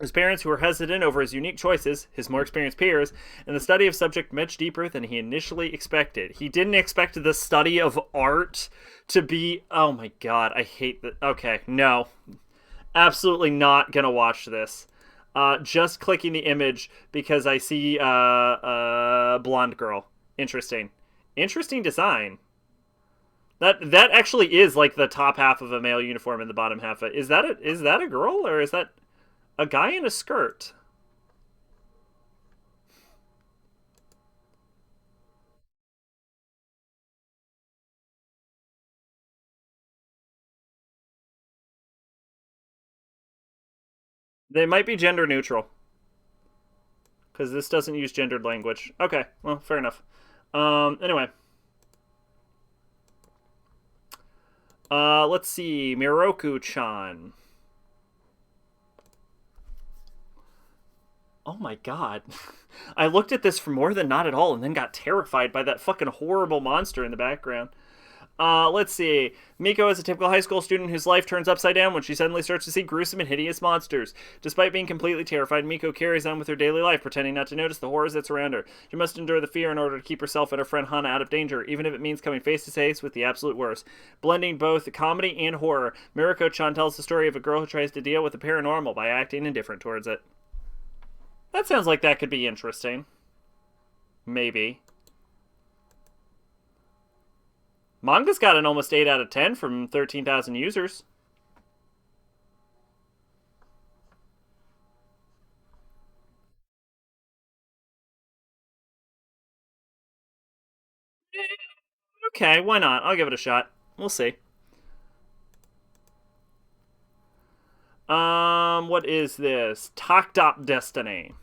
A: His parents, who are hesitant over his unique choices, his more experienced peers, and the study of subject much deeper than he initially expected. He didn't expect the study of art to be. Oh my god, I hate that. Okay, no. Absolutely not gonna watch this. Just clicking the image because I see a blonde girl. Interesting. Interesting design. That actually is like the top half of a male uniform and the bottom half. Is that a girl or is that a guy in a skirt? They might be gender neutral because this doesn't use gendered language. Okay, well, fair enough. Anyway, let's see, Miroku-chan. Oh my god. I looked at this for more than not at all and then got terrified by that fucking horrible monster in the background. Let's see. Miko is a typical high school student whose life turns upside down when she suddenly starts to see gruesome and hideous monsters. Despite being completely terrified, Miko carries on with her daily life, pretending not to notice the horrors that surround her. She must endure the fear in order to keep herself and her friend Hana out of danger, even if it means coming face to face with the absolute worst. Blending both comedy and horror, Mirako-chan tells the story of a girl who tries to deal with the paranormal by acting indifferent towards it. That sounds like that could be interesting. Maybe. Manga's got an almost 8 out of 10 from 13,000 users. Okay, why not? I'll give it a shot. We'll see. What is this? Talked Up Destiny.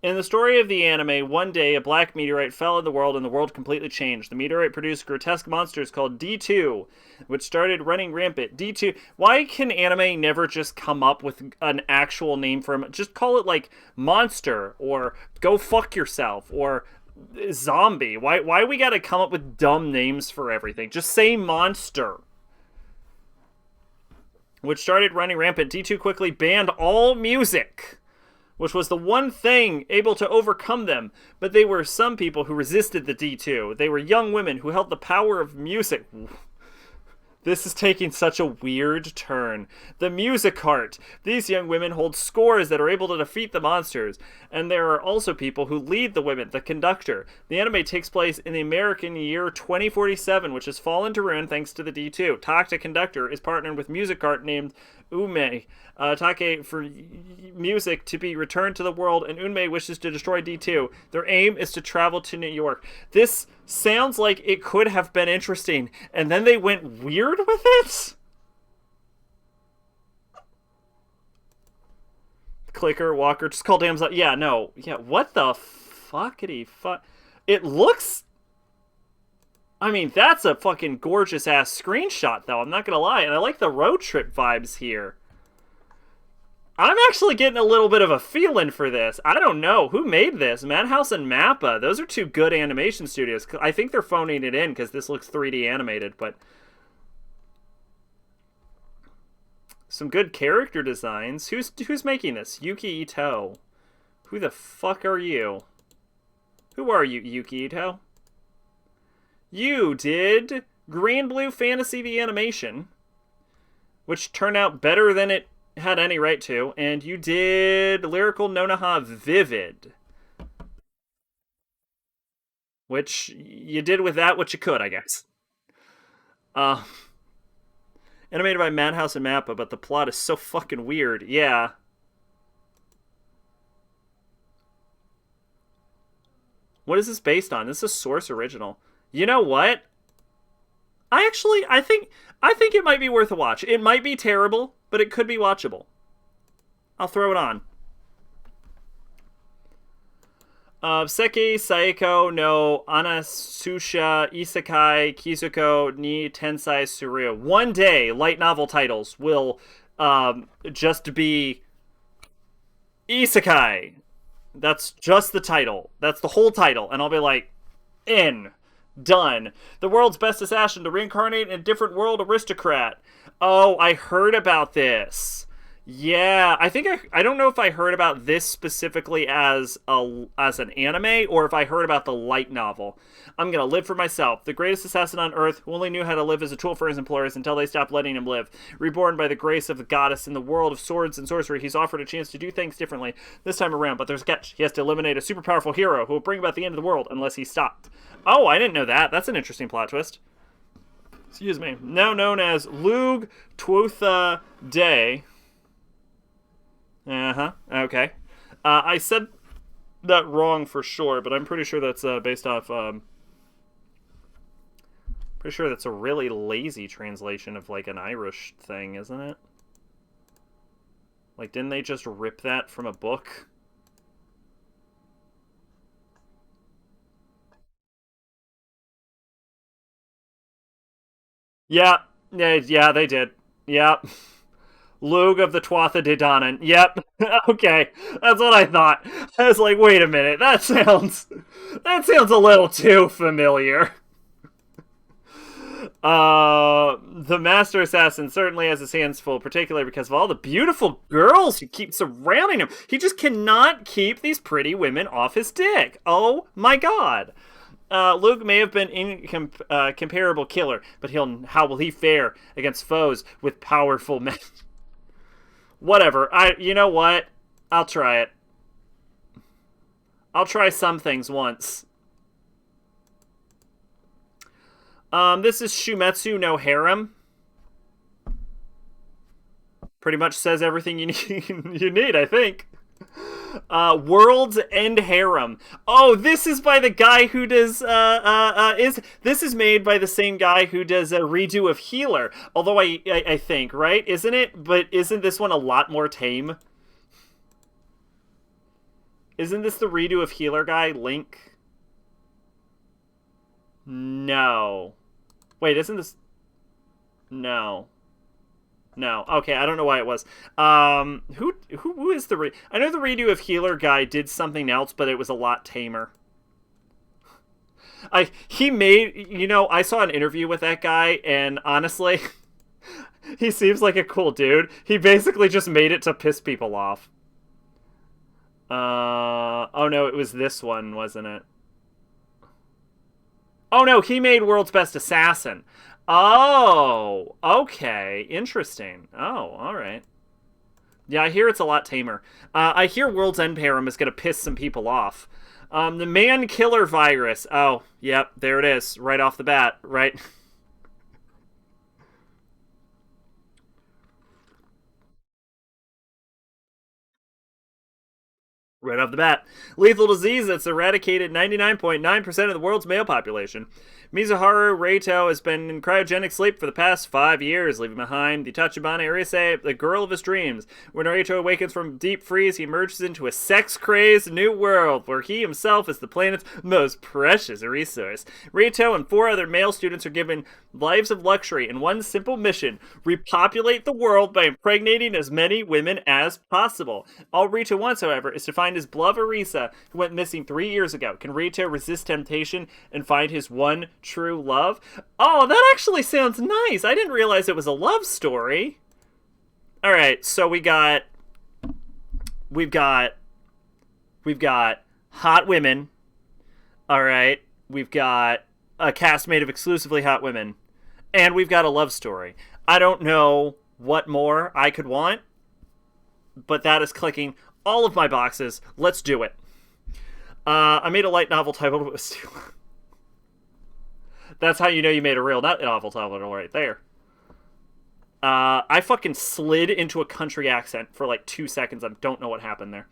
A: In the story of the anime, one day a black meteorite fell in the world and the world completely changed. The meteorite produced grotesque monsters called D2, which started running rampant. D2. Why can anime never just come up with an actual name for them? Just call it like Monster or Go Fuck Yourself or Zombie. Why we gotta come up with dumb names for everything? Just say Monster. which started running rampant. D2 quickly banned all music, which was the one thing able to overcome them. But they were some people who resisted the D2. They were young women who held the power of music. This is taking such a weird turn. The music cart. These young women hold scores that are able to defeat the monsters. And there are also people who lead the women, the conductor. The anime takes place in the American year 2047, which has fallen to ruin thanks to the D2. Takta Conductor is partnered with music cart named Ume. Take for music to be returned to the world, and Unmei wishes to destroy D2. Their aim is to travel to New York. This sounds like it could have been interesting, and then they went weird with it? Clicker, walker, just call damn... Yeah, no. Yeah, what the fuckity fuck? It looks... I mean, that's a fucking gorgeous-ass screenshot, though. I'm not gonna lie. And I like the road trip vibes here. I'm actually getting a little bit of a feeling for this. I don't know. Who made this? Madhouse and Mappa. Those are two good animation studios. I think they're phoning it in because this looks 3D animated, but... Some good character designs. Who's making this? Yuki Ito. Who the fuck are you? Who are you, Yuki Ito? You did Green Blue Fantasy the animation, which turned out better than it had any right to, and you did Lyrical Nonoha Vivid, which you did with that what you could, I guess. Animated by Madhouse and Mappa, but the plot is so fucking weird. Yeah. What is this based on? This is a Source original. You know what? I think it might be worth a watch. It might be terrible, but it could be watchable. I'll throw it on. Seki Saeko no Anasusha Isekai Kizuko ni Tensai Suryu. One day, light novel titles will just be Isekai. That's just the title. That's the whole title. And I'll be like, done. The world's best assassin to reincarnate in a different world aristocrat. Oh, I heard about this. Yeah, I don't know if I heard about this specifically as an anime or if I heard about the light novel. I'm gonna live for myself, the greatest assassin on earth who only knew how to live as a tool for his employers until they stopped letting him live. Reborn by the grace of the goddess in the world of swords and sorcery, he's offered a chance to do things differently this time around, but there's a catch. He has to eliminate a super powerful hero who will bring about the end of the world unless he stopped. Oh, I didn't know that. That's an interesting plot twist. Excuse me. Now known as Lug Twotha Day. Okay. I said that wrong for sure, but I'm pretty sure that's based off... pretty sure that's a really lazy translation of, like, an Irish thing, isn't it? Like, didn't they just rip that from a book? Yeah, they did. Yeah. Lug of the Tuatha De Danann. Yep. Okay. That's what I thought. I was like, wait a minute. That sounds a little too familiar. The Master Assassin certainly has his hands full, particularly because of all the beautiful girls who keep surrounding him. He just cannot keep these pretty women off his dick. Oh my god. Luke may have been incomparable killer, but how will he fare against foes with powerful men? Whatever. You know what? I'll try it. I'll try some things once. This is Shumetsu no Harem. Pretty much says everything you need, I think. World's End Harem. Oh, this is by the guy who does, this is made by the same guy who does a redo of Healer. Although I think, right? Isn't it? But isn't this one a lot more tame? Isn't this the redo of Healer guy, Link? No. Wait, isn't this... No. No. Okay, I don't know why it was. Who is the I know the redo of Healer guy did something else, but it was a lot tamer. I saw an interview with that guy, and honestly, He seems like a cool dude. He basically just made it to piss people off. Oh no, it was this one, wasn't it? Oh no, he made World's Best Assassin. Oh, okay, interesting. Oh, all right. Yeah, I hear it's a lot tamer. I hear World's End Harem is gonna piss some people off. The man killer virus. Oh, yep, there it is, right off the bat. Right. Right off the bat. Lethal disease that's eradicated 99.9% of the world's male population. Mizuharu Reito has been in cryogenic sleep for the past 5 years, leaving behind the Tachibana Arise, the girl of his dreams. When Reito awakens from deep freeze, he emerges into a sex-crazed new world, where he himself is the planet's most precious resource. Reito and 4 other male students are given lives of luxury and one simple mission: repopulate the world by impregnating as many women as possible. All Reito wants, however, is to find his beloved Arisa, who went missing 3 years ago. Can Reito resist temptation and find his one true love? Oh, that actually sounds nice. I didn't realize it was a love story. All right, so we've got we've got hot women. All right, we've got a cast made of exclusively hot women, and we've got a love story. I don't know what more I could want, but that is clicking all of my boxes. Let's do it. I made a light novel titled it was too. That's how you know you made a real novel title right there. I fucking slid into a country accent for like 2 seconds. I don't know what happened there.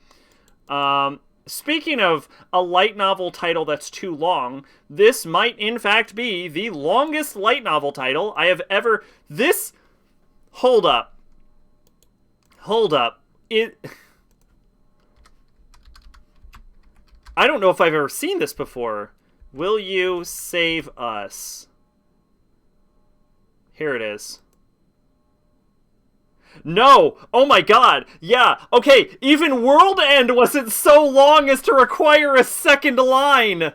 A: Speaking of a light novel title that's too long, this might in fact be the longest light novel title I have ever... This... Hold up. I don't know if I've ever seen this before. Will you save us? Here it is. No! Oh my god! Yeah, okay, even World End wasn't so long as to require a second line!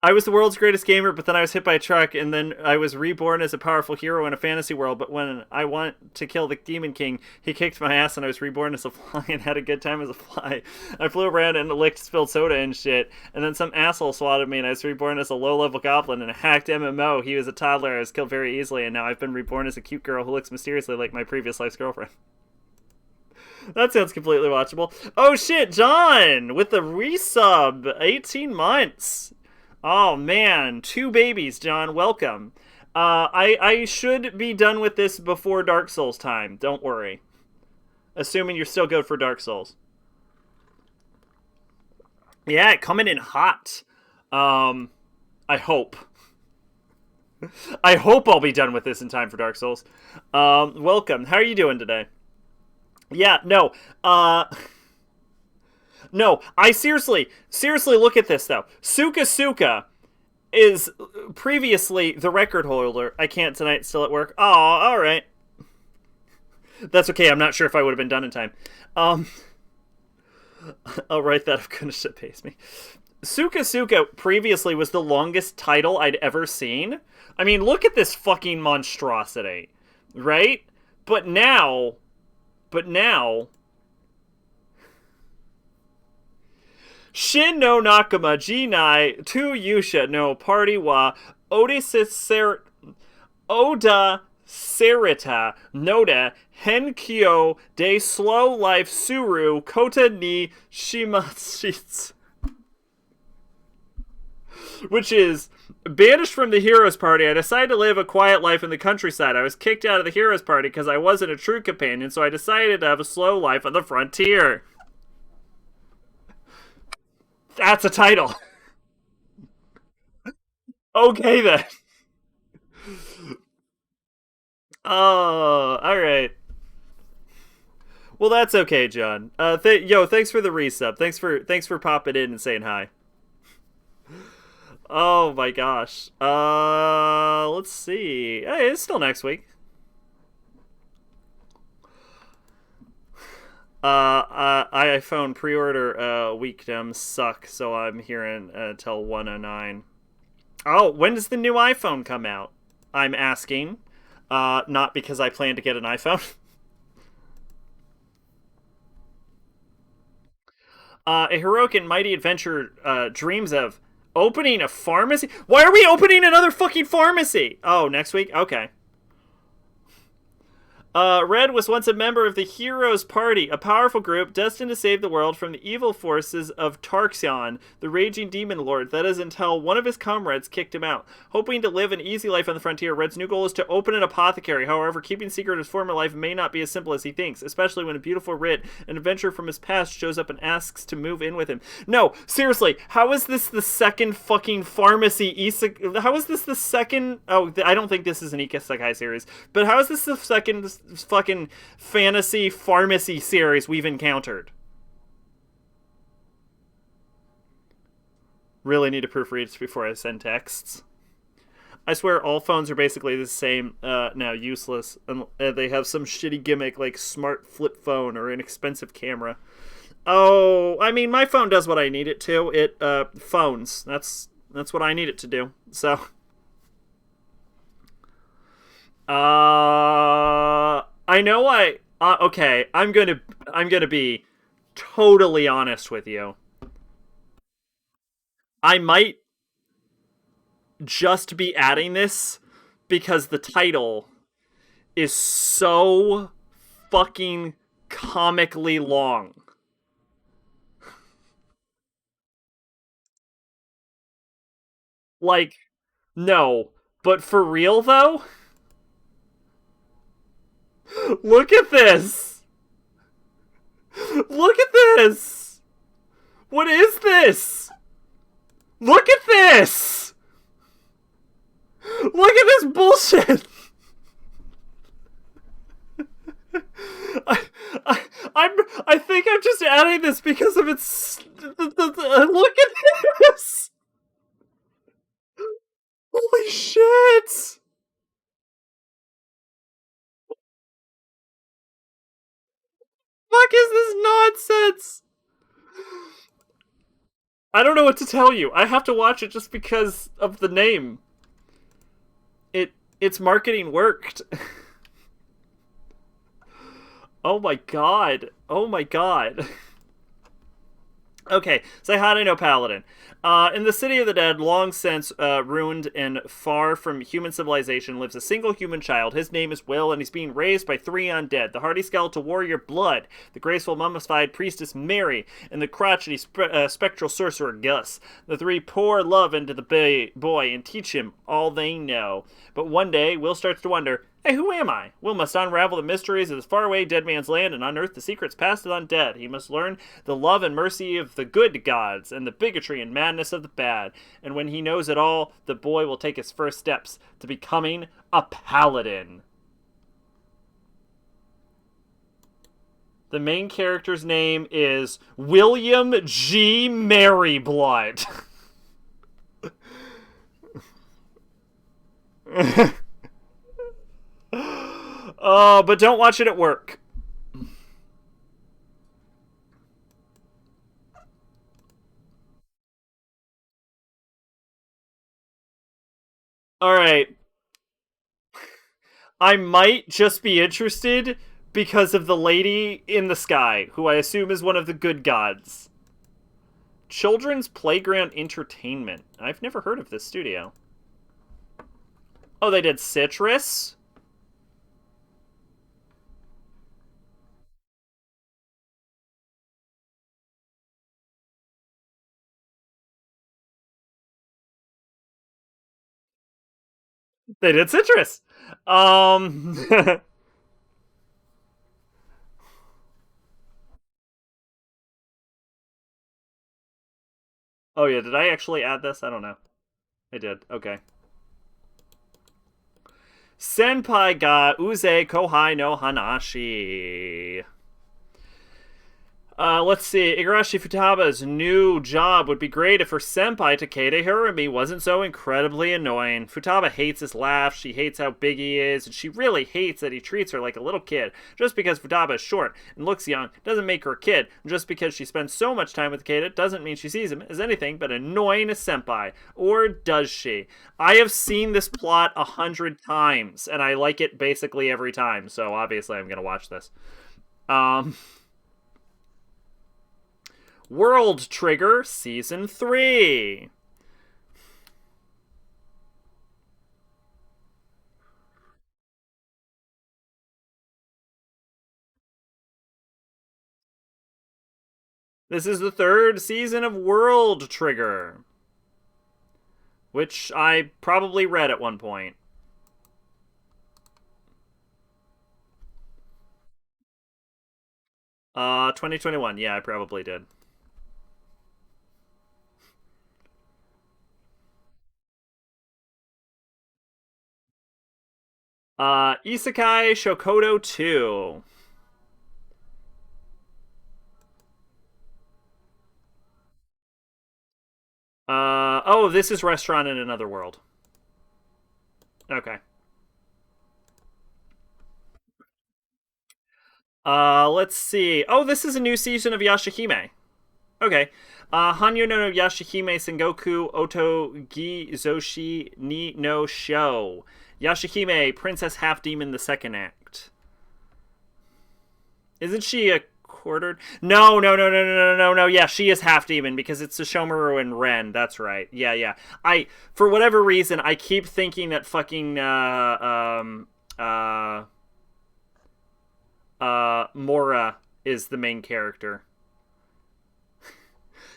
A: I was the world's greatest gamer, but then I was hit by a truck, and then I was reborn as a powerful hero in a fantasy world, but when I want to kill the Demon King, he kicked my ass, and I was reborn as a fly and had a good time as a fly. I flew around and licked spilled soda and shit, and then some asshole swatted me, and I was reborn as a low-level goblin in a hacked MMO. He was a toddler, I was killed very easily, and now I've been reborn as a cute girl who looks mysteriously like my previous life's girlfriend. That sounds completely watchable. Oh shit, John! With the resub! 18 months! Oh man, 2 babies, John. Welcome. I should be done with this before Dark Souls time. Don't worry. Assuming you're still good for Dark Souls. Yeah, coming in hot. I hope. I hope I'll be done with this in time for Dark Souls. Welcome. How are you doing today? Yeah, no. No, I seriously look at this though. Suka is previously the record holder. I can't tonight, still at work. Oh, all right. That's okay. I'm not sure if I would have been done in time. I'll write that if Kunisha pays me. Suka previously was the longest title I'd ever seen. I mean, look at this fucking monstrosity, right? But now. Shin no Nakama Jinai Tu Yusha no Party wa Oda Serita Noda Henkyo de Slow Life Suru Kota ni Shimashitsu. Which is, banished from the hero's party, I decided to live a quiet life in the countryside. I was kicked out of the hero's party because I wasn't a true companion, so I decided to have a slow life on the frontier. That's a title. Okay then. Oh, all right. Well, that's okay, John. Thanks for the resub. Thanks for popping in and saying hi. Oh my gosh. Let's see. Hey, it's still next week. iPhone pre-order weekdoms suck, so I'm here until 109. Oh, when does the new iPhone come out? I'm asking. Not because I plan to get an iPhone. A heroic and mighty adventure dreams of opening a pharmacy. Why are we opening another fucking pharmacy? Oh, next week? Okay. Red was once a member of the Heroes Party, a powerful group destined to save the world from the evil forces of Tarxion, the raging demon lord. That is until one of his comrades kicked him out. Hoping to live an easy life on the frontier, Red's new goal is to open an apothecary. However, keeping secret his former life may not be as simple as he thinks, especially when a beautiful Rit, an adventurer from his past, shows up and asks to move in with him. No, seriously, how is this the second fucking pharmacy isekai? How is this the second? Oh, I don't think this is an isekai series, but how is this the second fucking fantasy pharmacy series we've encountered? Really need to proofread before I send texts. I swear all phones are basically the same now, useless. They have some shitty gimmick like smart flip phone or an expensive camera. Oh, I mean, my phone does what I need it to. It phones. That's what I need it to do. So I know okay, I'm gonna be totally honest with you. I might just be adding this because the title is so fucking comically long. Like, no, but for real though, look at this. Look at this. What is this? Look at this! Look at this bullshit! I think I'm just adding this because of its. Look at this! Holy shit! Fuck is this nonsense? I don't know what to tell you. I have to watch it just because of the name. Its marketing worked. Oh my god. Oh my god. Okay, say hi to No Paladin. In the city of the dead, long since ruined and far from human civilization, lives a single human child. His name is Will, and he's being raised by three undead: the hardy skeletal warrior Blood, the graceful mummified priestess Mary, and the crotchety spectral sorcerer Gus. The three pour love into the boy and teach him all they know. But one day, Will starts to wonder, hey, who am I? Will must unravel the mysteries of this faraway dead man's land and unearth the secrets passed to the undead. He must learn the love and mercy of the good gods and the bigotry and madness of the bad. And when he knows it all, the boy will take his first steps to becoming a paladin. The main character's name is William G. Maryblood. Oh, but don't watch it at work. Alright. I might just be interested because of the lady in the sky, who I assume is one of the good gods. Children's Playground Entertainment. I've never heard of this studio. Oh, they did Citrus? They did Citrus. Oh yeah, did I actually add this? I don't know. I did. Okay. Senpai ga Uze Kohai no Hanashi. Let's see. Igarashi Futaba's new job would be great if her senpai Takeda Hirumi wasn't so incredibly annoying. Futaba hates his laugh, she hates how big he is, and she really hates that he treats her like a little kid. Just because Futaba is short and looks young doesn't make her a kid, and just because she spends so much time with Takeda doesn't mean she sees him as anything but annoying as senpai. Or does she? I have seen this plot 100 times, and I like it basically every time, so obviously I'm gonna watch this. World Trigger Season 3. This is the third season of World Trigger, which I probably read at one point. 2021. Yeah, I probably did. Isekai Shokodo 2. Oh, this is Restaurant in Another World. Okay. Let's see. Oh, this is a new season of Yashahime. Okay. Hanyo no Yashahime Sengoku Oto Gi Zoshi ni no Sho. Yashahime, Princess Half Demon, the second act. Isn't she a quartered? No, no, no, no, no, no, no, no. Yeah, she is half demon because it's the Shomaru and Ren. That's right. Yeah, yeah. For whatever reason, I keep thinking that fucking Mora is the main character.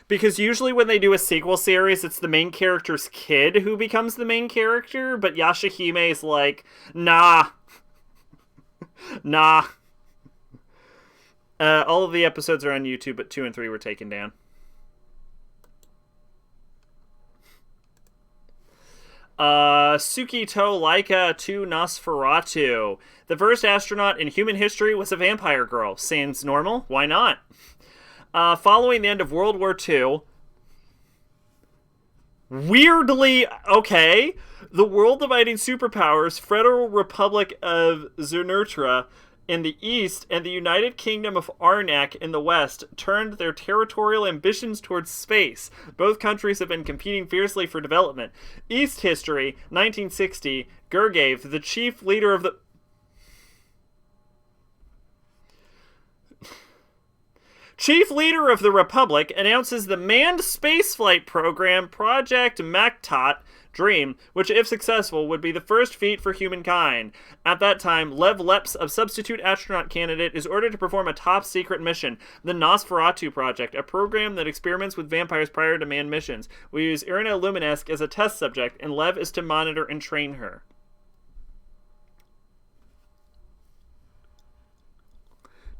A: Because usually when they do a sequel series, it's the main character's kid who becomes the main character, but Yashahime is like, nah. Nah. All of the episodes are on YouTube, but 2 and 3 were taken down. Suki to Laika to Nosferatu. The first astronaut in human history was a vampire girl. Seems normal? Why not? Following the end of World War II, weirdly, okay, the world-dividing superpowers, Federal Republic of Zernutra in the east and the United Kingdom of Arnak in the west, turned their territorial ambitions towards space. Both countries have been competing fiercely for development. East history, 1960, Gurgave, the chief leader of the... Chief leader of the Republic announces the manned spaceflight program Project Maktat Dream, which, if successful, would be the first feat for humankind. At that time, Lev Leps, a substitute astronaut candidate, is ordered to perform a top-secret mission, the Nosferatu Project, a program that experiments with vampires prior to manned missions. We use Irina Luminesque as a test subject, and Lev is to monitor and train her.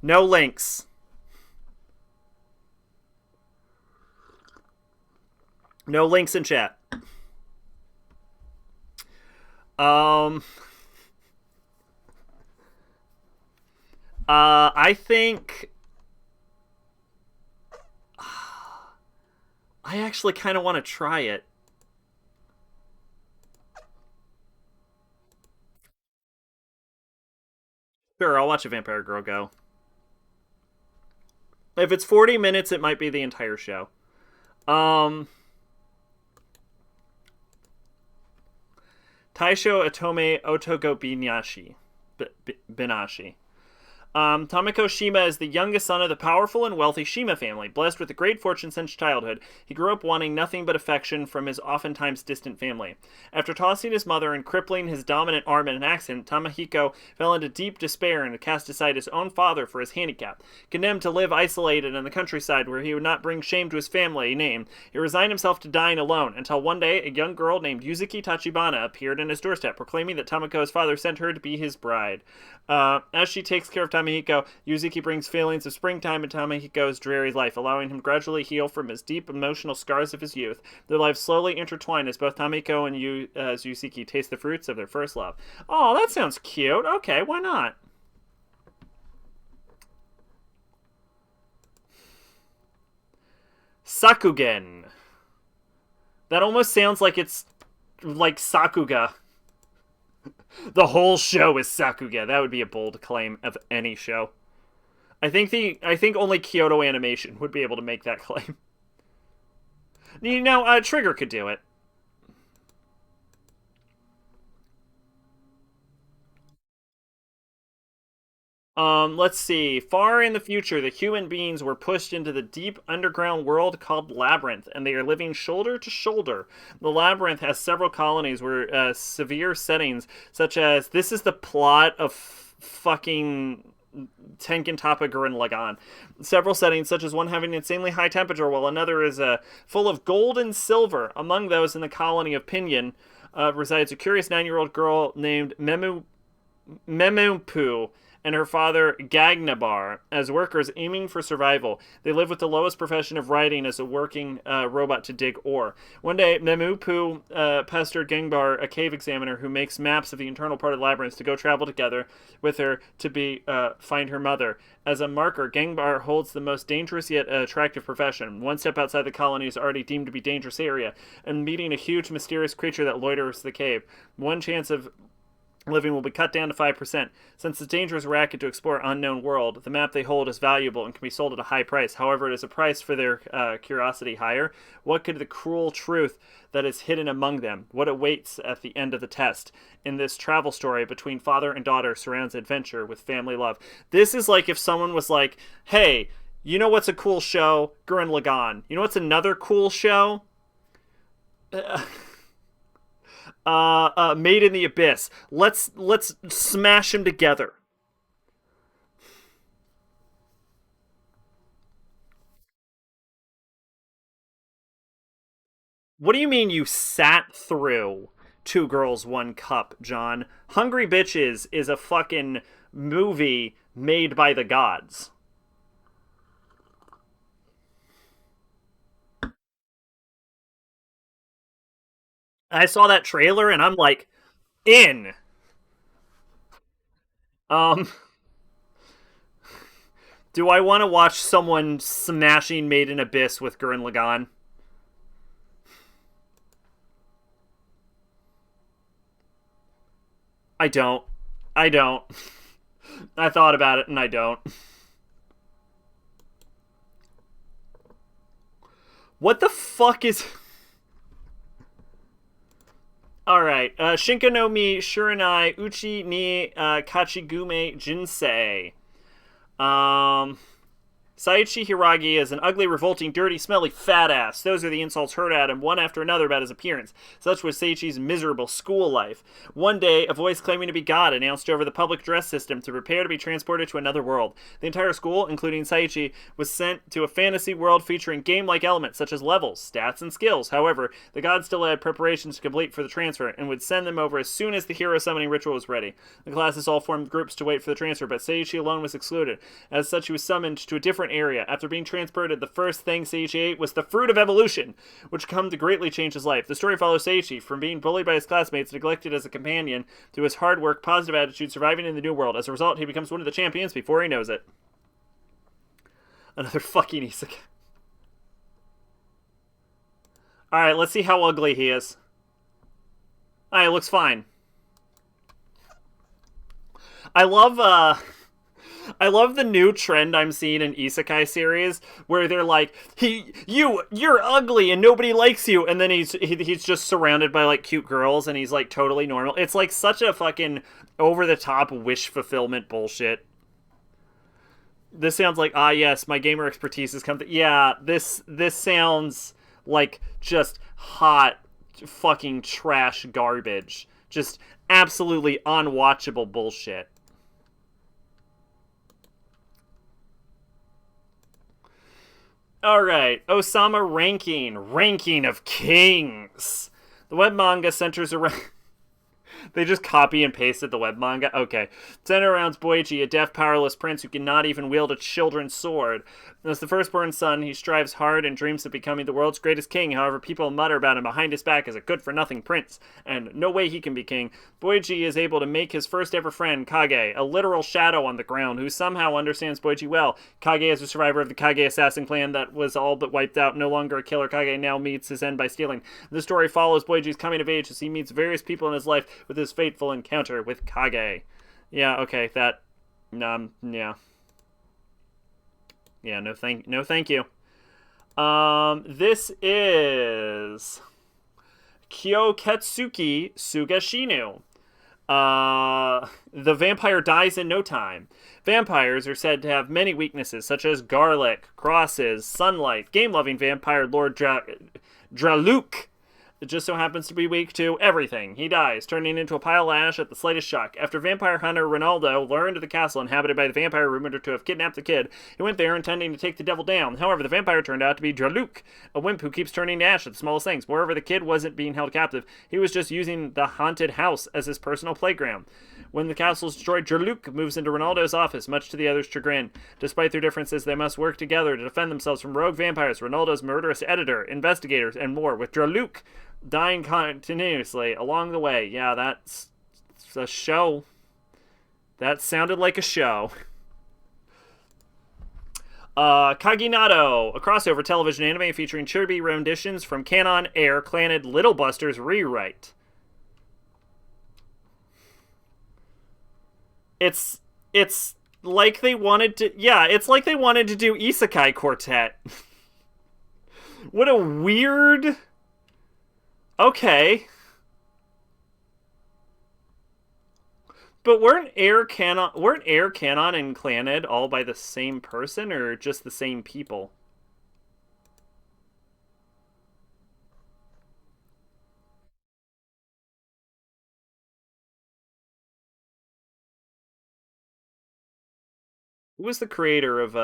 A: No links. No links in chat. I think I actually kind of want to try it. Sure, I'll watch a Vampire Girl go. If it's 40 minutes, it might be the entire show. Taisho Otome Otogo Binashi. Tamiko Shima is the youngest son of the powerful and wealthy Shima family. Blessed with a great fortune since childhood, he grew up wanting nothing but affection from his oftentimes distant family. After tossing his mother and crippling his dominant arm in an accident, Tamahiko fell into deep despair and cast aside his own father for his handicap. Condemned to live isolated in the countryside where he would not bring shame to his family name, he resigned himself to dying alone, until one day a young girl named Yuzuki Tachibana appeared on his doorstep, proclaiming that Tamiko's father sent her to be his bride. As she takes care of Tamahiko, Yuzuki brings feelings of springtime into Tamahiko's dreary life, allowing him gradually heal from his deep emotional scars of his youth. Their lives slowly intertwine as both Tamahiko and Yuzuki taste the fruits of their first love. Oh, that sounds cute. Okay, why not? Sakugen. That almost sounds like it's like Sakuga. The whole show is Sakuga. That would be a bold claim of any show. I think only Kyoto Animation would be able to make that claim. You know, Trigger could do it. Let's see. Far in the future, the human beings were pushed into the deep underground world called Labyrinth, and they are living shoulder to shoulder. The Labyrinth has several colonies where severe settings, such as this is the plot of fucking Tengen Toppa Gurren Lagann. Several settings, such as one having an insanely high temperature, while another is full of gold and silver. Among those in the colony of Pinyin resides a curious 9-year-old girl named Memupoo and her father Gagnabar as workers aiming for survival. They live with the lowest profession of writing as a working robot to dig ore. One day, Memupoo pestered Gangbar, a cave examiner who makes maps of the internal part of the labyrinth, to go travel together with her to find her mother. As a marker, Gangbar holds the most dangerous yet attractive profession. One step outside the colony is already deemed to be a dangerous area, and meeting a huge mysterious creature that loiters the cave. One chance of living will be cut down to 5%. Since it's a dangerous racket to explore unknown world, the map they hold is valuable and can be sold at a high price. However, it is a price for their curiosity higher. What could the cruel truth that is hidden among them? What awaits at the end of the test? In this travel story between father and daughter surrounds adventure with family love. This is like if someone was like, hey, you know what's a cool show? Gurren Lagann. You know what's another cool show? Made in the Abyss. Let's smash them together. What do you mean you sat through Two Girls, One Cup, John? Hungry Bitches is a fucking movie made by the gods. I saw that trailer and I'm like, in. Um, do I want to watch someone smashing Made in Abyss with Gurren Lagann? I don't. I don't. I thought about it and I don't. What the fuck is. Alright. Shinka no Mi Shuranai Uchi ni Kachigume Jinsei. Um. Saichi Hiragi is an ugly, revolting, dirty, smelly, fat ass. Those are the insults heard at him, one after another, about his appearance. Such was Saichi's miserable school life. One day, a voice claiming to be God announced over the public address system to prepare to be transported to another world. The entire school, including Saichi, was sent to a fantasy world featuring game-like elements such as levels, stats, and skills. However, the God still had preparations to complete for the transfer and would send them over as soon as the hero summoning ritual was ready. The classes all formed groups to wait for the transfer, but Saichi alone was excluded. As such, he was summoned to a different area. After being transported, the first thing Seiichi ate was the fruit of evolution, which come to greatly change his life. The story follows Seiichi from being bullied by his classmates, neglected as a companion, to his hard work, positive attitude, surviving in the new world. As a result, he becomes one of the champions before he knows it. Another fucking isekai. Alright, let's see how ugly he is. Alright, looks fine. I love, I love the new trend I'm seeing in isekai series where they're like, you're ugly and nobody likes you, and then he's just surrounded by like cute girls and he's like totally normal. It's like such a fucking over the top wish fulfillment bullshit. This sounds like, yes, my gamer expertise has come to. Yeah, this sounds like just hot fucking trash garbage. Just absolutely unwatchable bullshit. Alright, Osama Ranking of Kings. The web manga centers around They just copy and pasted the web manga? Okay. Center around Boichi, a deaf, powerless prince who cannot even wield a children's sword. As the firstborn son, he strives hard and dreams of becoming the world's greatest king. However, people mutter about him behind his back as a good-for-nothing prince, and no way he can be king. Boichi is able to make his first-ever friend, Kage, a literal shadow on the ground who somehow understands Boichi well. Kage is a survivor of the Kage assassin clan that was all but wiped out. No longer a killer, Kage now meets his end by stealing. The story follows Boichi's coming of age as he meets various people in his life with his fateful encounter with Kage. Yeah, okay, that... yeah. Yeah, no thank you. This is... Kyoketsuki Sugashinu. The vampire dies in no time. Vampires are said to have many weaknesses, such as garlic, crosses, sunlight. Game-loving vampire Lord Draluk It just so happens to be weak to everything. He dies, turning into a pile of ash at the slightest shock. After vampire hunter Ronaldo learned of the castle inhabited by the vampire rumored to have kidnapped the kid, he went there intending to take the devil down. However, the vampire turned out to be Draluk, a wimp who keeps turning to ash at the smallest things. Moreover, the kid wasn't being held captive. He was just using the haunted house as his personal playground. When the castle is destroyed, Draluk moves into Ronaldo's office, much to the others' chagrin. Despite their differences, they must work together to defend themselves from rogue vampires, Ronaldo's murderous editor, investigators, and more, with Draluk dying continuously along the way. Yeah, that's a show. That sounded like a show. Kaginado, a crossover television anime featuring chibi renditions from Canon Air Claned Little Busters rewrite. It's like they wanted to, yeah, it's like they wanted to do Isekai Quartet. What a weird... Okay. But weren't Air Canon and Claned all by the same person, or just the same people? Who was the creator of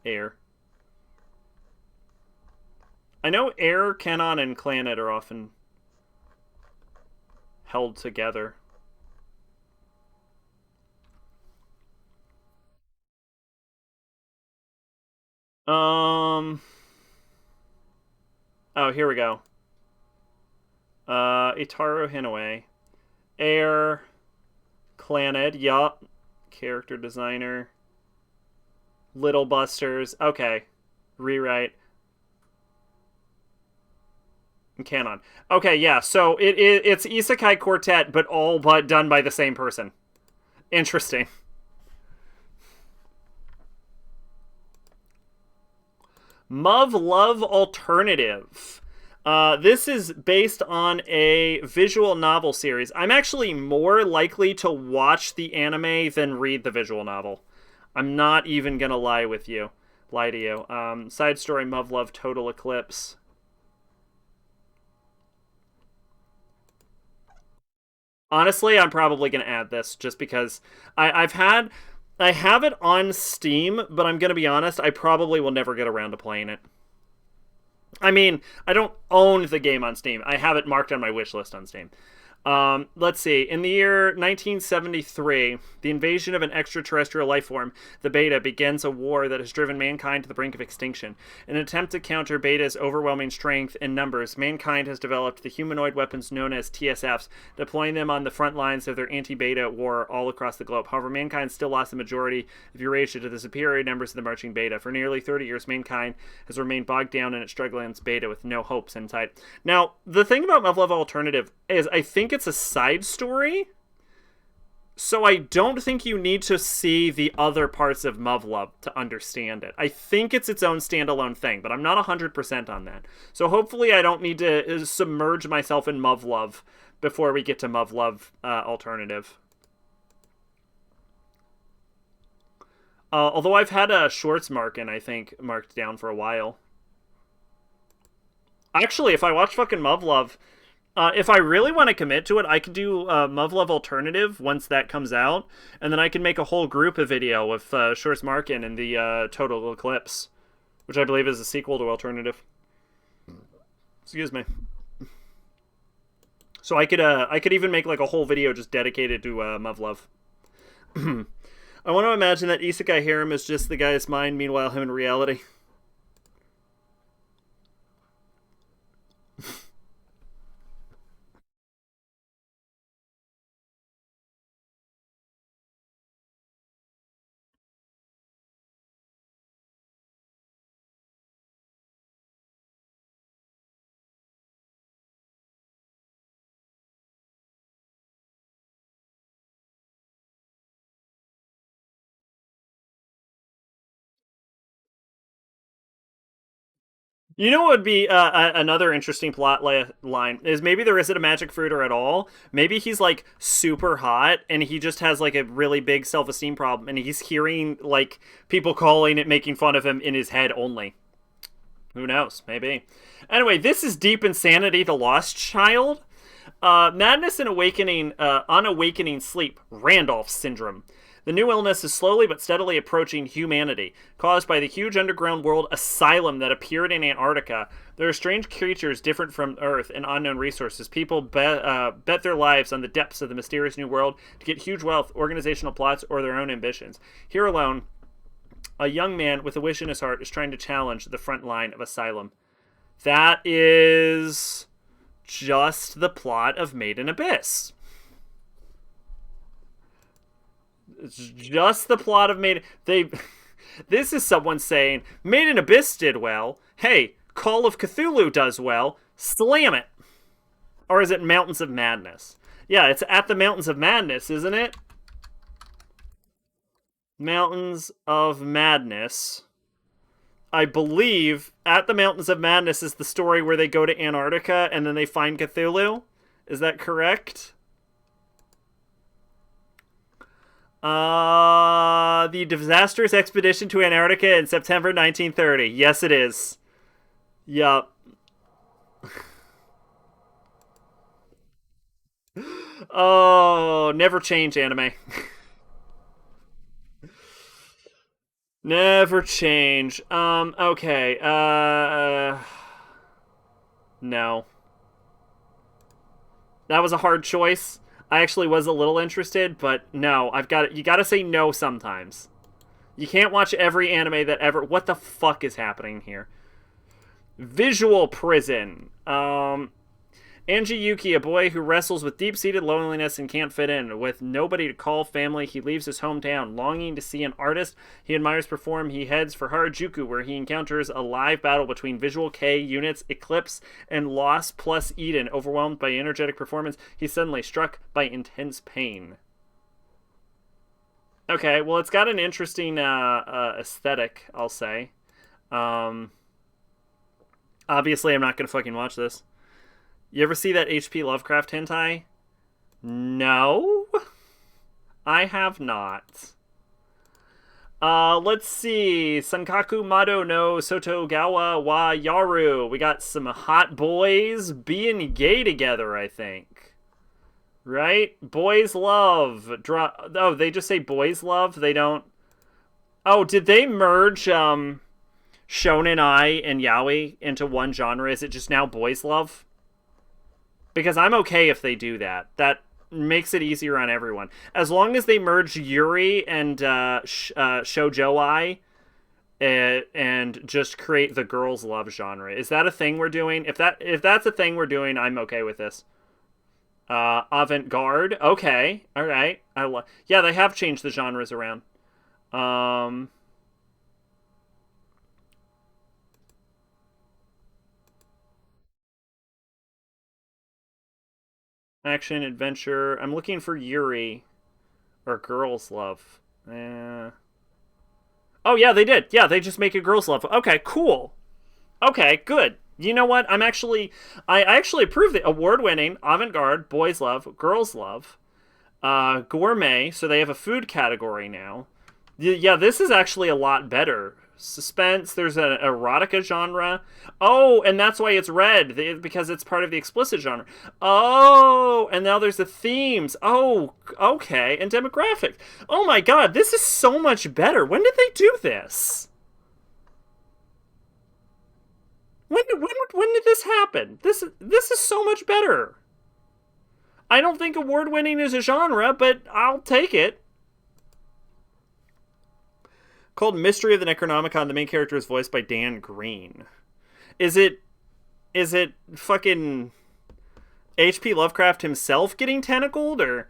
A: Air? I know Air, Canon, and Claned are often held together. Oh, here we go. Itaru Hinoue. Air, Claned, yup. Character designer. Little Busters. Okay. Rewrite. Canon. Okay, yeah, so it's Isekai Quartet, but all but done by the same person. Interesting. Muv Love Alternative. This is based on a visual novel series. I'm actually more likely to watch the anime than read the visual novel. I'm not even gonna lie to you. Side story Muv Love Total Eclipse. Honestly, I'm probably going to add this just because I have it on Steam, but I'm going to be honest, I probably will never get around to playing it. I mean, I don't own the game on Steam. I have it marked on my wish list on Steam. Let's see. In the year 1973, the invasion of an extraterrestrial life form, the Beta, begins a war that has driven mankind to the brink of extinction. In an attempt to counter Beta's overwhelming strength and numbers, mankind has developed the humanoid weapons known as TSFs, deploying them on the front lines of their anti-Beta war all across the globe. However, mankind still lost the majority of Eurasia to the superior numbers of the marching Beta. For nearly 30 years, mankind has remained bogged down in its struggle against Beta with no hopes in sight. Now, the thing about Muv Love Alternative is I think it's a side story, so I don't think you need to see the other parts of Muv Love to understand it. I think it's its own standalone thing, but I'm not 100% on that. So hopefully I don't need to submerge myself in Muv Love before we get to Muv Love Alternative. Although I've had a Shorts Markin', I think, marked down for a while. Actually, if I watch fucking Muv Love... if I really want to commit to it, I could do Muv Love Alternative once that comes out, and then I can make a whole group of video with Shorts Markin and the Total Eclipse, which I believe is a sequel to Alternative. Excuse me. So I could even make like a whole video just dedicated to Muv-Luv. I want to imagine that Isekai Harem is just the guy's mind, meanwhile him in reality. You know what would be another interesting line is maybe there isn't a magic fruiter at all. Maybe he's like super hot and he just has like a really big self-esteem problem and he's hearing like people calling it making fun of him in his head only. Who knows? Maybe. Anyway, this is Deep Insanity, The Lost Child. Madness and awakening, unawakening sleep, Randolph syndrome. The new illness is slowly but steadily approaching humanity. Caused by the huge underground world asylum that appeared in Antarctica, there are strange creatures different from Earth and unknown resources. People bet their lives on the depths of the mysterious new world to get huge wealth, organizational plots, or their own ambitions. Here alone, a young man with a wish in his heart is trying to challenge the front line of Asylum. That is just the plot of Made in Abyss. It's just the plot of This is someone saying, Made in Abyss did well. Hey, Call of Cthulhu does well. Slam it. Or is it Mountains of Madness? Yeah, it's at the Mountains of Madness, isn't it? Mountains of Madness. I believe at the Mountains of Madness is the story where they go to Antarctica and then they find Cthulhu. Is that correct? The disastrous expedition to Antarctica in September 1930. Yes, it is. Yup. Oh, never change anime. Never change. Okay. No. That was a hard choice. I actually was a little interested, but no, you gotta say no sometimes. You can't watch every anime that ever... What the fuck is happening here? Visual Prison. Angie Yuki, a boy who wrestles with deep-seated loneliness and can't fit in. With nobody to call family, he leaves his hometown. Longing to see an artist he admires perform, he heads for Harajuku, where he encounters a live battle between Visual K units Eclipse and Lost plus Eden. Overwhelmed by energetic performance, he's suddenly struck by intense pain. Okay, well, it's got an interesting aesthetic, I'll say. Obviously, I'm not going to fucking watch this. You ever see that H.P. Lovecraft hentai? No? I have not. Let's see. Sankaku Mado no Sotogawa wa Yaru. We got some hot boys being gay together, I think. Right? Boys love. Oh, they just say boys love? They don't... Oh, did they merge, Shonen Ai and Yaoi into one genre? Is it just now boys love? Because I'm okay if they do that. That makes it easier on everyone. As long as they merge Yuri and Shoujo Ai and just create the girls' love genre. Is that a thing we're doing? If that's a thing we're doing, I'm okay with this. Avant-garde. Okay. All right. Yeah, they have changed the genres around. Action, adventure. I'm looking for Yuri or girls' love. Oh, yeah, they did. Yeah, they just make it girls' love. Okay, cool. Okay, good. You know what? I actually approve the award-winning avant-garde, boys' love, girls' love, gourmet. So they have a food category now. Yeah, this is actually a lot better. Suspense. There's an erotica genre. Oh, and that's why it's red, because it's part of the explicit genre. Oh, and now there's the themes. Oh, okay, and demographics. Oh my god, this is so much better. When did they do this? When did this happen? This is so much better. I don't think award-winning is a genre, but I'll take it. Called Mystery of the Necronomicon, the main character is voiced by Dan Green. Is it fucking H.P. Lovecraft himself getting tentacled, or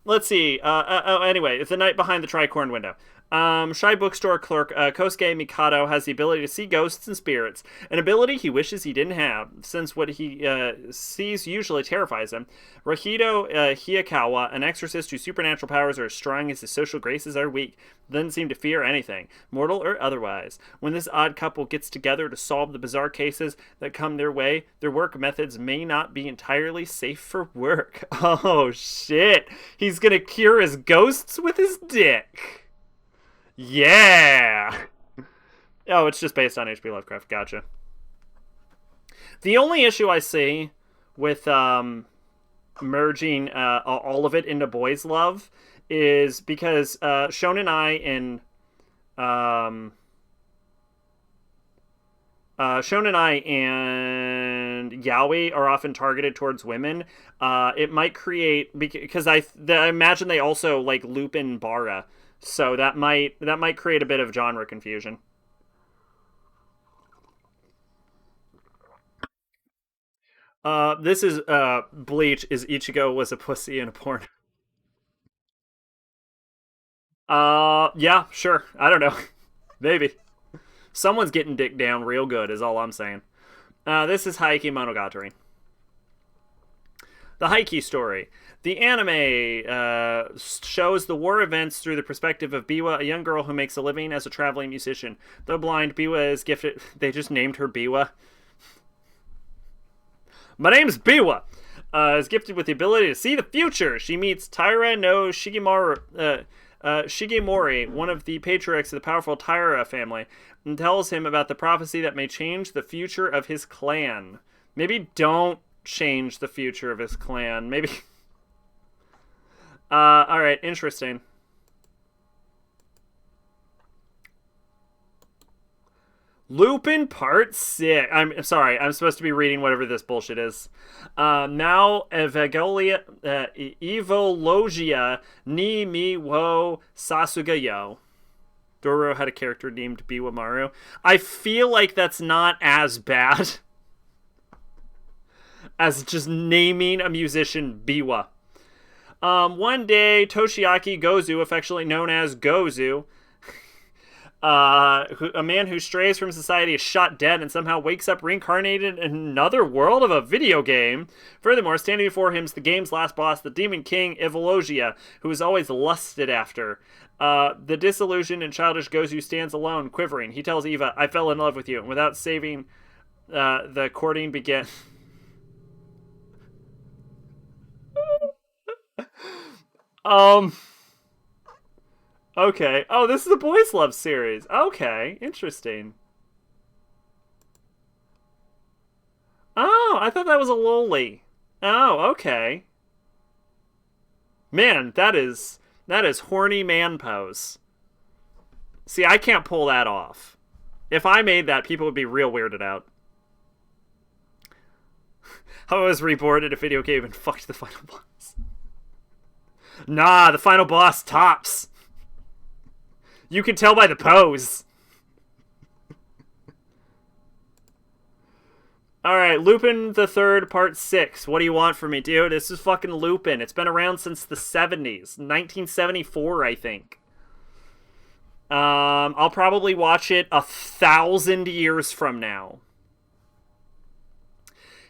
A: let's see. Anyway, it's the night behind the tricorn window. Shy bookstore clerk Kosuke Mikado has the ability to see ghosts and spirits, an ability he wishes he didn't have, since what he sees usually terrifies him. Rahido Hiyakawa, an exorcist whose supernatural powers are as strong as his social graces are weak, doesn't seem to fear anything, mortal or otherwise. When this odd couple gets together to solve the bizarre cases that come their way, their work methods may not be entirely safe for work. Oh shit! He's gonna cure his ghosts with his dick! Yeah! Oh, it's just based on H.P. Lovecraft. Gotcha. The only issue I see with merging all of it into Boys Love is because Shonen Ai and Yaoi are often targeted towards women. It might create, because I imagine they also like Lupin Bara. So that might create a bit of genre confusion. This is Bleach. Is Ichigo was a pussy in a porn? Yeah, sure. I don't know. Maybe someone's getting dick down real good. Is all I'm saying. This is Haiki Monogatari. The Haiki story. The anime shows the war events through the perspective of Biwa, a young girl who makes a living as a traveling musician. Though blind, Biwa is gifted. They just named her Biwa. My name's Biwa. Is gifted with the ability to see the future. She meets Taira no Shigemori, one of the patriarchs of the powerful Taira family, and tells him about the prophecy that may change the future of his clan. Maybe don't change the future of his clan. Maybe. Alright, interesting. Lupin Part 6. I'm sorry, I'm supposed to be reading whatever this bullshit is. Now, Evologia ni mi wo Sasugayo. Doro had a character named Biwamaru. I feel like that's not as bad as just naming a musician Biwa. One day, Toshiaki Gozu, affectionately known as Gozu, a man who strays from society, is shot dead and somehow wakes up reincarnated in another world of a video game. Furthermore, standing before him is the game's last boss, the Demon King Evologia, who is always lusted after. The disillusioned and childish Gozu stands alone, quivering. He tells Eva, "I fell in love with you," and without saving, the courting begins. Okay. Oh, this is a Boys Love series. Okay, interesting. Oh, I thought that was a loli. Oh, okay. Man, that is horny man pose. See, I can't pull that off. If I made that, people would be real weirded out. How I was reborn in a video game and fucked the final boss. Nah, the final boss tops. You can tell by the pose. Alright, Lupin the Third Part 6. What do you want from me, dude? This is fucking Lupin. It's been around since the 70s. 1974, I think. I'll probably watch it 1,000 years from now.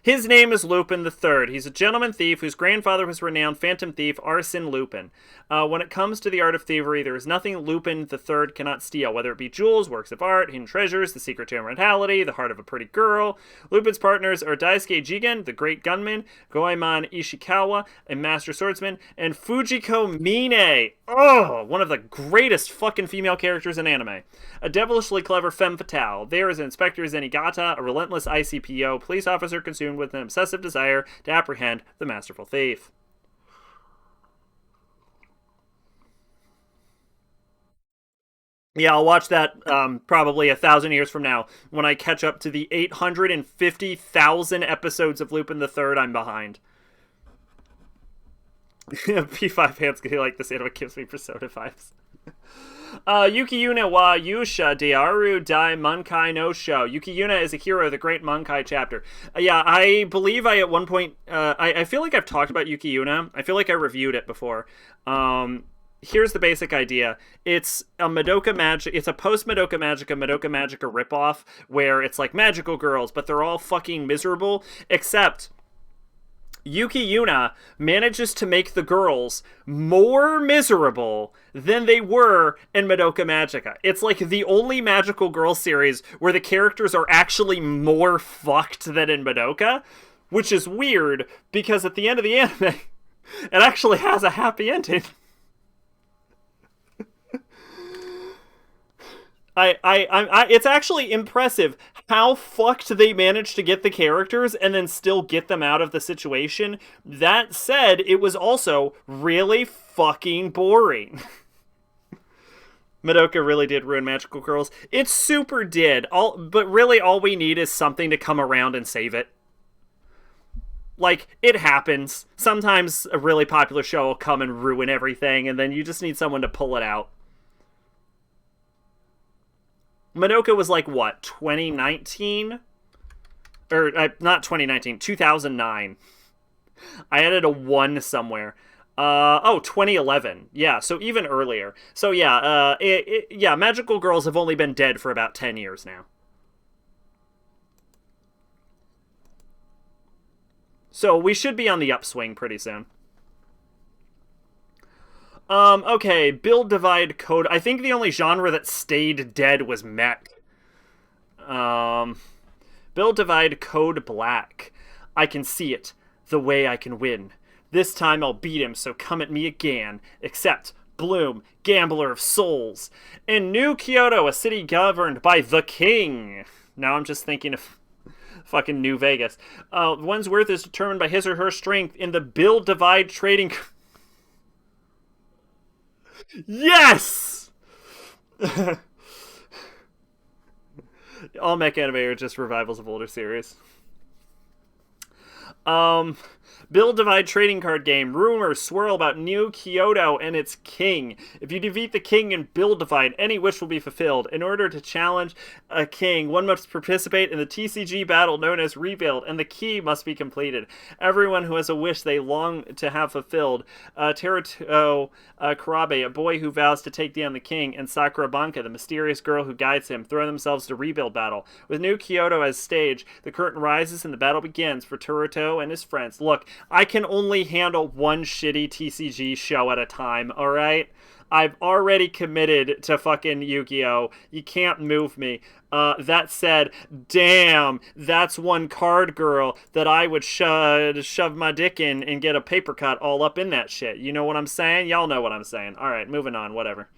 A: His name is Lupin III. He's a gentleman thief whose grandfather was renowned phantom thief Arsène Lupin. When it comes to the art of thievery, there is nothing Lupin III cannot steal, whether it be jewels, works of art, hidden treasures, the secret to immortality, the heart of a pretty girl. Lupin's partners are Daisuke Jigen, the great gunman, Goemon Ishikawa, a master swordsman, and Fujiko Mine. Oh, one of the greatest fucking female characters in anime. A devilishly clever femme fatale. There is Inspector Zenigata, a relentless ICPO police officer consumed with an obsessive desire to apprehend the masterful thief. Yeah, I'll watch that probably 1,000 years from now when I catch up to the 850,000 episodes of Lupin the Third I'm behind. P5 fans gonna like this anime gives me Persona vibes. Yuki Yuna wa Yusha de Aru Dai Mankai no Sho. Yuki Yuna is a hero of the Great Mankai chapter. Yeah, I believe I at one point, I feel like I've talked about Yuki Yuna. I feel like I reviewed it before. Here's the basic idea. It's a Madoka Magic. It's a post Madoka Magica ripoff where it's like magical girls, but they're all fucking miserable. Except Yuki Yuna manages to make the girls more miserable than they were in Madoka Magica. It's like the only magical girl series where the characters are actually more fucked than in Madoka, which is weird because at the end of the anime, it actually has a happy ending. It's actually impressive how fucked they managed to get the characters and then still get them out of the situation. That said, it was also really fucking boring. Madoka really did ruin magical girls. It super did. But really all we need is something to come around and save it. Like, it happens. Sometimes a really popular show will come and ruin everything, and then you just need someone to pull it out. Madoka was like, what, 2019? Or, not 2019, 2009. I added a 1 somewhere. 2011. Yeah, so even earlier. So yeah, yeah, magical girls have only been dead for about 10 years now. So we should be on the upswing pretty soon. Okay, build, divide, code. I think the only genre that stayed dead was mech. Build, divide, code, black. I can see it. The way I can win. This time I'll beat him, so come at me again. Except, Bloom, gambler of souls. In New Kyoto, a city governed by the king. Now I'm just thinking of fucking New Vegas. One's worth is determined by his or her strength in the build, divide, trading... Yes! All mech anime are just revivals of older series. Build, divide, trading card game. Rumors swirl about New Kyoto and its king. If you defeat the king in build, divide, any wish will be fulfilled. In order to challenge a king, one must participate in the TCG battle known as Rebuild, and the key must be completed. Everyone who has a wish they long to have fulfilled. Teruto Karabe, a boy who vows to take down the king, and Sakura Banka, the mysterious girl who guides him, throw themselves to Rebuild battle. With New Kyoto as stage, the curtain rises and the battle begins for Teruto and his friends. Look, I can only handle one shitty TCG show at a time, alright? I've already committed to fucking Yu-Gi-Oh! You can't move me. That said, damn, that's one card girl that I would shove my dick in and get a paper cut all up in that shit. You know what I'm saying? Y'all know what I'm saying. Alright, moving on, whatever.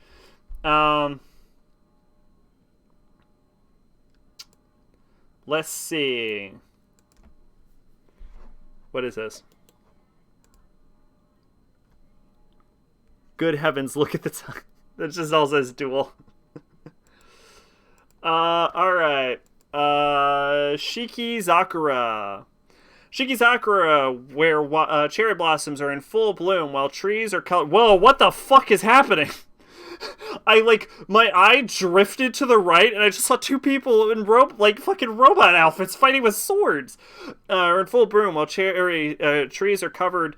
A: Let's see. What is this? Good heavens, look at the time. That just all says duel. Alright. Shikizakura. Shikizakura, where cherry blossoms are in full bloom while trees are colored. Whoa, what the fuck is happening? My eye drifted to the right, and I just saw two people in fucking robot outfits fighting with swords. Are in full bloom while cherry trees are colored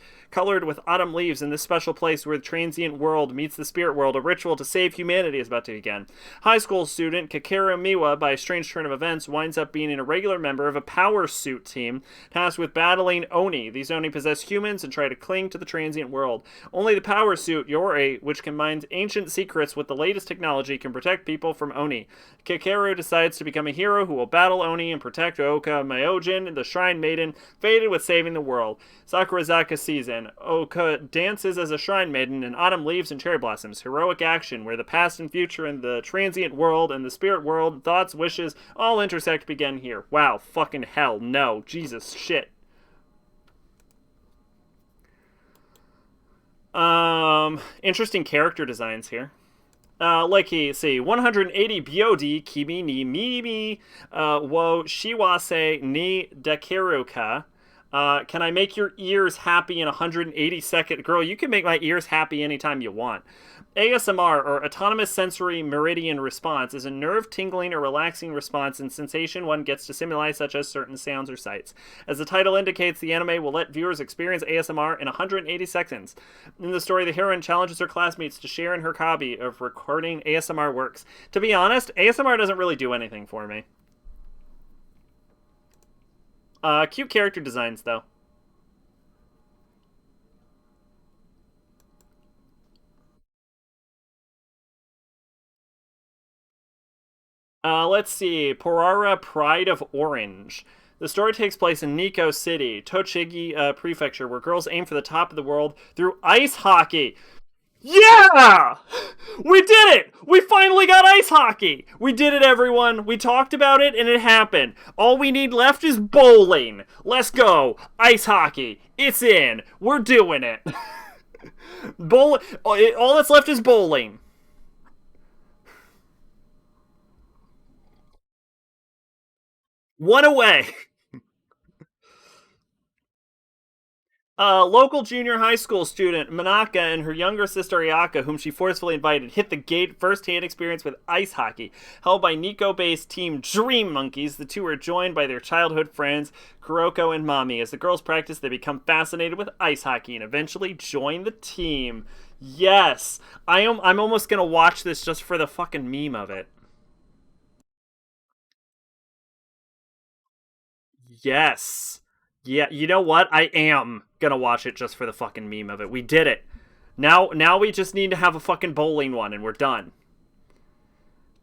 A: with autumn leaves in this special place where the transient world meets the spirit world. A ritual to save humanity is about to begin. High school student Kakeru Miwa, by a strange turn of events, winds up being a regular member of a power suit team tasked with battling Oni. These Oni possess humans and try to cling to the transient world. Only the power suit, Yore, which combines ancient secrets with the latest technology, can protect people from Oni. Kakeru decides to become a hero who will battle Oni and protect Oka Myojin, the Shrine Maiden, fated with saving the world. Sakurazaka season. Oka dances as a shrine maiden in autumn leaves and cherry blossoms. Heroic action where the past and future and the transient world and the spirit world, thoughts, wishes, all intersect begin here. Wow, fucking hell, no. Jesus, shit. Interesting character designs here. See, 180 BOD Kimi ni Mimi wo Shiwase ni Dakeruka. Can I make your ears happy in 180 seconds? Girl, you can make my ears happy anytime you want. ASMR, or Autonomous Sensory Meridian Response, is a nerve tingling or relaxing response and sensation one gets to stimuli such as certain sounds or sights. As the title indicates, the anime will let viewers experience ASMR in 180 seconds. In the story, the heroine challenges her classmates to share in her hobby of recording ASMR works. To be honest, ASMR doesn't really do anything for me. Cute character designs, though. Let's see. Porara Pride of Orange. The story takes place in Nikko City, Tochigi Prefecture, where girls aim for the top of the world through ice hockey. Yeah! We did it! We finally got ice hockey! We did it, everyone. We talked about it, and it happened. All we need left is bowling. Let's go. Ice hockey. It's in. We're doing it. All that's left is bowling. One away. A local junior high school student, Manaka, and her younger sister Ayaka, whom she forcefully invited, hit the gate first-hand experience with ice hockey. Held by Nico-based team Dream Monkeys, the two are joined by their childhood friends, Kuroko and Mami. As the girls practice, they become fascinated with ice hockey and eventually join the team. Yes! I'm almost gonna watch this just for the fucking meme of it. Yes. Yeah, you know what? I am gonna watch it just for the fucking meme of it. We did it. Now we just need to have a fucking bowling one and we're done.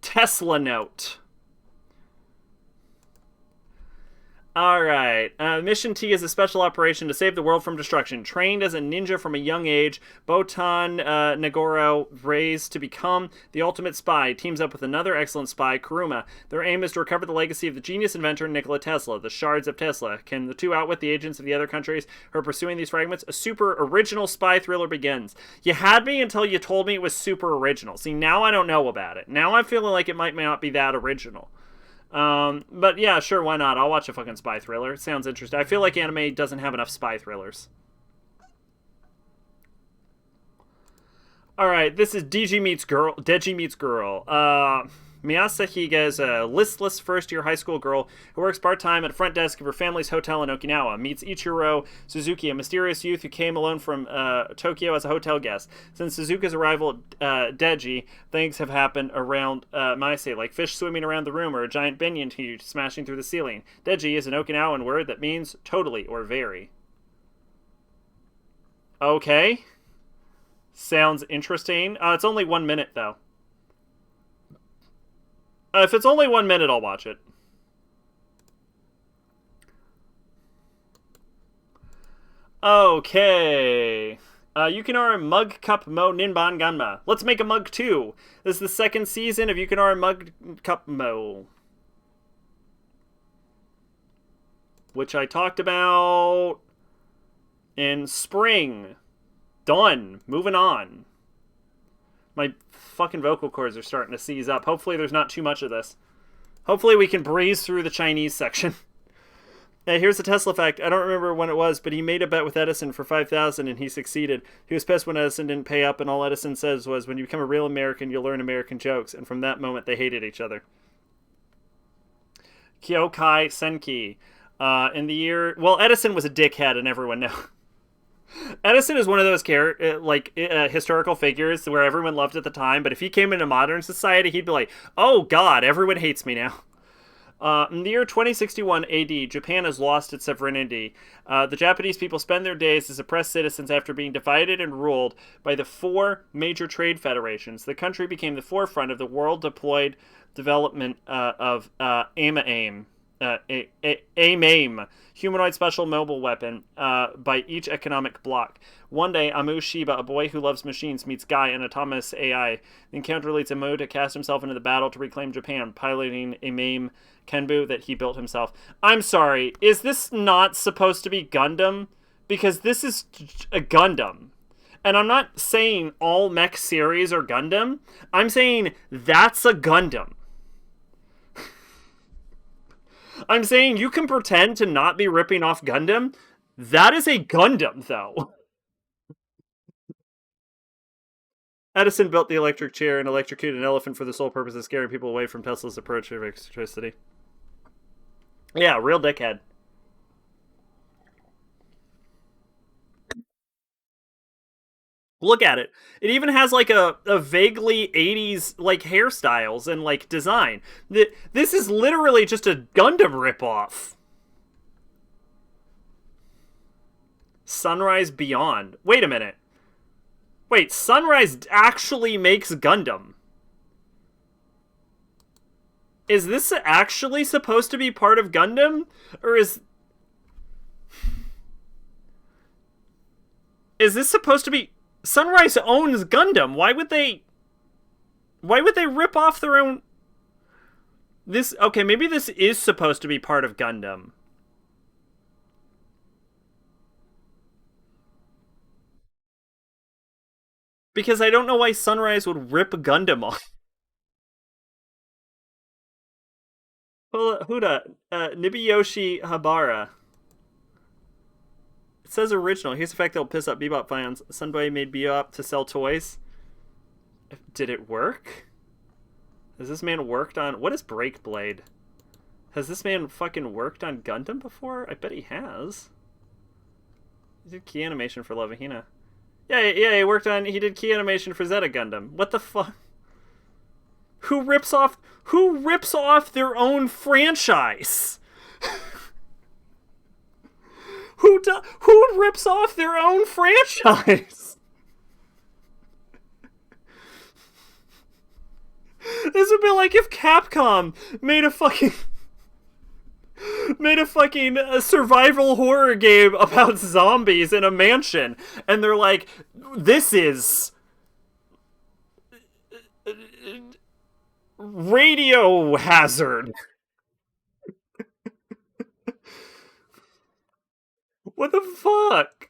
A: Tesla note. Alright. Mission T is a special operation to save the world from destruction. Trained as a ninja from a young age, Botan Nagoro, raised to become the ultimate spy, teams up with another excellent spy, Kuruma. Their aim is to recover the legacy of the genius inventor Nikola Tesla, the shards of Tesla. Can the two outwit the agents of the other countries who are pursuing these fragments? A super original spy thriller begins. You had me until you told me it was super original. See, now I don't know about it. Now I'm feeling like it might not be that original. But yeah, sure, why not? I'll watch a fucking spy thriller. It sounds interesting. I feel like anime doesn't have enough spy thrillers. Alright, this is Deji Meets Girl. Deji Meets Girl. Miyasa Higa is a listless first-year high school girl who works part-time at the front desk of her family's hotel in Okinawa. Meets Ichiro Suzuki, a mysterious youth who came alone from Tokyo as a hotel guest. Since Suzuki's arrival at Deji, things have happened around Maise, like fish swimming around the room or a giant banyan tree smashing through the ceiling. Deji is an Okinawan word that means totally or very. Okay. Sounds interesting. It's only 1 minute, though. If it's only 1 minute, I'll watch it. Okay. Yukinara Mug Cup Mo Ninban Ganma. Let's make a mug too. This is the second season of Yukinara Mug Cup Mo, which I talked about in spring. Done. Moving on. My fucking vocal cords are starting to seize up. Hopefully there's not too much of this. Hopefully we can breeze through the Chinese section. Here's the Tesla fact. I don't remember when it was, but he made a bet with Edison for $5,000 and he succeeded. He was pissed when Edison didn't pay up, and all Edison says was, when you become a real American, you'll learn American jokes. And from that moment, they hated each other. Kyokai Senki. In the year... Well, Edison was a dickhead, and everyone knows. Edison is one of those historical figures where everyone loved at the time, but if he came into modern society, he'd be like, oh god, everyone hates me now. In the year 2061 AD, Japan has lost its sovereignty. The Japanese people spend their days as oppressed citizens after being divided and ruled by the four major trade federations. The country became the forefront of the world-deployed development of AIM, humanoid special mobile weapon, by each economic bloc. One day, Amu Shiba, a boy who loves machines, meets Guy, an autonomous AI. The encounter leads Amu to cast himself into the battle to reclaim Japan, piloting a MAME Kenbu that he built himself. I'm sorry, is this not supposed to be Gundam? Because this is a Gundam. And I'm not saying all mech series are Gundam. I'm saying that's a Gundam. I'm saying you can pretend to not be ripping off Gundam. That is a Gundam, though. Edison built the electric chair and electrocuted an elephant for the sole purpose of scaring people away from Tesla's approach to electricity. Yeah, real dickhead. Look at it. It even has like a vaguely 80s like hairstyles and like design. This is literally just a Gundam ripoff. Sunrise Beyond. Wait a minute. Wait, Sunrise actually makes Gundam. Is this actually supposed to be part of Gundam? Or is this supposed to be Sunrise owns Gundam? Why would they rip off their own this okay, maybe this is supposed to be part of Gundam. Because I don't know why Sunrise would rip Gundam off. Huda, Nibiyoshi Habara. It says original. Here's the fact that'll piss up Bebop fans. Sunboy made Bebop to sell toys. Did it work? Has this man worked on... What is Breakblade? Has this man fucking worked on Gundam before? I bet he has. He did key animation for Lovahina. Yeah, he did key animation for Zeta Gundam. What the fuck? Who rips off their own franchise? Who rips off their own franchise? This would be like if Capcom made a fucking survival horror game about zombies in a mansion, and they're like, this is Radio Hazard. What the fuck?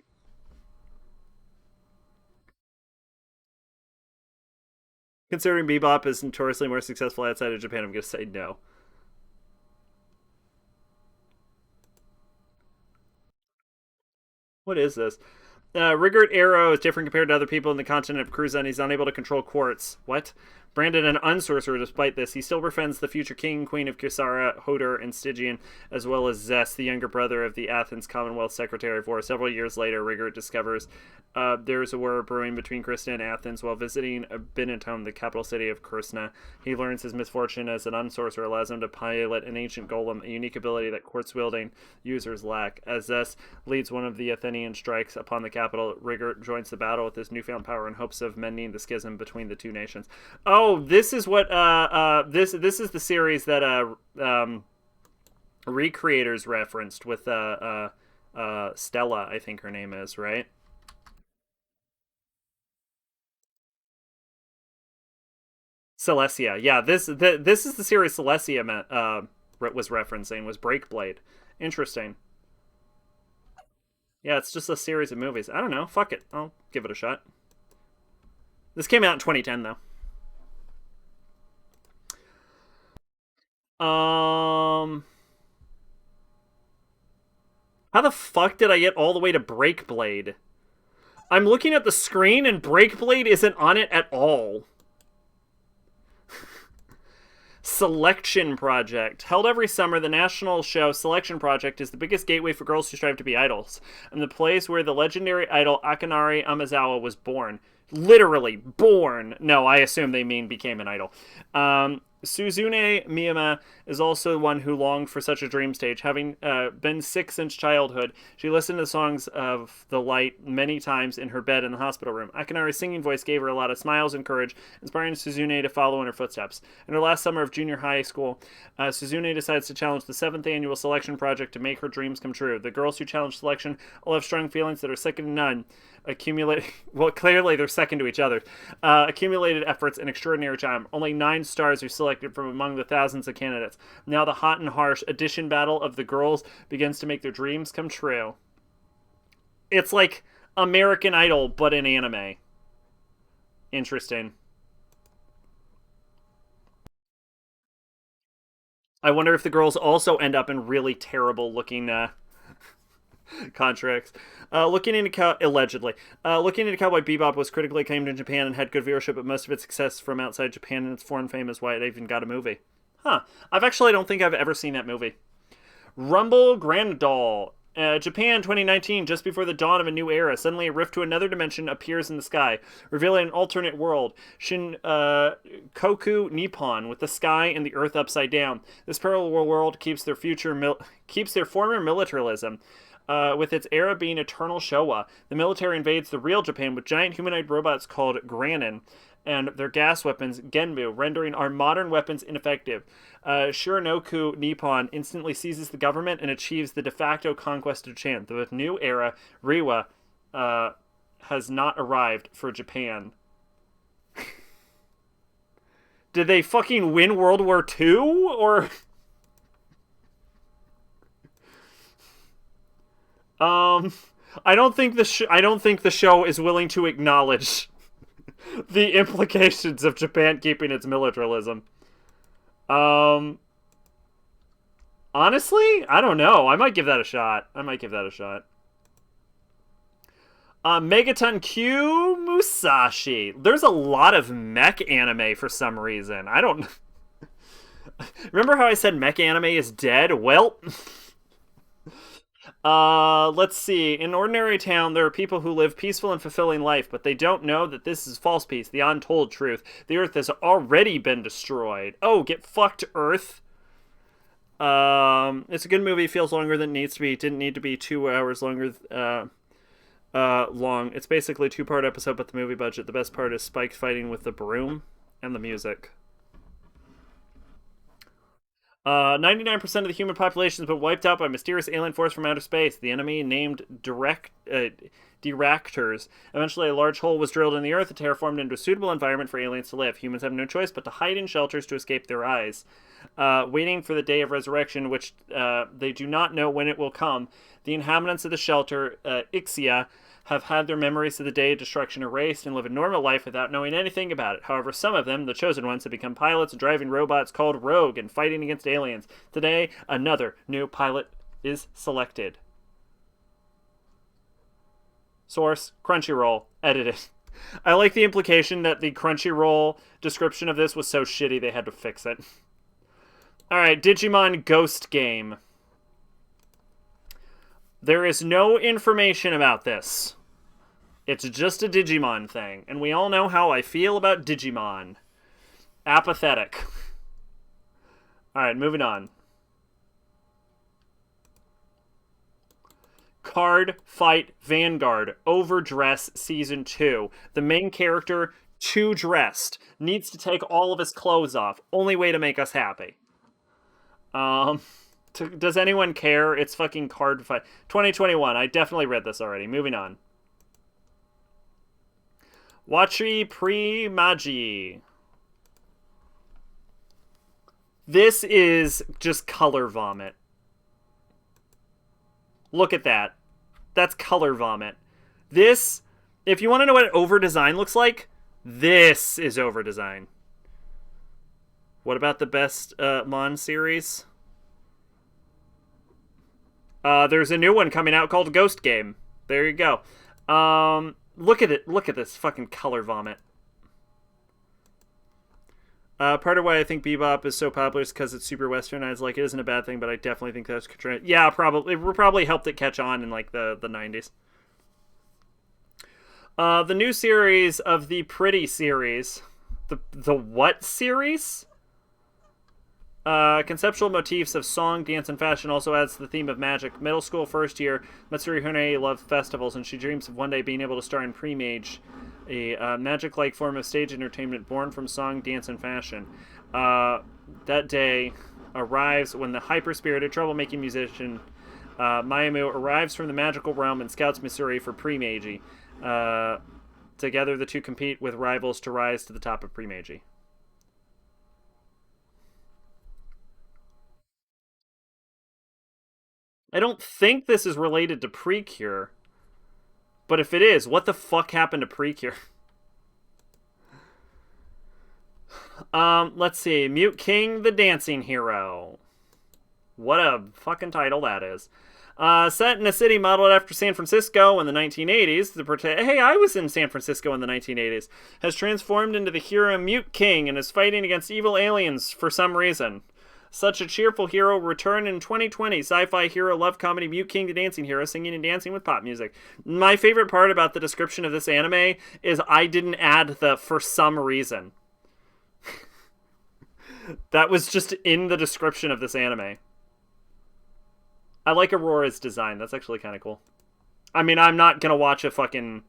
A: Considering Bebop is notoriously more successful outside of Japan, I'm gonna say no. What is this? Rigert Arrow is different compared to other people in the continent of Cruzan. He's unable to control quartz. What? Branded an unsorcerer despite this, he still befriends the future king and queen of Kisara, Hodor, and Stygian, as well as Zest, the younger brother of the Athens Commonwealth Secretary of War. Several years later, Rigert discovers there's a war brewing between Krishna and Athens. While visiting Biniton, the capital city of Krishna, he learns his misfortune as an unsorcerer allows him to pilot an ancient golem, a unique ability that quartz-wielding users lack. As Zest leads one of the Athenian strikes upon the capital, Rigert joins the battle with his newfound power in hopes of mending the schism between the two nations. Oh, this is what this is the series that Recreators referenced with Stella, I think her name is, right? Celestia. Yeah, this is the series Celestia was referencing, was Breakblade. Interesting. Yeah, it's just a series of movies. I don't know. Fuck it. I'll give it a shot. This came out in 2010 though. How the fuck did I get all the way to Breakblade? I'm looking at the screen and Breakblade isn't on it at all. Selection Project. Held every summer, the national show Selection Project is the biggest gateway for girls who strive to be idols, and the place where the legendary idol Akanari Amazawa was born. Literally born. No, I assume they mean became an idol. Suzune Miyama is also one who longed for such a dream stage. Having been sick since childhood, she listened to the songs of the light many times in her bed in the hospital room. Akanari's singing voice gave her a lot of smiles and courage, inspiring Suzune to follow in her footsteps. In her last summer of junior high school, Suzune decides to challenge the 7th annual Selection Project to make her dreams come true. The girls who challenge Selection all have strong feelings that are second to none. Well, clearly they're second to each other. Accumulated efforts and extraordinary charm. Only 9 stars are selected from among the thousands of candidates. Now the hot and harsh addition battle of the girls begins to make their dreams come true. It's like American Idol, but in anime. Interesting. I wonder if the girls also end up in really terrible looking Contracts. Allegedly. Looking into Cowboy Bebop was critically acclaimed in Japan and had good viewership, but most of its success from outside Japan and its foreign fame is why it even got a movie. Huh. I don't think I've ever seen that movie. Rumble Grandal. Japan 2019, just before the dawn of a new era, suddenly a rift to another dimension appears in the sky, revealing an alternate world, Koku Nippon, with the sky and the earth upside down. This parallel world keeps their former militarism, with its era being eternal Showa. The military invades the real Japan with giant humanoid robots called Granin, and their gas weapons, Genmu, rendering our modern weapons ineffective. Shiranoku Nippon instantly seizes the government and achieves the de facto conquest of Japan. The new era, Reiwa, has not arrived for Japan. Did they fucking win World War II? Or... I don't think the show is willing to acknowledge the implications of Japan keeping its militarism. Honestly, I don't know. I might give that a shot. Megaton Q Musashi. There's a lot of mech anime for some reason. I don't... Remember how I said mech anime is dead? Well... let's see. In ordinary town, there are people who live peaceful and fulfilling life, but they don't know that this is false peace, the untold truth. The Earth has already been destroyed. Oh, get fucked, Earth. It's a good movie. Feels longer than it needs to be. Didn't need to be 2 hours longer. Long. It's basically a 2-part episode, but the movie budget. The best part is Spike fighting with the broom and the music. 99% of the human population has been wiped out by mysterious alien force from outer space. The enemy, named Directors. Eventually, a large hole was drilled in the earth and terraformed into a suitable environment for aliens to live. Humans have no choice but to hide in shelters to escape their eyes. Waiting for the day of resurrection, which they do not know when it will come. The inhabitants of the shelter, Ixia, have had their memories of the day of destruction erased and live a normal life without knowing anything about it. However, some of them, the chosen ones, have become pilots driving robots called Rogue and fighting against aliens. Today, another new pilot is selected. Source, Crunchyroll, edited. I like the implication that the Crunchyroll description of this was so shitty they had to fix it. Alright, Digimon Ghost Game. There is no information about this. It's just a Digimon thing, and we all know how I feel about Digimon. Apathetic. Alright, moving on. Card Fight Vanguard Overdress Season 2. The main character, too dressed, needs to take all of his clothes off. Only way to make us happy. Does anyone care? It's fucking Card Fight. 2021. I definitely read this already. Moving on. Wachi Primagi. This is just color vomit. Look at that. That's color vomit. This, if you want to know what over design looks like, this is over design. What about the best Mon series? There's a new one coming out called Ghost Game. There you go. Look at it. Look at this fucking color vomit. Part of why I think Bebop is so popular is because it's super westernized. Like, it isn't a bad thing, but I definitely think that's... Yeah, probably. It probably helped it catch on in, like, the 90s. The new series of the Pretty series. The what series? Conceptual motifs of song, dance, and fashion also adds to the theme of magic. Middle school first year, Matsuri Hone loves festivals, and she dreams of one day being able to star in Pre-Mage, a magic-like form of stage entertainment born from song, dance, and fashion. That day arrives when the hyper-spirited, troublemaking musician Mayamu arrives from the magical realm and scouts Missouri for Pre-Mage. Together, the two compete with rivals to rise to the top of Pre-Mage. I don't think this is related to Precure. But if it is, what the fuck happened to Precure? Let's see. Mute King, the Dancing Hero. What a fucking title that is. Set in a city modeled after San Francisco in the 1980s, hey, I was in San Francisco in the 1980s, has transformed into the hero Mute King and is fighting against evil aliens for some reason. Such a cheerful hero returned in 2020. Sci-fi hero, love comedy, Mute King to dancing hero, singing and dancing with pop music. My favorite part about the description of this anime is I didn't add the for some reason. That was just in the description of this anime. I like Aurora's design. That's actually kind of cool. I mean, I'm not going to watch a fucking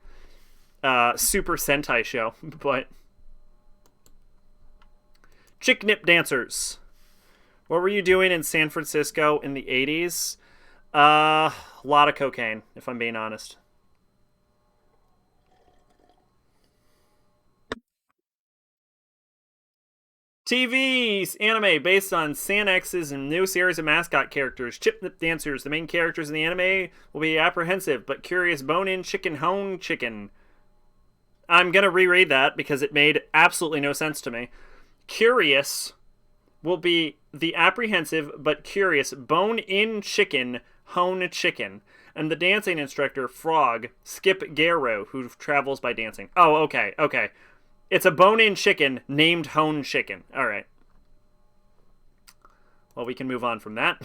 A: Super Sentai show, but... Chick Nip Dancers. What were you doing in San Francisco in the 80s? A lot of cocaine, if I'm being honest. TV's anime based on SACing's new series of mascot characters, Chip Nip Dancers. The main characters in the anime will be apprehensive but curious bone-in chicken hone chicken. I'm going to reread that because it made absolutely no sense to me. Curious will be the apprehensive but curious bone-in chicken hone chicken. And the dancing instructor, Frog, Skip Garrow, who travels by dancing. Oh, okay. It's a bone-in chicken named Hone Chicken. All right. Well, we can move on from that.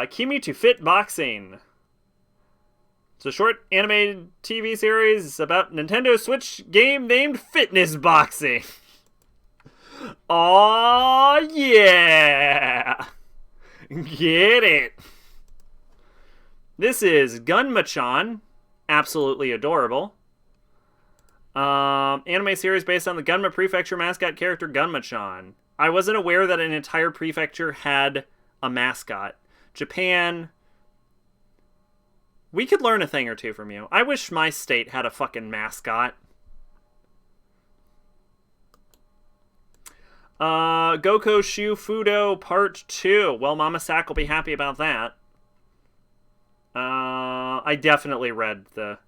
A: Kimi to Fit Boxing. It's a short animated TV series about Nintendo Switch game named Fitness Boxing. Aw, yeah. Get it. This is Gunma-chan. Absolutely adorable. Anime series based on the Gunma Prefecture mascot character Gunma-chan. I wasn't aware that an entire prefecture had a mascot. Japan. We could learn a thing or two from you. I wish my state had a fucking mascot. Goko Shu Fudo Part 2. Well, Mama Sack will be happy about that. I definitely read the...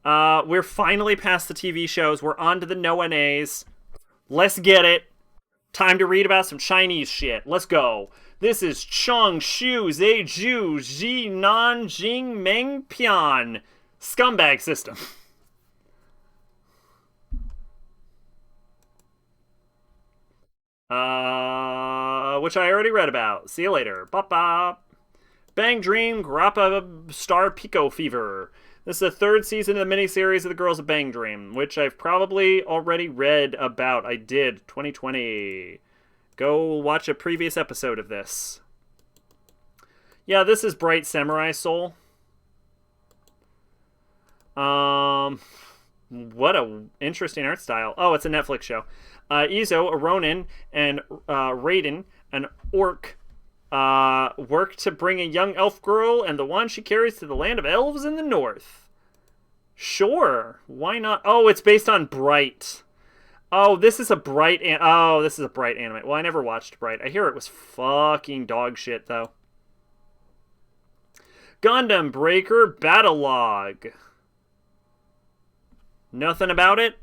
A: we're finally past the TV shows. We're on to the No-Na's. Let's get it. Time to read about some Chinese shit. Let's go. This is Chong Shu Zeju Ji Nan Jing Meng Pian. Scumbag system. Which I already read about. See you later. Bop bop. Bang Dream Grappa Star Pico Fever. This is the third season of the miniseries of The Girls of Bang Dream, which I've probably already read about. I did. 2020. Go watch a previous episode of this. Yeah, this is Bright Samurai Soul. What a interesting art style. Oh, it's a Netflix show. Izo, a Ronin, and Raiden, an orc, work to bring a young elf girl and the wand she carries to the land of elves in the north. Sure, why not? Oh, it's based on Bright. Oh, this is a Bright anime. Well, I never watched Bright. I hear it was fucking dog shit, though. Gundam Breaker Battle Log. Nothing about it.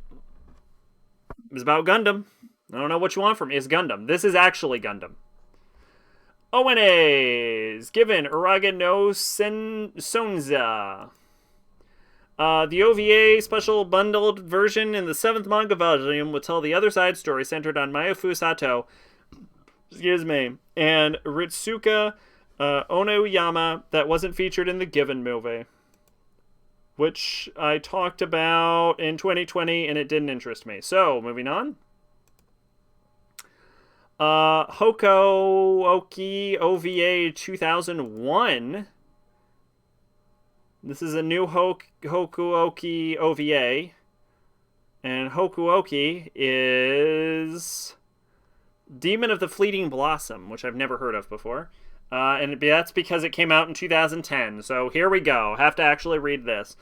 A: It was about Gundam. I don't know what you want from me. It's Gundam. This is actually Gundam. ONAs. Given Uraga no Sonza. The OVA special bundled version in the 7th manga volume will tell the other side story centered on Mayofu Sato, and Ritsuka Onoyama that wasn't featured in the Given movie, which I talked about in 2020 and it didn't interest me. So, moving on. Hoko Oki OVA 2001. This is a new Hokuoki OVA. And Hokuoki is Demon of the Fleeting Blossom, which I've never heard of before. That's because it came out in 2010. So here we go. Have to actually read this.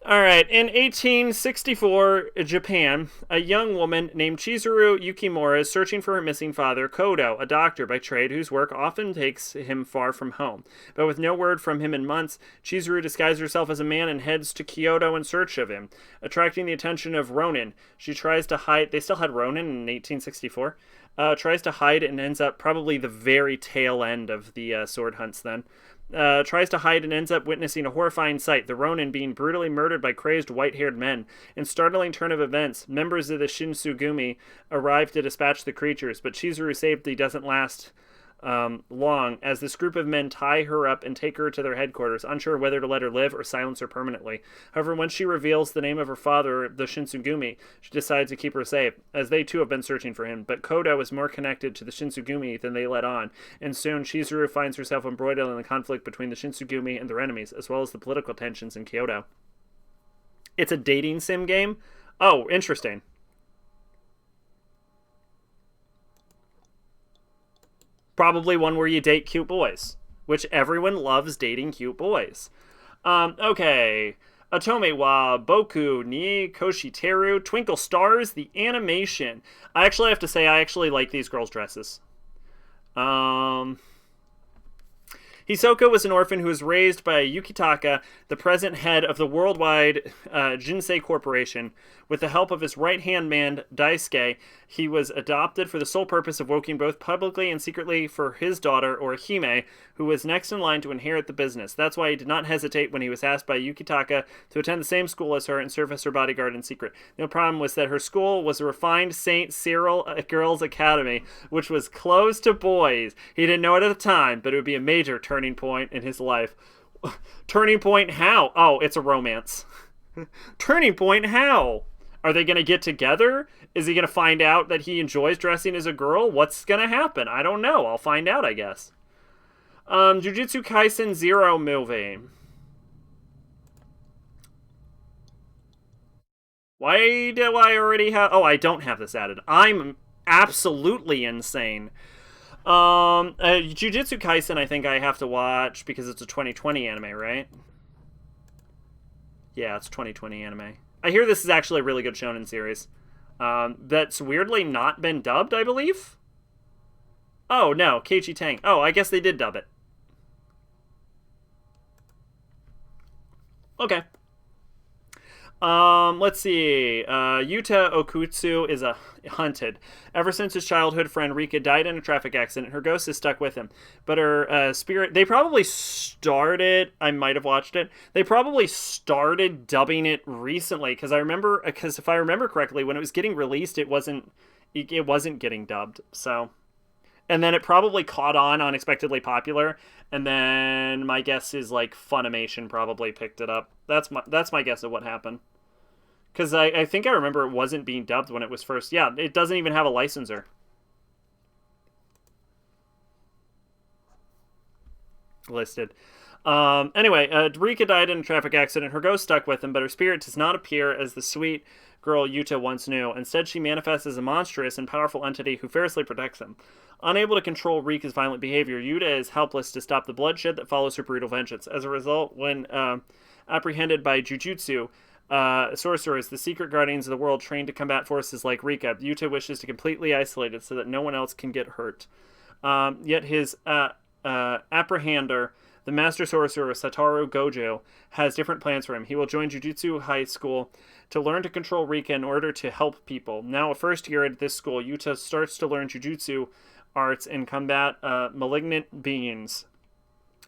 A: All right, in 1864, Japan, a young woman named Chizuru Yukimura is searching for her missing father, Kodo, a doctor by trade whose work often takes him far from home. But with no word from him in months, Chizuru disguises herself as a man and heads to Kyoto in search of him, attracting the attention of Ronin. She tries to hide. They still had Ronin in 1864. Tries to hide and ends up probably the very tail end of the sword hunts then. Tries to hide and ends up witnessing a horrifying sight, the Ronin being brutally murdered by crazed white-haired men. In startling turn of events, members of the Shinsugumi arrive to dispatch the creatures, but Chizuru's safety doesn't last long, as this group of men tie her up and take her to their headquarters, unsure whether to let her live or silence her permanently. However, when she reveals the name of her father, the Shinsugumi, she decides to keep her safe, as they too have been searching for him. But Kodo is more connected to the Shinsugumi than they let on, and soon Chizuru finds herself embroiled in the conflict between the Shinsugumi and their enemies, as well as the political tensions in Kyoto. It's a dating sim game? Oh, interesting. Probably one where you date cute boys, which everyone loves dating cute boys. Okay. Otome wa Boku ni Koshiteru Twinkle Stars, the animation. I actually have to say, I actually like these girls' dresses. Um, Hisoka was an orphan who was raised by Yukitaka, the present head of the worldwide Jinsei Corporation. With the help of his right-hand man, Daisuke, he was adopted for the sole purpose of working both publicly and secretly for his daughter, Orihime, who was next in line to inherit the business. That's why he did not hesitate when he was asked by Yukitaka to attend the same school as her and serve as her bodyguard in secret. The problem was that her school was a refined St. Cyril Girls' Academy, which was closed to boys. He didn't know it at the time, but it would be a major turning point in his life. Turning point how? Oh, it's a romance. Turning point how? Are they going to get together? Is he going to find out that he enjoys dressing as a girl? What's going to happen? I don't know. I'll find out, I guess. Jujutsu Kaisen Zero movie. Why do I already have... Oh, I don't have this added. I'm absolutely insane. Jujutsu Kaisen I think I have to watch because it's a 2020 anime, right? Yeah, it's 2020 anime. I hear this is actually a really good shonen series. That's weirdly not been dubbed, I believe? Oh, no, Keiichi Tang. Oh, I guess they did dub it. Okay. Let's see. Yuta Okutsu is a hunted. Ever since his childhood friend Rika died in a traffic accident, her ghost is stuck with him. But her spirit, they probably started, I might have watched it, they probably started dubbing it recently, because if I remember correctly, when it was getting released, it wasn't getting dubbed, so... And then it probably caught on, unexpectedly popular, and then my guess is like Funimation probably picked it up. That's my guess of what happened. Because I think I remember it wasn't being dubbed when it was first. Yeah, it doesn't even have a licenser listed. Anyway, Rika died in a traffic accident. Her ghost stuck with him, but her spirit does not appear as the sweet girl Yuta once knew. Instead, she manifests as a monstrous and powerful entity who fiercely protects him. Unable to control Rika's violent behavior, Yuta is helpless to stop the bloodshed that follows her brutal vengeance. As a result, when apprehended by Jujutsu sorcerers, the secret guardians of the world trained to combat forces like Rika, Yuta wishes to completely isolate it so that no one else can get hurt. Yet his apprehender, the master sorcerer Satoru Gojo, has different plans for him. He will join Jujutsu High School to learn to control Rika in order to help people. Now a first year at this school, Yuta starts to learn Jujutsu arts and combat malignant beings.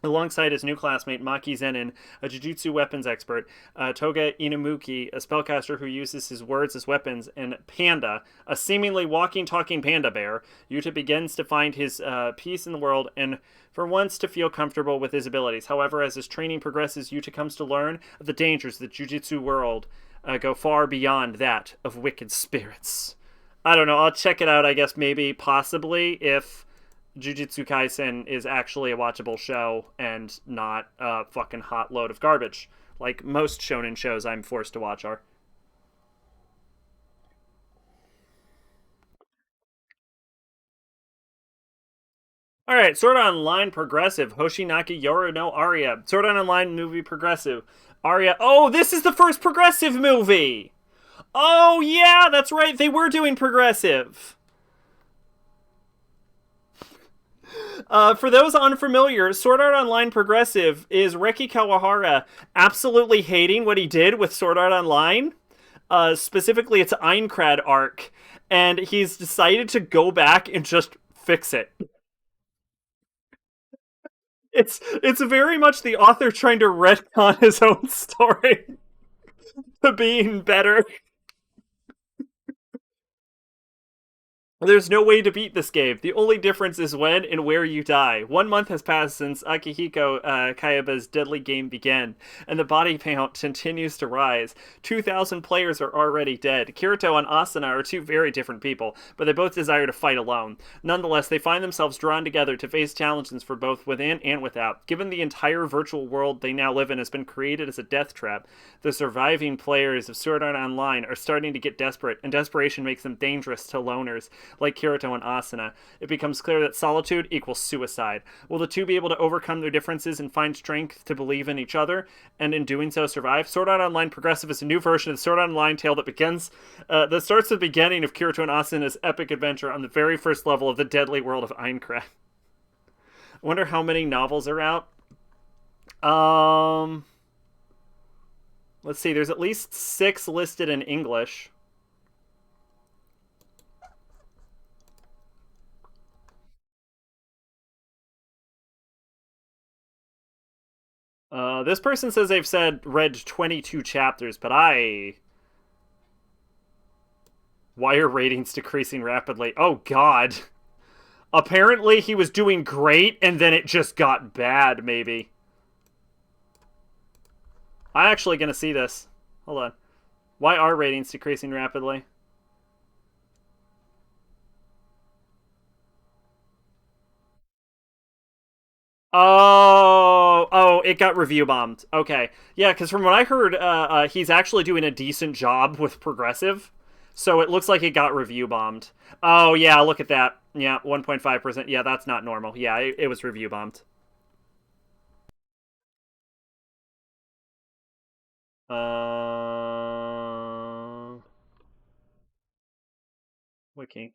A: Alongside his new classmate, Maki Zenin, a Jujutsu weapons expert, Toga Inamuki, a spellcaster who uses his words as weapons, and Panda, a seemingly walking, talking panda bear, Yuta begins to find his peace in the world and for once to feel comfortable with his abilities. However, as his training progresses, Yuta comes to learn of the dangers of the Jujutsu world go far beyond that of wicked spirits. I don't know, I'll check it out, I guess, maybe, possibly, if Jujutsu Kaisen is actually a watchable show and not a fucking hot load of garbage, like most shonen shows I'm forced to watch are. All right, Sword Art Online Progressive, Hoshinaki Yoru no Aria. Sword Art Online movie Progressive. Aria. Oh, this is the first Progressive movie! Oh, yeah, that's right, they were doing Progressive. For those unfamiliar, Sword Art Online Progressive is Reki Kawahara absolutely hating what he did with Sword Art Online, specifically its Aincrad arc, and he's decided to go back and just fix it. It's very much the author trying to retcon his own story to being better. There's no way to beat this game. The only difference is when and where you die. 1 month has passed since Akihiko Kayaba's deadly game began, and the body count continues to rise. 2,000 players are already dead. Kirito and Asuna are two very different people, but they both desire to fight alone. Nonetheless, they find themselves drawn together to face challenges for both within and without. Given the entire virtual world they now live in has been created as a death trap, the surviving players of Sword Art Online are starting to get desperate, and desperation makes them dangerous to loners like Kirito and Asuna. It becomes clear that solitude equals suicide. Will the two be able to overcome their differences and find strength to believe in each other, and in doing so survive? Sword Art Online Progressive is a new version of the Sword Art Online tale that starts at the beginning of Kirito and Asuna's epic adventure on the very first level of the deadly world of Aincrad. I wonder how many novels are out. Let's see. There's at least 6 listed in English. This person says they've read 22 chapters, but why are ratings decreasing rapidly? Oh God. Apparently he was doing great and then it just got bad, maybe. I'm actually gonna see this. Hold on. Why are ratings decreasing rapidly? Oh, it got review bombed. Okay. Yeah, because from what I heard, he's actually doing a decent job with Progressive. So it looks like it got review bombed. Oh, yeah, look at that. Yeah, 1.5%. Yeah, that's not normal. Yeah, it was review bombed. Uh, Wiki.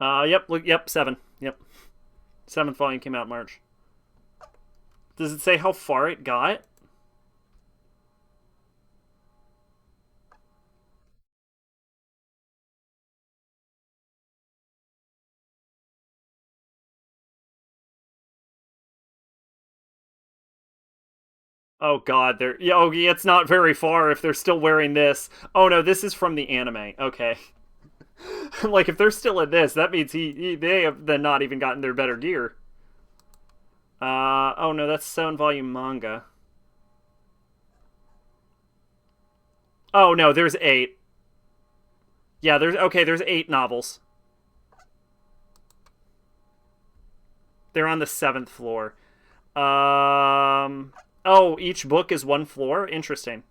A: Yep, 7. Yep. 7th volume came out in March. Does it say how far it got? Oh God, they're yeah, it's not very far if they're still wearing this. Oh no, this is from the anime. Okay. Like if they're still in this, that means they have then not even gotten their better gear. Oh no, that's 7 volume manga. Oh no, there's 8. Yeah, there's 8 novels. They're on the 7th floor. Oh, each book is 1 floor. Interesting.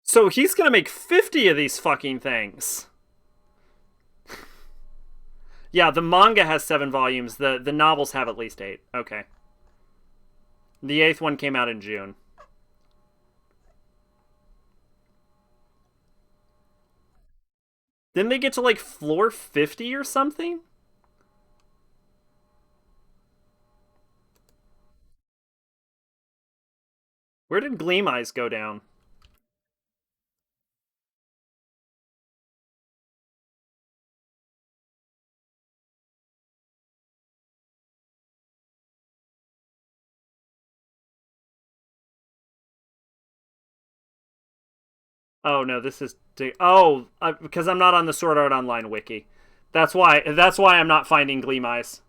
A: So he's gonna make 50 of these fucking things. Yeah, the manga has 7 volumes. The novels have at least 8. Okay. The 8th one came out in June. Didn't they get to like floor 50 or something? Where did Gleam Eyes go down? Oh no, this is because I'm not on the Sword Art Online wiki. That's why I'm not finding Gleam Eyes.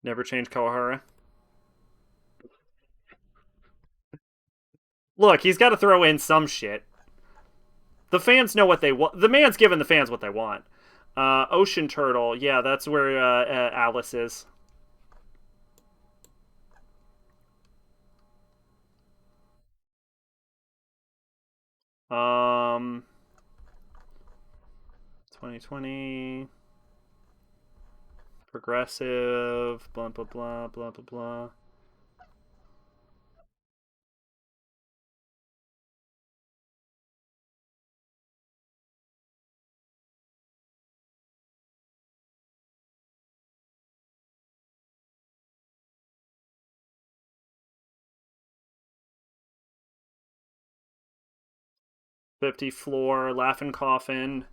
A: Never change Kawahara. Look, he's got to throw in some shit. The fans know what they want. The man's giving the fans what they want. Ocean Turtle. Yeah, that's where Alice is. Um, 2020. Progressive. Blah, blah, blah, blah, blah, blah. '50 Floor. Laughing Coffin.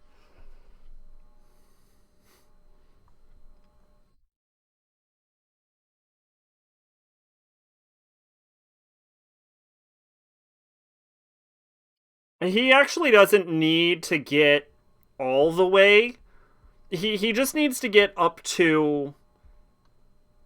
A: He actually doesn't need to get all the way. He just needs to get up to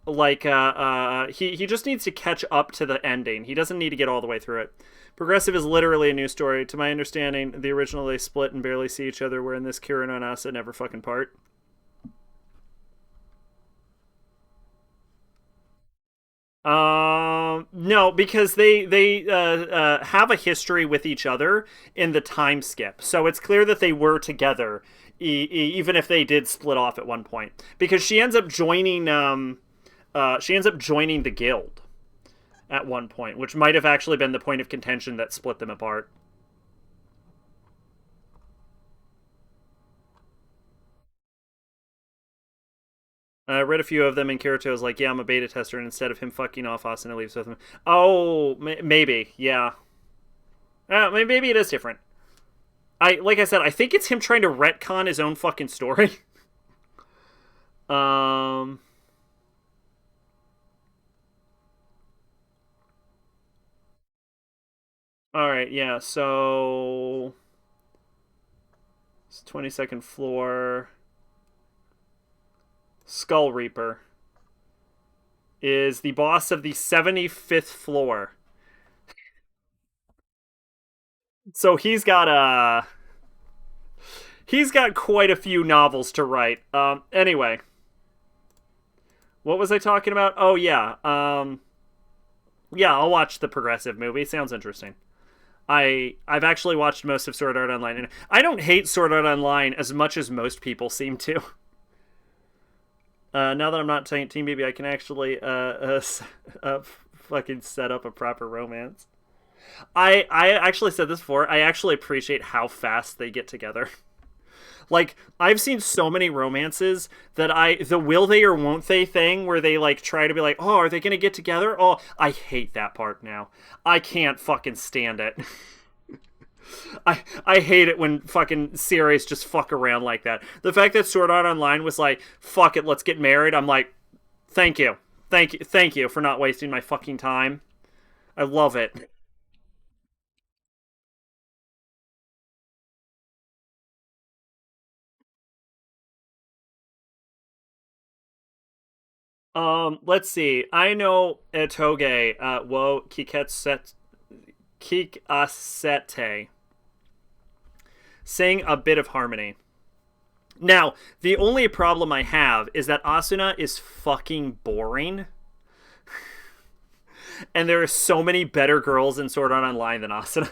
A: he just needs to catch up to the ending. He doesn't need to get all the way through it. Progressive is literally a new story. To my understanding, the original they split and barely see each other, where in this Kira and Asa never fucking part. No, because they have a history with each other in the time skip, so it's clear that they were together, even if they did split off at one point. Because she ends up joining the guild at one point, which might have actually been the point of contention that split them apart. I read a few of them, and Kirito's like, "Yeah, I'm a beta tester," and instead of him fucking off, Asuna leaves with him. Oh, maybe, yeah. Maybe it is different. Like I said, I think it's him trying to retcon his own fucking story. um. All right, yeah. So, 22nd floor. Skull Reaper is the boss of the 75th floor. So he's got quite a few novels to write. Anyway, what was I talking about? Oh yeah. Yeah, I'll watch the Progressive movie. Sounds interesting. I've actually watched most of Sword Art Online, and I don't hate Sword Art Online as much as most people seem to. Now that I'm not Team Baby, I can actually fucking set up a proper romance. I actually said this before. I actually appreciate how fast they get together. Like, I've seen so many romances that the will they or won't they thing where they like try to be like, oh, are they gonna get together? Oh, I hate that part now. I can't fucking stand it. I hate it when fucking series just fuck around like that. The fact that Sword Art Online was like, fuck it, let's get married. I'm like, thank you. Thank you for not wasting my fucking time. I love it. Let's see. I know Etoge, wo Kikasete sing a bit of harmony. Now, the only problem I have is that Asuna is fucking boring. And there are so many better girls in Sword Art Online than Asuna.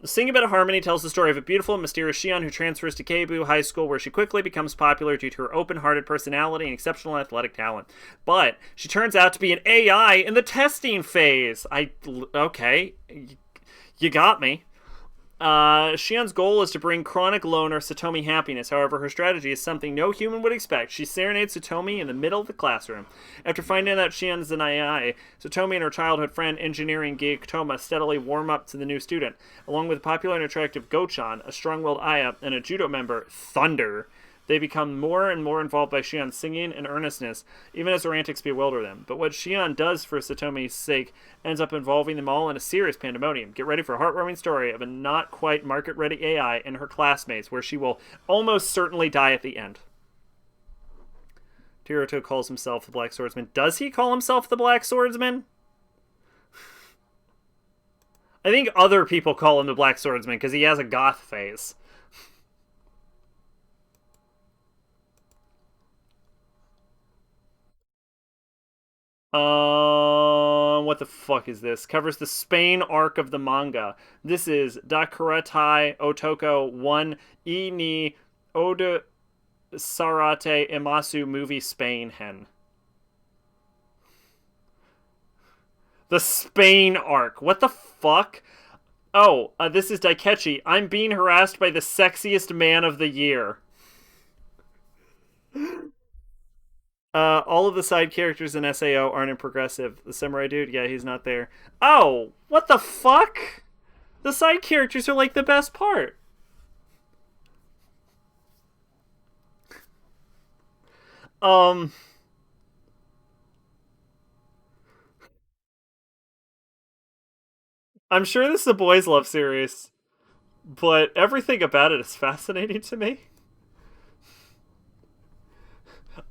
A: Sing a Bit of Harmony tells the story of a beautiful and mysterious Shion who transfers to Keibu High School, where she quickly becomes popular due to her open-hearted personality and exceptional athletic talent. But she turns out to be an AI in the testing phase. Okay, you got me. Shion's goal is to bring chronic loner Satomi happiness. However, her strategy is something no human would expect. She serenades Satomi in the middle of the classroom. After finding out Shion is an AI, Satomi and her childhood friend, engineering geek Toma, steadily warm up to the new student. Along with popular and attractive Gochan, a strong-willed Aya, and a judo member, Thunder, they become more and more involved by Shion's singing and earnestness, even as her antics bewilder them. But what Shion does for Satomi's sake ends up involving them all in a serious pandemonium. Get ready for a heartwarming story of a not quite market-ready AI and her classmates, where she will almost certainly die at the end. Hiroto calls himself the Black Swordsman. Does he call himself the Black Swordsman? I think other people call him the Black Swordsman because he has a goth face. What the fuck is this? Covers the Spain arc of the manga. This is Dakuratai Otoko 1 I ni Oda Sarate Imasu movie Spain Hen. The Spain arc. What the fuck? Oh, this is Daikechi. I'm being harassed by the sexiest man of the year. All of the side characters in SAO aren't in progressive. The samurai dude, yeah, he's not there. Oh, what the fuck? The side characters are like the best part. Um, I'm sure this is a boys' love series, but everything about it is fascinating to me.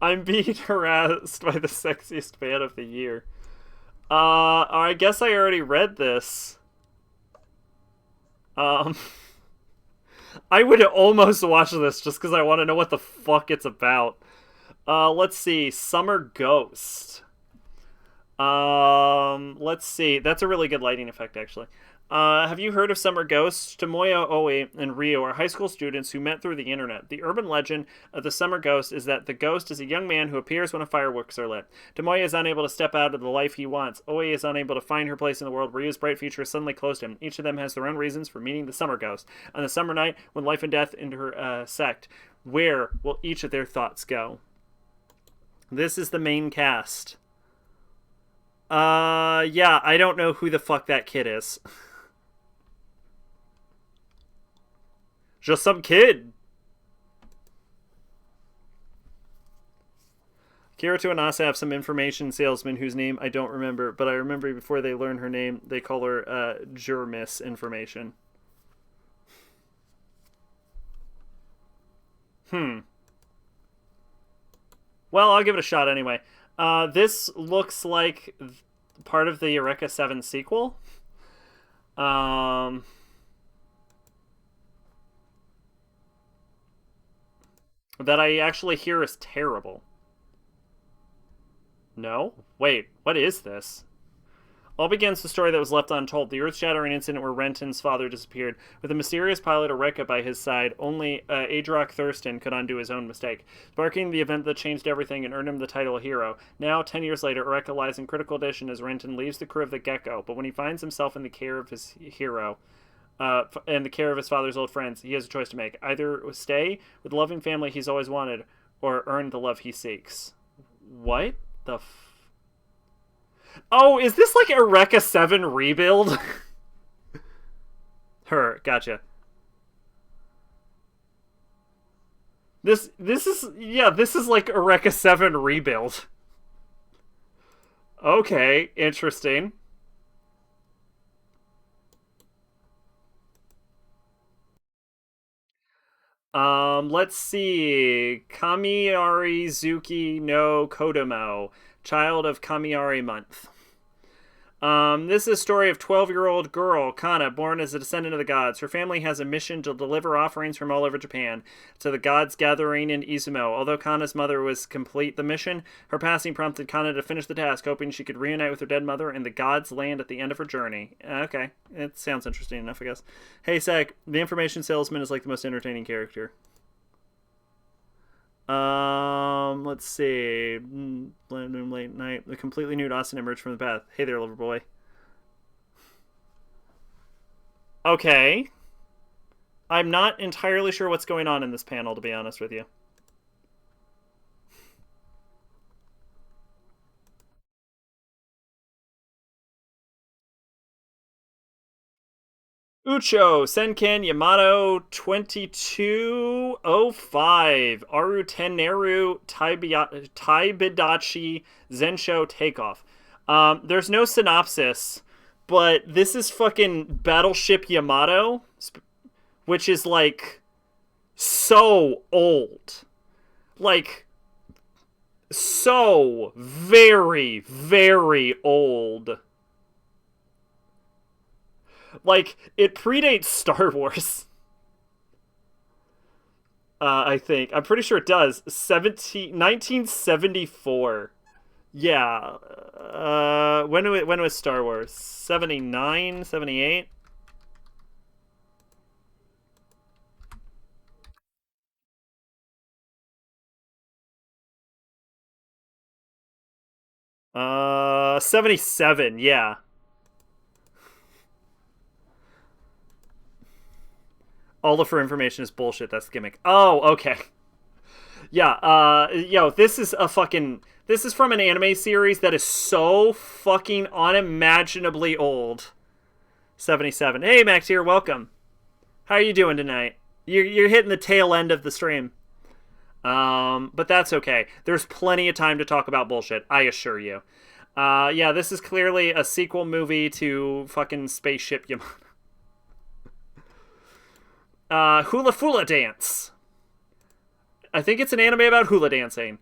A: I'm being harassed by the sexiest man of the year. I guess I already read this. Um, I would almost watch this just because I want to know what the fuck it's about. Let's see. Summer Ghost. Let's see. That's a really good lighting effect, actually. Have you heard of Summer Ghost? Tomoya Oe and Ryo are high school students who met through the internet. The urban legend of the Summer Ghost is that the ghost is a young man who appears when fireworks are lit. Tomoya is unable to step out of the life he wants. Oe is unable to find her place in the world. Ryo's bright future is suddenly close to him. Each of them has their own reasons for meeting the Summer Ghost. On the summer night, when life and death intersect, where will each of their thoughts go? This is the main cast. Yeah, I don't know who the fuck that kid is. Just some kid. Kirito and Asa have some information salesman whose name I don't remember, but I remember before they learn her name, they call her Jermis Information. Well, I'll give it a shot anyway. This looks like part of the Eureka 7 sequel. That I actually hear is terrible. No? Wait, what is this? All begins the story that was left untold, the earth-shattering incident where Renton's father disappeared. With a mysterious pilot Eureka by his side, only Adrock Thurston could undo his own mistake, sparking the event that changed everything and earned him the title hero. Now, 10 years later, Eureka lies in critical condition as Renton leaves the crew of the Gecko, but when he finds himself in the care of his hero, and the care of his father's old friends, he has a choice to make. Either stay with the loving family he's always wanted, or earn the love he seeks. What the Oh, is this like Eureka 7 rebuild? Her, gotcha. This is yeah, this is like Eureka 7 rebuild. Okay, interesting. Let's see. Kamiari Zuki no Kodomo, child of Kamiari month. This is a story of 12-year-old girl, Kana, born as a descendant of the gods. Her family has a mission to deliver offerings from all over Japan to the gods gathering in Izumo. Although Kana's mother was complete the mission, her passing prompted Kana to finish the task, hoping she could reunite with her dead mother in the gods' land at the end of her journey. Okay, it sounds interesting enough, I guess. Hey, Sec, the information salesman is like the most entertaining character. Let's see. Late night. The completely nude Austin emerged from the bath. Hey there, lover boy. Okay. I'm not entirely sure what's going on in this panel, to be honest with you. Ucho, Senken Yamato 2205. Aru Teneru Taibidachi Zensho Takeoff. There's no synopsis, but this is fucking Battleship Yamato, which is like so old. Like, so very, very old. Like, it predates Star Wars. I think. I'm pretty sure it does. 1974. Yeah. When was Star Wars? 79, 78? Uh, 77. Yeah. All of her information is bullshit. That's the gimmick. Oh, okay. Yeah, yo, this is from an anime series that is so fucking unimaginably old. 77. Hey, Max here, welcome. How are you doing tonight? You're hitting the tail end of the stream. But that's okay. There's plenty of time to talk about bullshit, I assure you. Yeah, this is clearly a sequel movie to fucking Spaceship Yamana. Hula Fula Dance. I think it's an anime about hula dancing.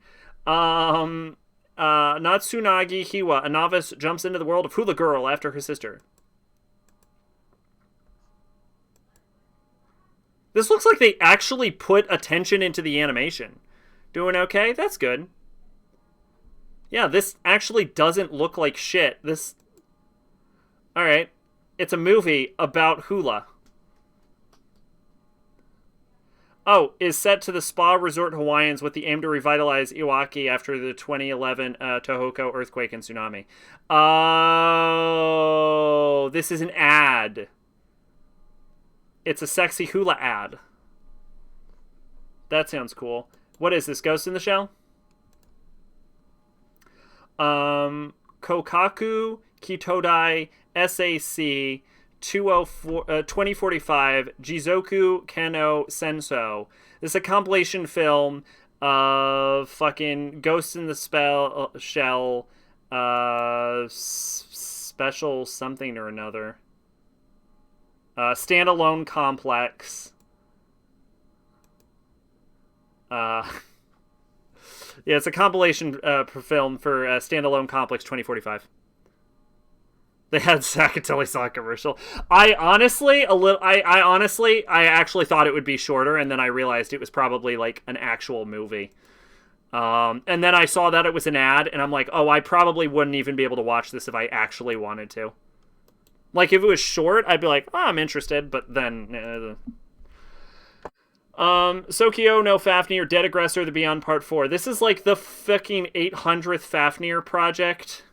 A: Natsunagi Hiwa, a novice, jumps into the world of Hula Girl after her sister. This looks like they actually put attention into the animation. Doing okay? That's good. Yeah, this actually doesn't look like shit. This... Alright. It's a movie about hula. Oh, is set to the spa resort Hawaiians with the aim to revitalize Iwaki after the 2011 Tohoku earthquake and tsunami. Oh, this is an ad. It's a sexy hula ad. That sounds cool. What is this, Ghost in the Shell? Kokaku Kitodai SAC 2045 Jizoku Kano Senso. This is a compilation film of fucking Ghost in the Shell special something or another. Standalone complex. Yeah, it's a compilation film for Standalone Complex 2045. They had Sakatelli saw a commercial. I actually thought it would be shorter, and then I realized it was probably like an actual movie. And then I saw that it was an ad, and I'm like, oh, I probably wouldn't even be able to watch this if I actually wanted to. Like, if it was short, I'd be like, oh, I'm interested, but then... Sokyo no Fafnir, Dead Aggressor, The Beyond Part 4. This is like the fucking 800th Fafnir project,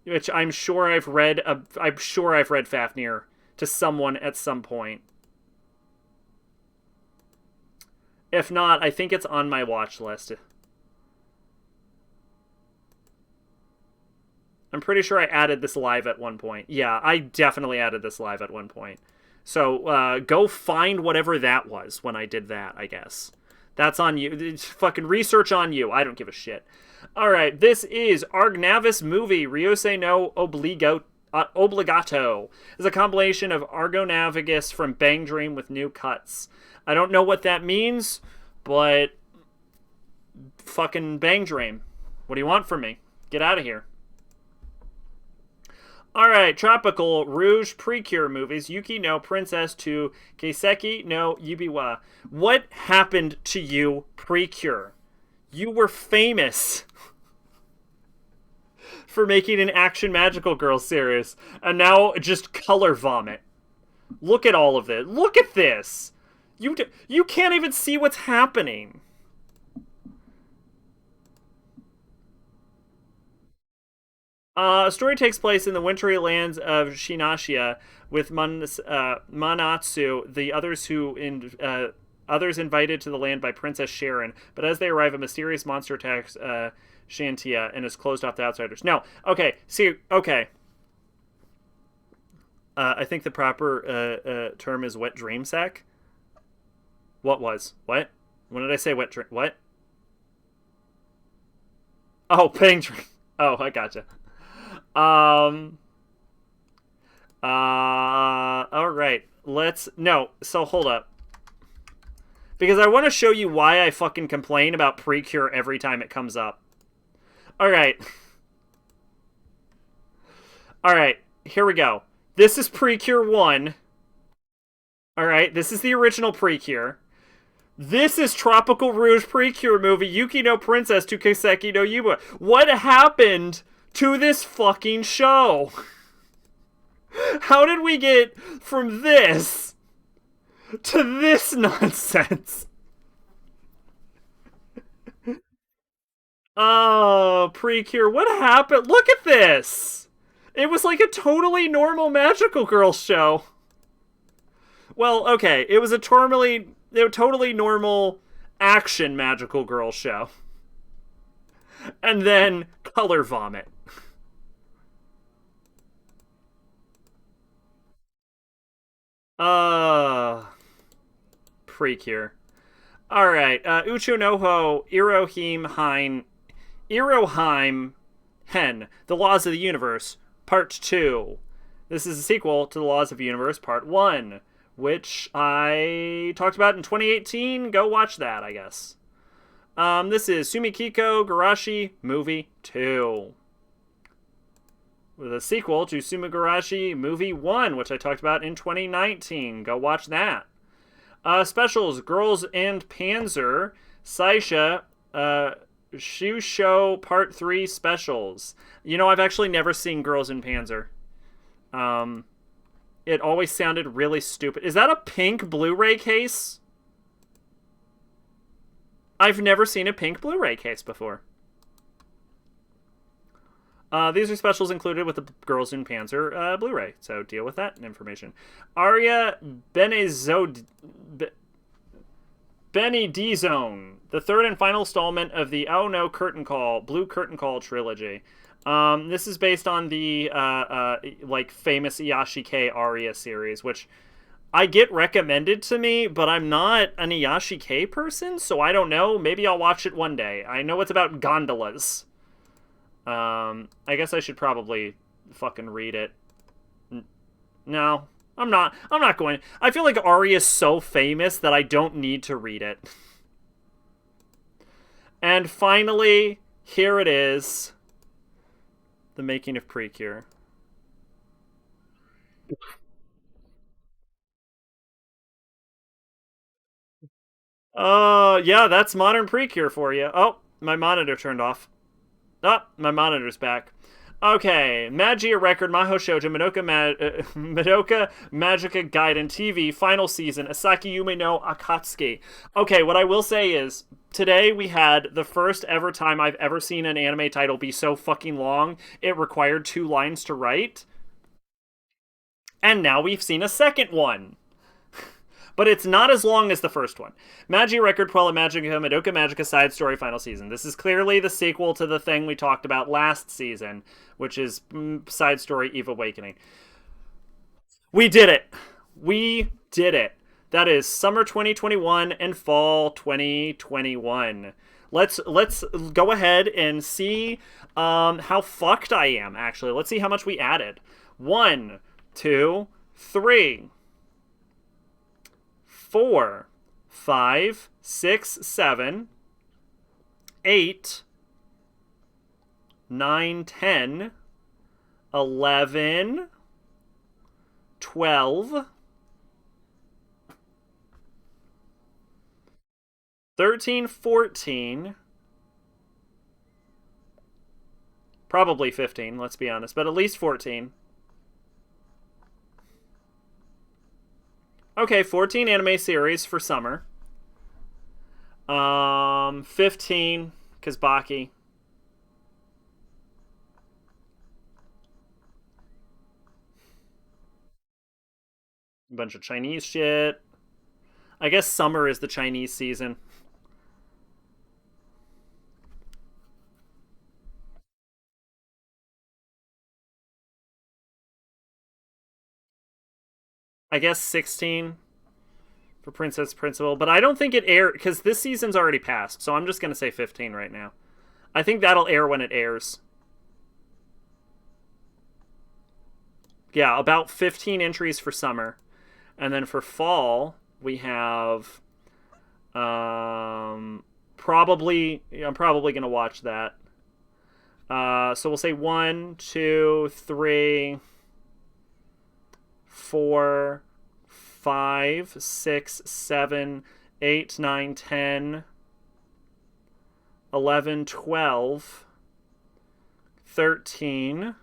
A: which I'm sure I've read Fafnir to someone at some point. If not, I think it's on my watch list. I'm pretty sure I added this live at one point. Yeah, I definitely added this live at one point. So, go find whatever that was when I did that, I guess. That's on you. It's fucking research on you. I don't give a shit. Alright, this is Argnavis Movie, Ryosei no Obligato. It's a compilation of Argonavigus from Bang Dream with new cuts. I don't know what that means, but... fucking Bang Dream. What do you want from me? Get out of here. Alright, Tropical Rouge Precure movies. Yuki no Princess to Keiseki no Yubiwa. What happened to you, Precure? You were famous for making an Action Magical Girl series, and now just color vomit. Look at all of this. Look at this! You can't even see what's happening. Story takes place in the wintry lands of Shinashia with Manatsu, the others invited to the land by Princess Sharon. But as they arrive, a mysterious monster attacks Shantia and is closed off to outsiders. No, okay, see, okay. I think the proper term is wet dream sack. What was? What? When did I say wet dream? What? Oh, paying dream. Oh, I gotcha. All right. So hold up. Because I want to show you why I fucking complain about Precure every time it comes up. All right. All right, here we go. This is Precure 1. Alright, this is the original Precure. This is Tropical Rouge Precure movie, Yuki no Princess to Kiseki no Yuba. What happened to this fucking show? How did we get from this to this nonsense? Oh, Precure, what happened? Look at this! It was like a totally normal magical girl show. Well, okay, it was a totally normal action magical girl show. And then color vomit. Uh Precure. Alright, Ucho Noho, Iroheim Hen, The Laws of the Universe, Part 2. This is a sequel to The Laws of the Universe, Part 1, which I talked about in 2018. Go watch that, I guess. This is Sumikiko Garashi Movie 2. With a sequel to Sumigarashi Movie 1, which I talked about in 2019. Go watch that. Specials, Girls and Panzer, Saisha, Shusho Part 3 specials. You know, I've actually never seen Girls in Panzer. It always sounded really stupid. Is that a pink Blu-ray case? I've never seen a pink Blu-ray case before. These are specials included with the Girls in Panzer Blu-ray, so deal with that information. Aria Benedizone, the third and final installment of the Oh No Curtain Call, Blue Curtain Call trilogy. This is based on the like famous Iyashike Aria series, which I get recommended to me, but I'm not an Iyashike person, so I don't know. Maybe I'll watch it one day. I know it's about gondolas. I guess I should probably fucking read it. No, I'm not going. I feel like Aria is so famous that I don't need to read it. And finally, here it is. The making of Precure. Yeah, that's modern Precure for you. Oh, my monitor turned off. Oh, my monitor's back. Okay, Magia Record, Maho Shoujo, Madoka Magica Gaiden TV, final season, Asaki Yume no Akatsuki. Okay, what I will say is, today we had the first ever time I've ever seen an anime title be so fucking long, it required 2 lines to write. And now we've seen a second one. But it's not as long as the first one. Magia Record, Puella Magica, Madoka Magica Side Story Final Season. This is clearly the sequel to the thing we talked about last season, which is Side Story Eve Awakening. We did it! We did it! That is summer 2021 and fall 2021. Let's go ahead and see how fucked I am, actually. Let's see how much we added. 1, 2, 3... 4, 5, 6, 7, 8, 9, 10, 11, 12, 13, 14, probably 15, let's be honest, but at least 14. Okay, 14 anime series for summer. 15, Kazbaki. A bunch of Chinese shit. I guess summer is the Chinese season. I guess 16 for Princess Principal, but I don't think it aired because this season's already passed, so I'm just gonna say 15 right now. I think that'll air when it airs. Yeah, about 15 entries for summer, and then for fall we have probably I'm probably gonna watch that. So we'll say 1, 2, 3. 4, 5, 6, 7, 8, 9, 10, 11, 12, 13,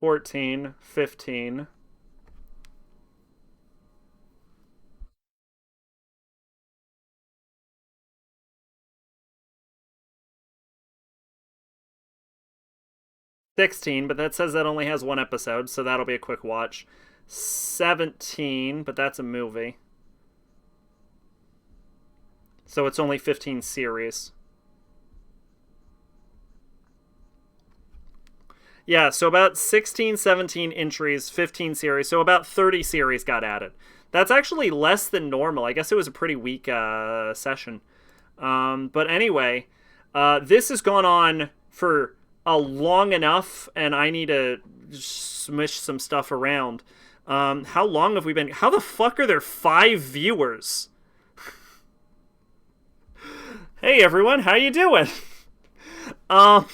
A: 14, 15, 16, but that says that only has one episode, so that'll be a quick watch. 17, but that's a movie. So it's only 15 series. Yeah, so about 16, 17 entries, 15 series, so about 30 series got added. That's actually less than normal. I guess it was a pretty weak session. But anyway, this has gone on for long enough, and I need to smush some stuff around. How long have we been? How the fuck are there 5 viewers? Hey everyone, how you doing? Yeah,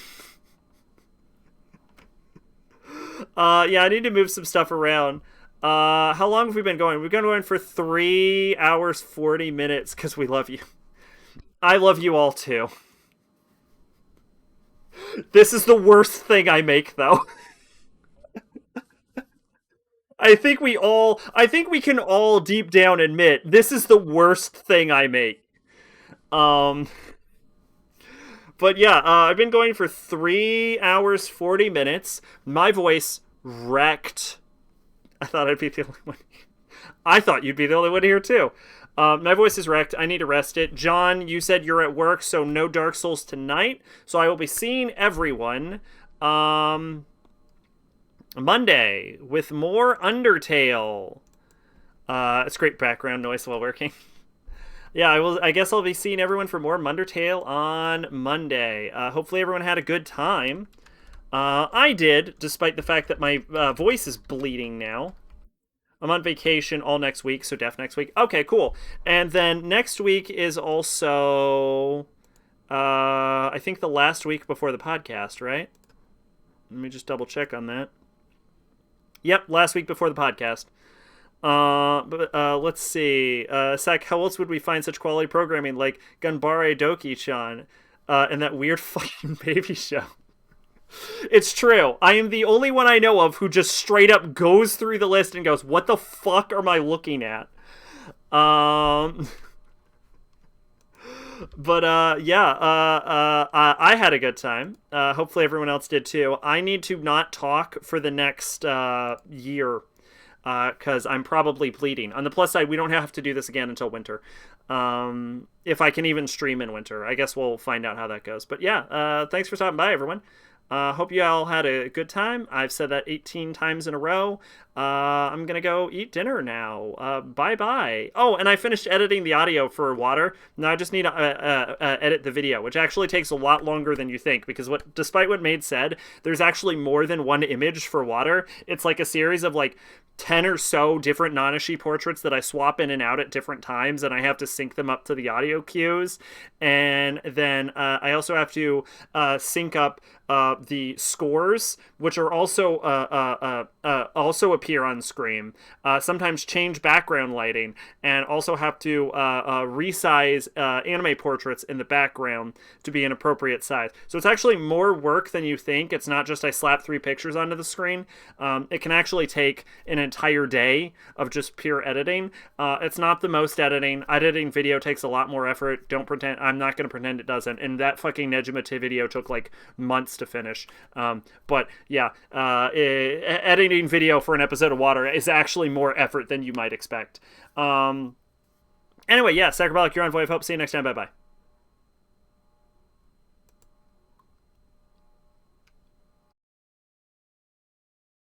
A: I need to move some stuff around. How long have we been going? We've been going for 3 hours, 40 minutes, because we love you. I love you all too. This is the worst thing I make, though. I think we can all deep down admit this is the worst thing I make. But yeah, I've been going for 3 hours, 40 minutes. My voice wrecked. I thought I'd be the only one. I thought you'd be the only one here, too. My voice is wrecked. I need to rest it. John, you said you're at work, so no Dark Souls tonight. So I will be seeing everyone Monday with more Undertale. It's great background noise while working. Yeah, I guess I'll be seeing everyone for more Undertale on Monday. Hopefully everyone had a good time. I did, despite the fact that my voice is bleeding now. I'm on vacation all next week, so def next week. Okay, cool. And then next week is also, I think the last week before the podcast, right? Let me just double check on that. Yep, last week before the podcast. Let's see. Sack, how else would we find such quality programming like Ganbare Doki-chan and that weird fucking baby show? It's true. I am the only one I know of who just straight up goes through the list and goes, what the fuck am I looking at? But yeah, I had a good time. Hopefully everyone else did too. I need to not talk for the next year because I'm probably bleeding. On the plus side, we don't have to do this again until winter. If I can even stream in winter. I guess we'll find out how that goes. But yeah, thanks for stopping by, everyone. Hope you all had a good time. I've said that 18 times in a row. I'm going to go eat dinner now. Bye-bye. Oh, and I finished editing the audio for Water. Now I just need to edit the video, which actually takes a lot longer than you think, because despite what Maid said, there's actually more than one image for Water. It's like a series of like 10 or so different Nanashi portraits that I swap in and out at different times, and I have to sync them up to the audio cues. And then I also have to sync up the scores, which are also appear on screen. Sometimes change background lighting, and also have to resize anime portraits in the background to be an appropriate size. So it's actually more work than you think. It's not just I slap 3 pictures onto the screen. It can actually take an entire day of just pure editing. It's not the most editing. Editing video takes a lot more effort. Don't pretend. I'm not going to pretend it doesn't. And that fucking Nejima video took like months to finish. But yeah, editing video for an episode of Water is actually more effort than you might expect. Anyway, yeah, Sacrobolic, you're on Void of Hope. See you next time. Bye-bye.